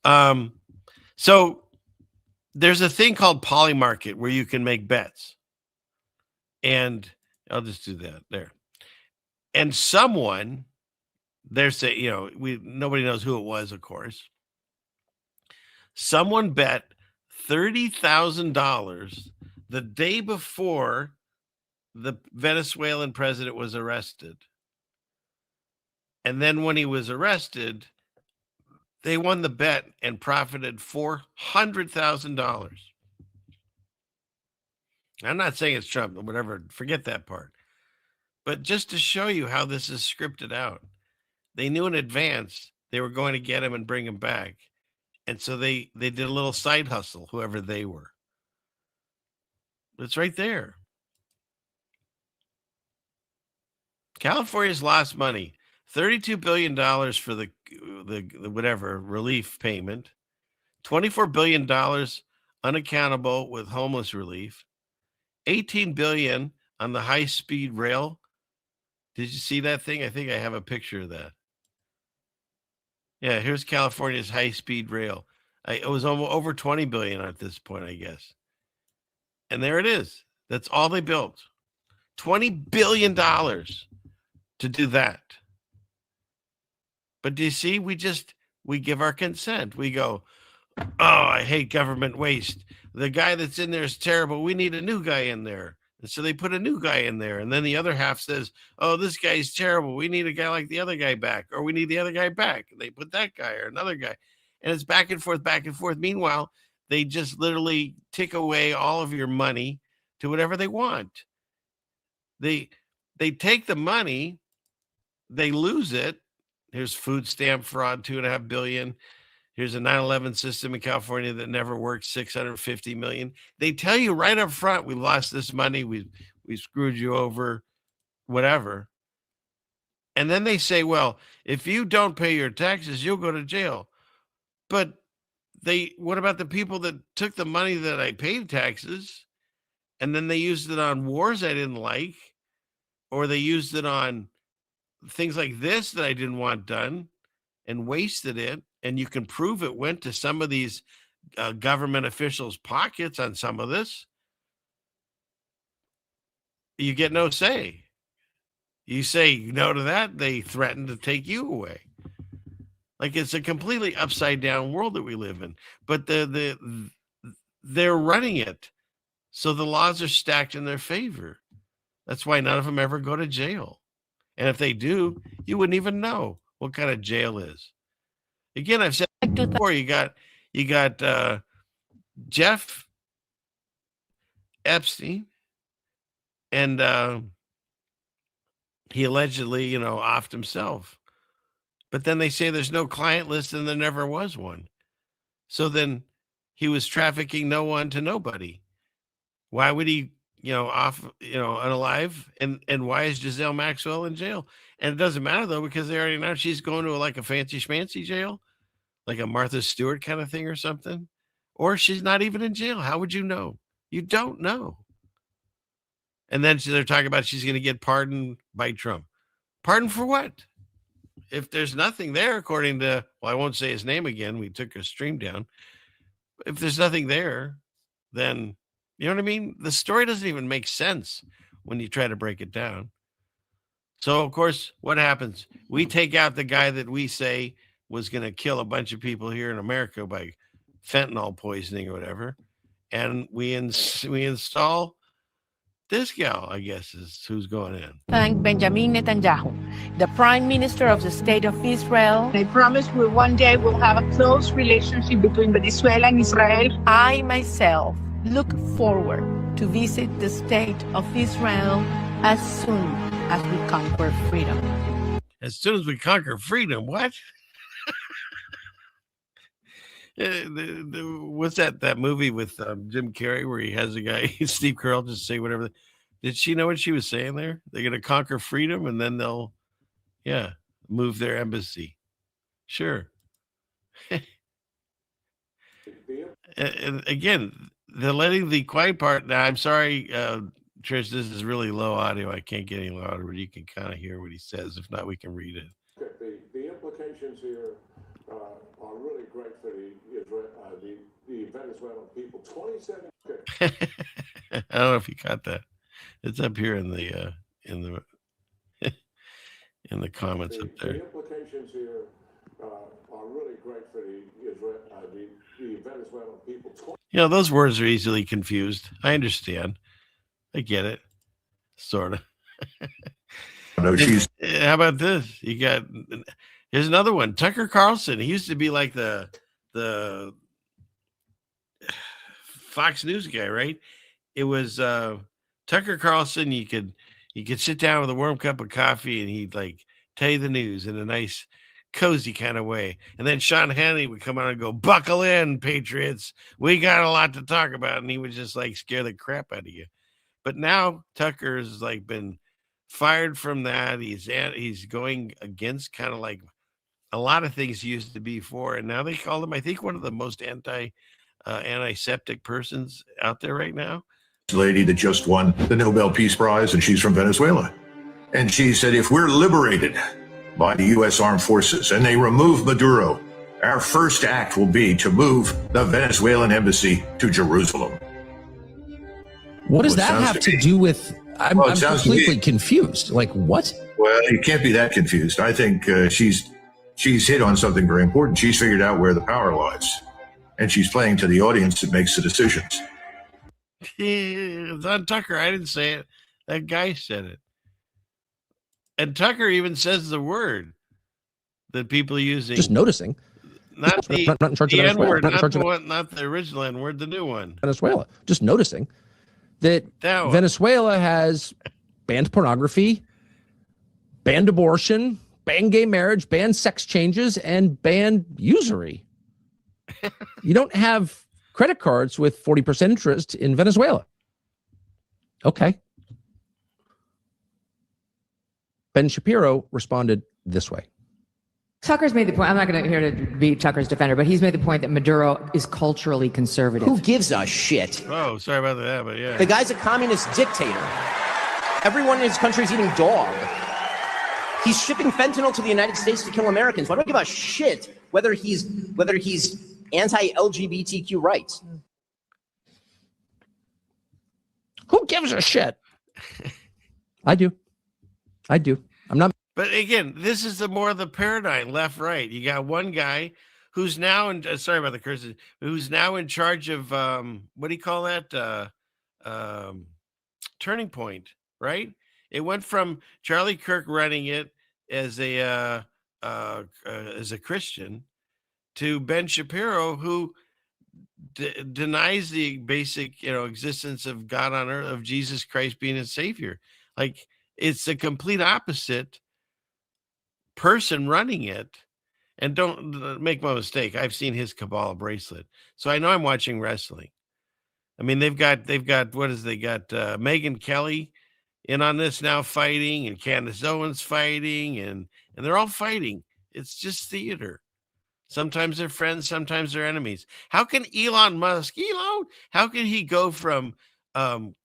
Speaker 8: So there's a thing called Polymarket where you can make bets. And I'll just do that there. And someone, they're saying, you know, nobody knows who it was, of course. Someone bet $30,000 the day before the Venezuelan president was arrested. And then when he was arrested, they won the bet and profited $400,000. I'm not saying it's Trump or whatever. Forget that part. But just to show you how this is scripted out, they knew in advance they were going to get him and bring him back. And so they did a little side hustle, whoever they were. It's right there. California's lost money. $32 billion for the whatever relief payment. $24 billion unaccountable with homeless relief. $18 billion on the high-speed rail. Did you see that thing? I think I have a picture of that. Yeah, here's California's high-speed rail. It was over $20 billion at this point, I guess. And there it is. That's all they built. $20 billion to do that. But do you see? We give our consent. We go, oh, I hate government waste. The guy that's in there is terrible. We need a new guy in there. And so they put a new guy in there. And then the other half says, oh, this guy's terrible. We need a guy like the other guy back. Or we need the other guy back. And they put that guy or another guy. And it's back and forth, back and forth. Meanwhile, they just literally take away all of your money to whatever they want. They take the money, they lose it. Here's food stamp fraud, $2.5 billion. Here's a 9/11 system in California that never worked, $650 million. They tell you right up front, we lost this money, we screwed you over, whatever. And then they say, well, if you don't pay your taxes, you'll go to jail. But what about the people that took the money that I paid taxes and then they used it on wars I didn't like, or they used it on things like this that I didn't want done and wasted it? And you can prove it went to some of these government officials' pockets on some of this. You get no say. You say no to that, they threaten to take you away. Like, it's a completely upside down world that we live in. But they're running it, so the laws are stacked in their favor. That's why none of them ever go to jail. And if they do, you wouldn't even know what kind of jail is. Again, I've said before, you got Jeff Epstein, and he allegedly, offed himself. But then they say there's no client list and there never was one. So then he was trafficking no one to nobody. Why would he, unalive? And why is Giselle Maxwell in jail? And it doesn't matter, though, because they already know she's going to a fancy schmancy jail, like a Martha Stewart kind of thing or something. Or she's not even in jail. How would you know? You don't know. And then they're talking about she's going to get pardoned by Trump. Pardon for what? If there's nothing there, according to, I won't say his name again. We took a stream down. If there's nothing there, then, you know what I mean? The story doesn't even make sense when you try to break it down. So, of course, what happens? We take out the guy that we say was going to kill a bunch of people here in America by fentanyl poisoning or whatever. And we install this gal, I guess, is who's going in.
Speaker 13: Thank Benjamin Netanyahu, the Prime Minister of the State of Israel. I promise one day we'll have a close relationship between Venezuela and Israel. I myself look forward to visit the State of Israel as soon as we conquer freedom.
Speaker 8: As soon as we conquer freedom, what? What's that movie with Jim Carrey where he has a guy, Steve Carell, just say whatever? Did she know what she was saying there? They're going to conquer freedom and then they'll, move their embassy. Sure. And again, they're letting the quiet part. Now, I'm sorry, Trish, this is really low audio. I can't get any louder, but you can kind of hear what he says. If not, we can read it.
Speaker 14: The implications here are really great for the Venezuelan people. 27.
Speaker 8: I don't know if you caught that. It's up here in the in the comments up there.
Speaker 14: The implications here are really great for the Venezuelan people.
Speaker 8: Those words are easily confused. I understand. I get it. Sort of.
Speaker 14: No,
Speaker 8: how about this? Here's another one. Tucker Carlson. He used to be like the Fox News guy, right? It was Tucker Carlson. You could sit down with a warm cup of coffee and he'd tell you the news in a nice, cozy kind of way. And then Sean Hannity would come out and go, "Buckle in, Patriots. We got a lot to talk about." And he would just scare the crap out of you. But now Tucker's been fired from that. He's going against kind of a lot of things he used to be for. And now they call him, I think, one of the most antiseptic persons out there right now.
Speaker 14: Lady that just won the Nobel Peace Prize, and she's from Venezuela. And she said, if we're liberated by the U.S. Armed Forces and they remove Maduro, our first act will be to move the Venezuelan embassy to Jerusalem.
Speaker 15: What does that have to do with? I'm completely confused. What?
Speaker 14: Well, you can't be that confused. I think she's hit on something very important. She's figured out where the power lies, and she's playing to the audience that makes the decisions.
Speaker 8: It's on Tucker. I didn't say it. That guy said it. And Tucker even says the word that people are using.
Speaker 15: Just noticing.
Speaker 8: not the
Speaker 15: not in charge of Venezuela.
Speaker 8: N-word, not the original N-word, the new one.
Speaker 15: Venezuela. Just noticing that Venezuela has banned pornography, banned abortion, banned gay marriage, banned sex changes, and banned usury. You don't have credit cards with 40% interest in Venezuela. Okay. Ben Shapiro responded this way.
Speaker 3: Tucker's made the point, I'm not going to here to be Tucker's defender, but he's made the point that Maduro is culturally conservative.
Speaker 2: Who gives a shit?
Speaker 8: Oh, sorry about that, but yeah.
Speaker 2: The guy's a communist dictator. Everyone in his country is eating dog. He's shipping fentanyl to the United States to kill Americans. Why do I give a shit whether he's anti-LGBTQ rights?
Speaker 15: Who gives a shit? I do. I'm not.
Speaker 8: But again, this is the more of the paradigm, left, right. You got one guy who's now in, sorry about the curses, who's now in charge of, what do you call that? Turning Point, right? It went from Charlie Kirk running it as a Christian to Ben Shapiro, who denies the basic, existence of God on earth, of Jesus Christ being his savior. Like, it's a complete opposite person running it. And don't make my mistake, I've seen his Kabbalah bracelet, so I know I'm watching wrestling. I mean, they've got Megyn Kelly in on this now fighting, and Candace Owens fighting, and they're all fighting. It's just theater. Sometimes they're friends, sometimes they're enemies. How can Elon Musk, how can he go from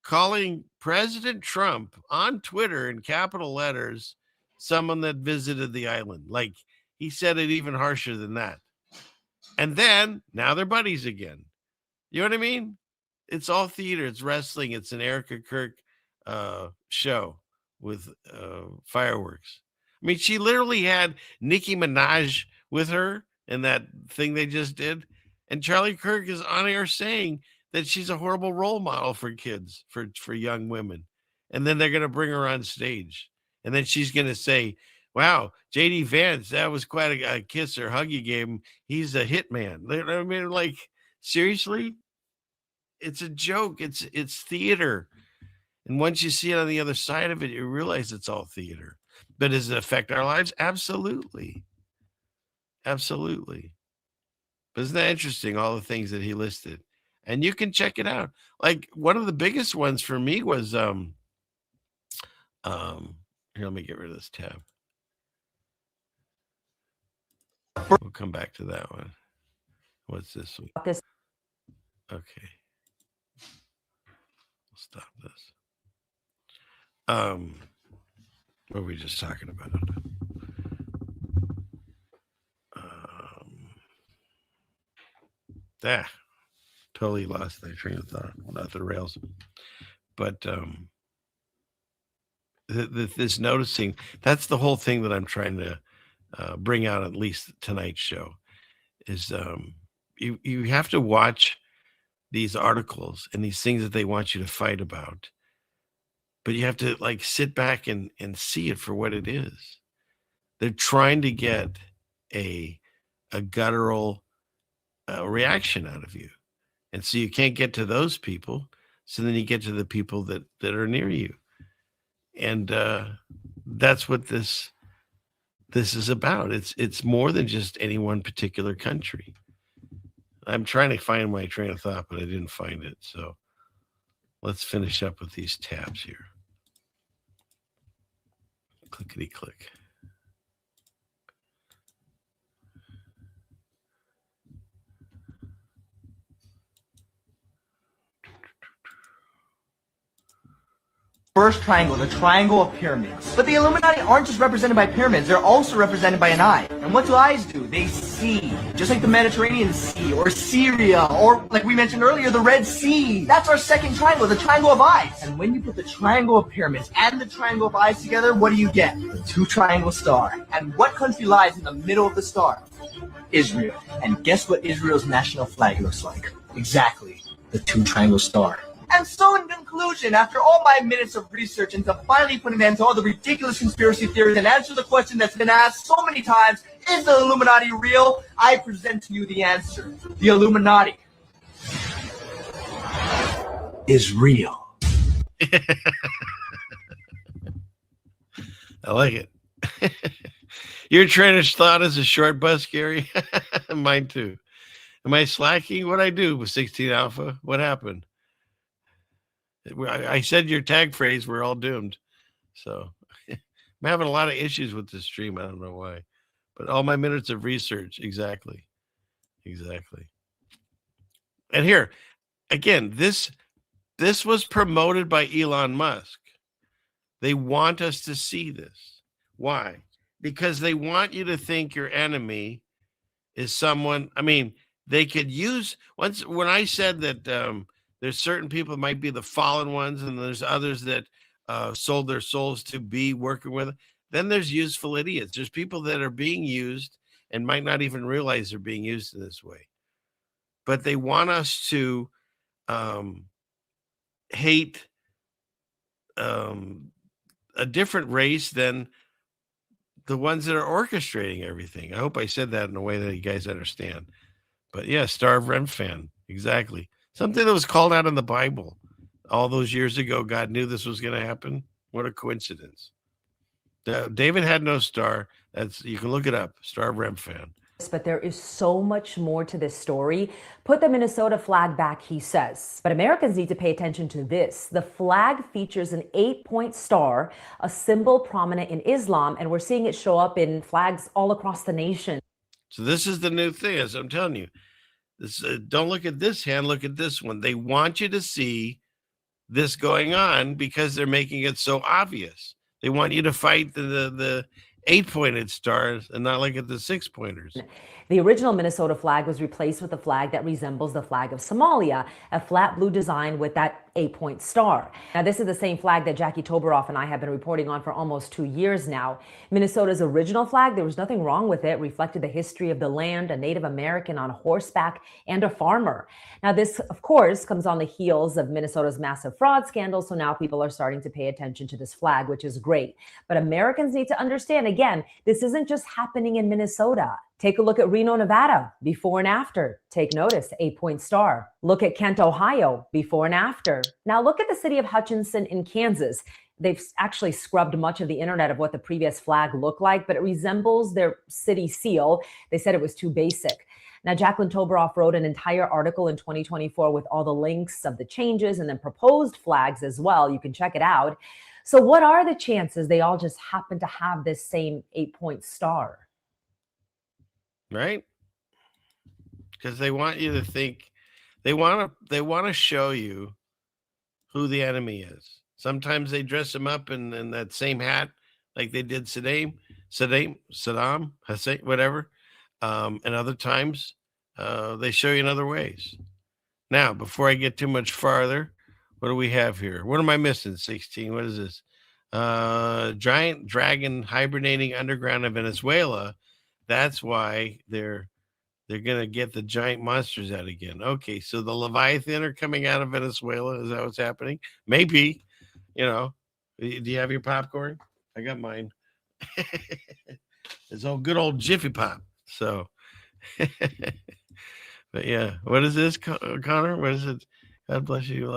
Speaker 8: calling President Trump on Twitter in capital letters someone that visited the island? Like, he said it even harsher than that. And then now they're buddies again. You know what I mean? It's all theater. It's wrestling. It's an Erica Kirk show with fireworks. I mean, she literally had Nicki Minaj with her in that thing they just did. And Charlie Kirk is on air saying that she's a horrible role model for kids, for young women. And then they're going to bring her on stage. And then she's going to say, wow, J.D. Vance, that was quite a kiss or hug you gave him. He's a hitman. I mean, like, seriously? It's a joke. It's theater. And once you see it on the other side of it, you realize it's all theater. But does it affect our lives? Absolutely. Absolutely. But isn't that interesting, all the things that he listed? And you can check it out. Like, one of the biggest ones for me was, here, let me get rid of this tab. We'll come back to that one. What's this one? Okay. We'll stop this. What were we just talking about? Totally lost that train of thought. Well, not the rails. But this noticing, that's the whole thing that I'm trying to bring out, at least tonight's show, is you have to watch these articles and these things that they want you to fight about, but you have to, like, sit back and see it for what it is. They're trying to get a guttural reaction out of you, and so you can't get to those people, so then you get to the people that are near you. And that's what this is about. It's more than just any one particular country. I'm trying to find my train of thought, but I didn't find it. So let's finish up with these tabs here. Clickety click.
Speaker 27: First triangle, the triangle of pyramids. But the Illuminati aren't just represented by pyramids, they're also represented by an eye. And what do eyes do? They see. Just like the Mediterranean Sea, or Syria, or like we mentioned earlier, the Red Sea. That's our second triangle, the triangle of eyes. And when you put the triangle of pyramids and the triangle of eyes together, what do you get? The two-triangle star. And what country lies in the middle of the star? Israel. And guess what Israel's national flag looks like? Exactly, the two-triangle star. And so, in conclusion, after all my minutes of research into finally putting an end to all the ridiculous conspiracy theories and answer the question that's been asked so many times, Is the Illuminati real? I present to you the answer. The Illuminati is real.
Speaker 8: I like it. Your trainish thought is a short bus, Gary. Mine too. Am I slacking? What'd I do with 16 Alpha? What happened? I said your tag phrase, we're all doomed. So I'm having a lot of issues with this stream. I don't know why. But all my minutes of research, exactly. Exactly. And here, again, this was promoted by Elon Musk. They want us to see this. Why? Because they want you to think your enemy is someone. I mean, they could use when I said that there's certain people that might be the fallen ones, and there's others that sold their souls to be working with it. Then there's useful idiots. There's people that are being used and might not even realize they're being used in this way. But they want us to hate a different race than the ones that are orchestrating everything. I hope I said that in a way that you guys understand. But yeah, Star of Remphan, exactly. Something that was called out in the Bible all those years ago. God knew this was going to happen. What a coincidence. David had no star. You can look it up, Star of Remphan.
Speaker 6: But there is so much more to this story. Put the Minnesota flag back, he says. But Americans need to pay attention to this. The flag features an 8-point star, a symbol prominent in Islam, and we're seeing it show up in flags all across the nation.
Speaker 8: So this is the new thing, as I'm telling you. This, don't look at this hand, look at this one. They want you to see this going on because they're making it so obvious. They want you to fight the 8-pointed stars and not look at the 6-pointers.
Speaker 6: The original Minnesota flag was replaced with a flag that resembles the flag of Somalia, a flat blue design with that 8-point star. Now, this is the same flag that Jackie Toberoff and I have been reporting on for almost 2 years now. Minnesota's original flag, there was nothing wrong with it, reflected the history of the land, a Native American on horseback, and a farmer. Now, this, of course, comes on the heels of Minnesota's massive fraud scandal, so now people are starting to pay attention to this flag, which is great. But Americans need to understand, again, this isn't just happening in Minnesota. Take a look at Reno, Nevada, before and after. Take notice, 8-point star. Look at Kent, Ohio, before and after. Now look at the city of Hutchinson in Kansas. They've actually scrubbed much of the internet of what the previous flag looked like, but it resembles their city seal. They said it was too basic. Now, Jacqueline Toberoff wrote an entire article in 2024 with all the links of the changes and then proposed flags as well. You can check it out. So what are the chances they all just happen to have this same 8-point star?
Speaker 8: Right? Because they want you to think, they want to show you who the enemy is. Sometimes they dress them up in that same hat, like they did Saddam Hussein, whatever. And other times they show you in other ways. Now, before I get too much farther, what do we have here? What am I missing? 16. What is this? Giant dragon hibernating underground in Venezuela. That's why they're going to get the giant monsters out again. Okay, so the Leviathan are coming out of Venezuela. Is that what's happening? Maybe. You know, do you have your popcorn? I got mine. It's all good old Jiffy Pop. So, but yeah, what is this, Connor? What is it? God bless you.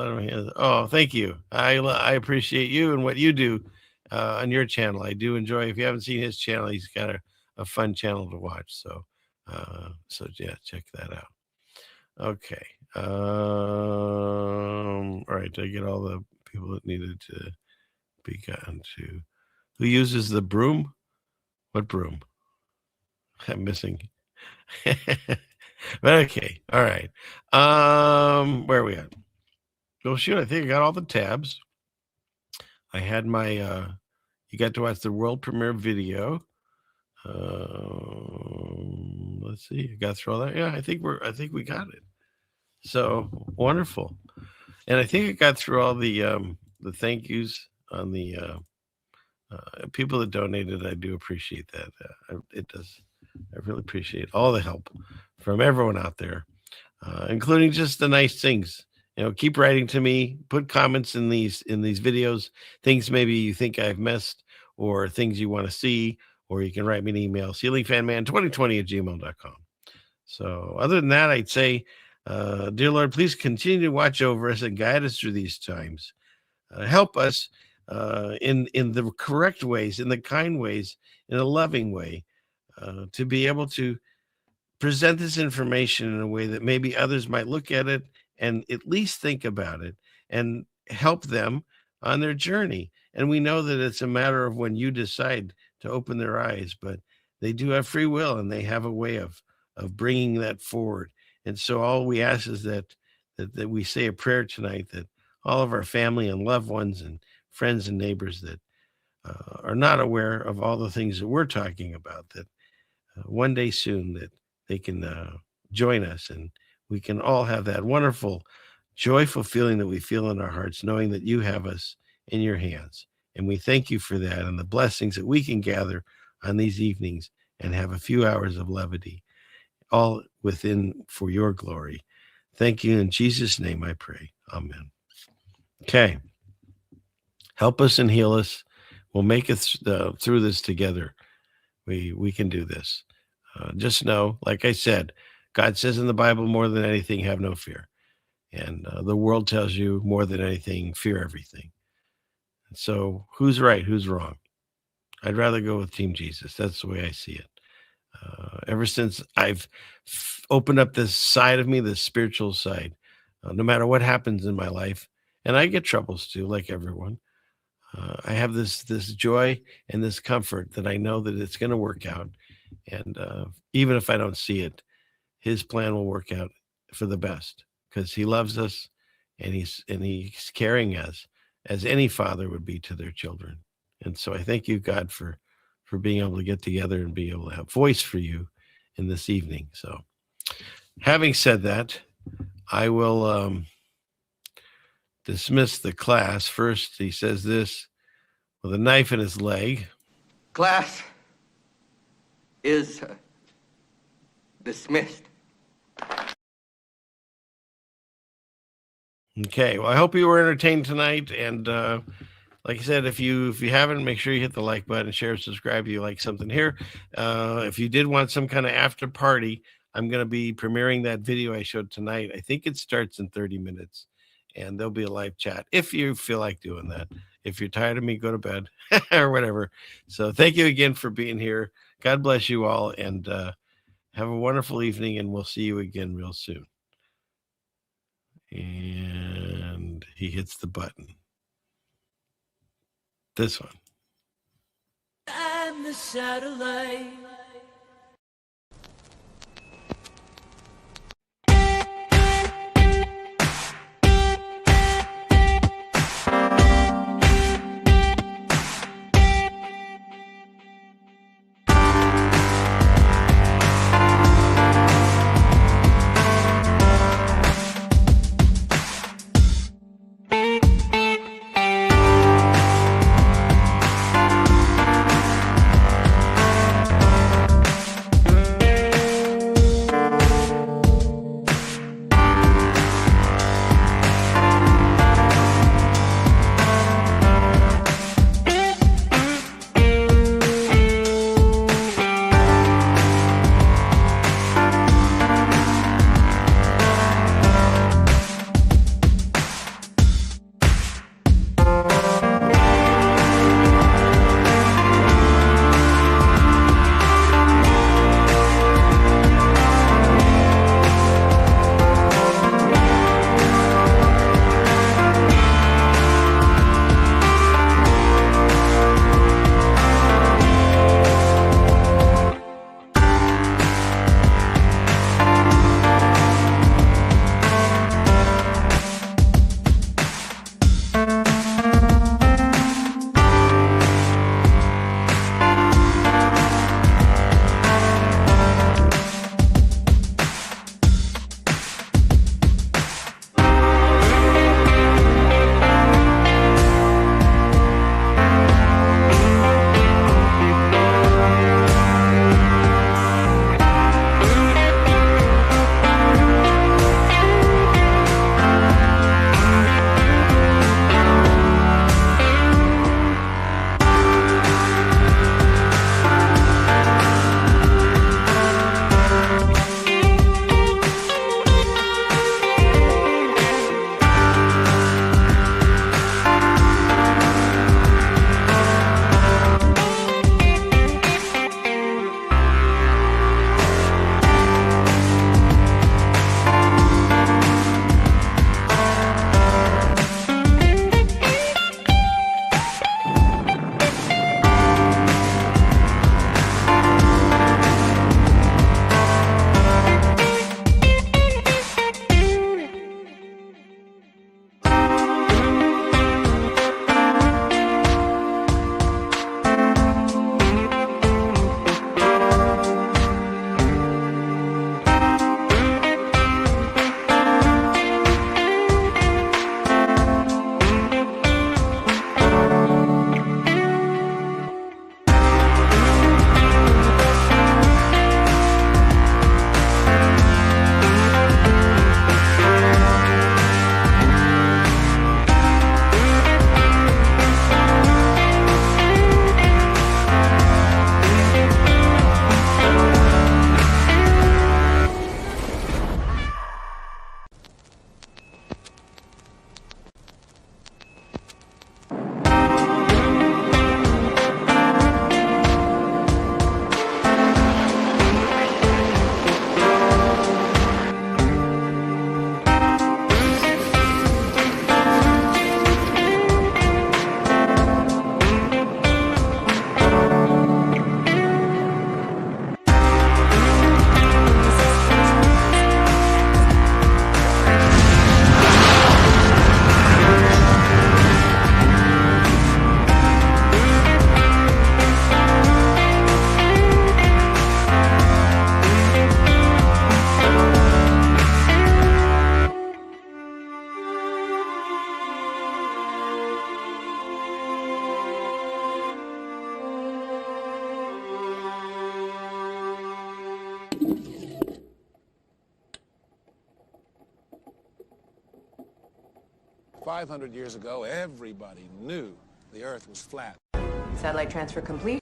Speaker 8: Oh, thank you. I appreciate you and what you do on your channel. I do enjoy. If you haven't seen his channel, he's got a fun channel to watch. So yeah, check that out. Okay. All right. Did I get all the people that needed to be gotten to? Who uses the broom? What broom? I'm missing. But okay. All right. Where are we at? Oh shoot, I think I got all the tabs. I had my you got to watch the world premiere video. Let's see. You got through all that. Yeah, I think we got it. So wonderful. And I think I got through all the thank yous on the people that donated. I do appreciate that. It does. I really appreciate all the help from everyone out there, including just the nice things. You know, keep writing to me. Put comments in these videos. Things maybe you think I've missed, or things you want to see, or you can write me an email, ceilingfanman2020@gmail.com. So other than that, I'd say, dear Lord, please continue to watch over us and guide us through these times. Help us in the correct ways, in the kind ways, in a loving way, to be able to present this information in a way that maybe others might look at it and at least think about it and help them on their journey. And we know that it's a matter of when you decide to open their eyes, but they do have free will and they have a way of bringing that forward. And so all we ask is that we say a prayer tonight, that all of our family and loved ones and friends and neighbors that are not aware of all the things that we're talking about, that one day soon that they can join us and we can all have that wonderful, joyful feeling that we feel in our hearts, knowing that you have us in your hands. And we thank you for that and the blessings that we can gather on these evenings and have a few hours of levity, all within for your glory. Thank you. In Jesus' name I pray. Amen. Okay. Help us and heal us. We'll make it through this together. We can do this. Just know, like I said, God says in the Bible, more than anything, have no fear. And the world tells you more than anything, fear everything. And so who's right? Who's wrong? I'd rather go with Team Jesus. That's the way I see it. Ever since I've opened up this side of me, this spiritual side, no matter what happens in my life, and I get troubles too, like everyone, I have this joy and this comfort that I know that it's going to work out. And even if I don't see it, his plan will work out for the best, because he loves us and he's carrying us as any father would be to their children. And so I thank you, God, for being able to get together and be able to have voice for you in this evening. So having said that, I will dismiss the class. First, he says this with a knife in his leg.
Speaker 9: Class is dismissed.
Speaker 8: Okay, well, I hope you were entertained tonight. And like I said, if you haven't, make sure you hit the like button, share, subscribe if you like something here. If you did want some kind of after party, I'm going to be premiering that video I showed tonight. I think it starts in 30 minutes, and there'll be a live chat if you feel like doing that. If you're tired of me, go to bed or whatever. So thank you again for being here. God bless you all, and have a wonderful evening, and we'll see you again real soon. And he hits the button. This one.
Speaker 11: I'm the satellite.
Speaker 16: $500 years ago, everybody knew the Earth was flat.
Speaker 17: Satellite transfer complete.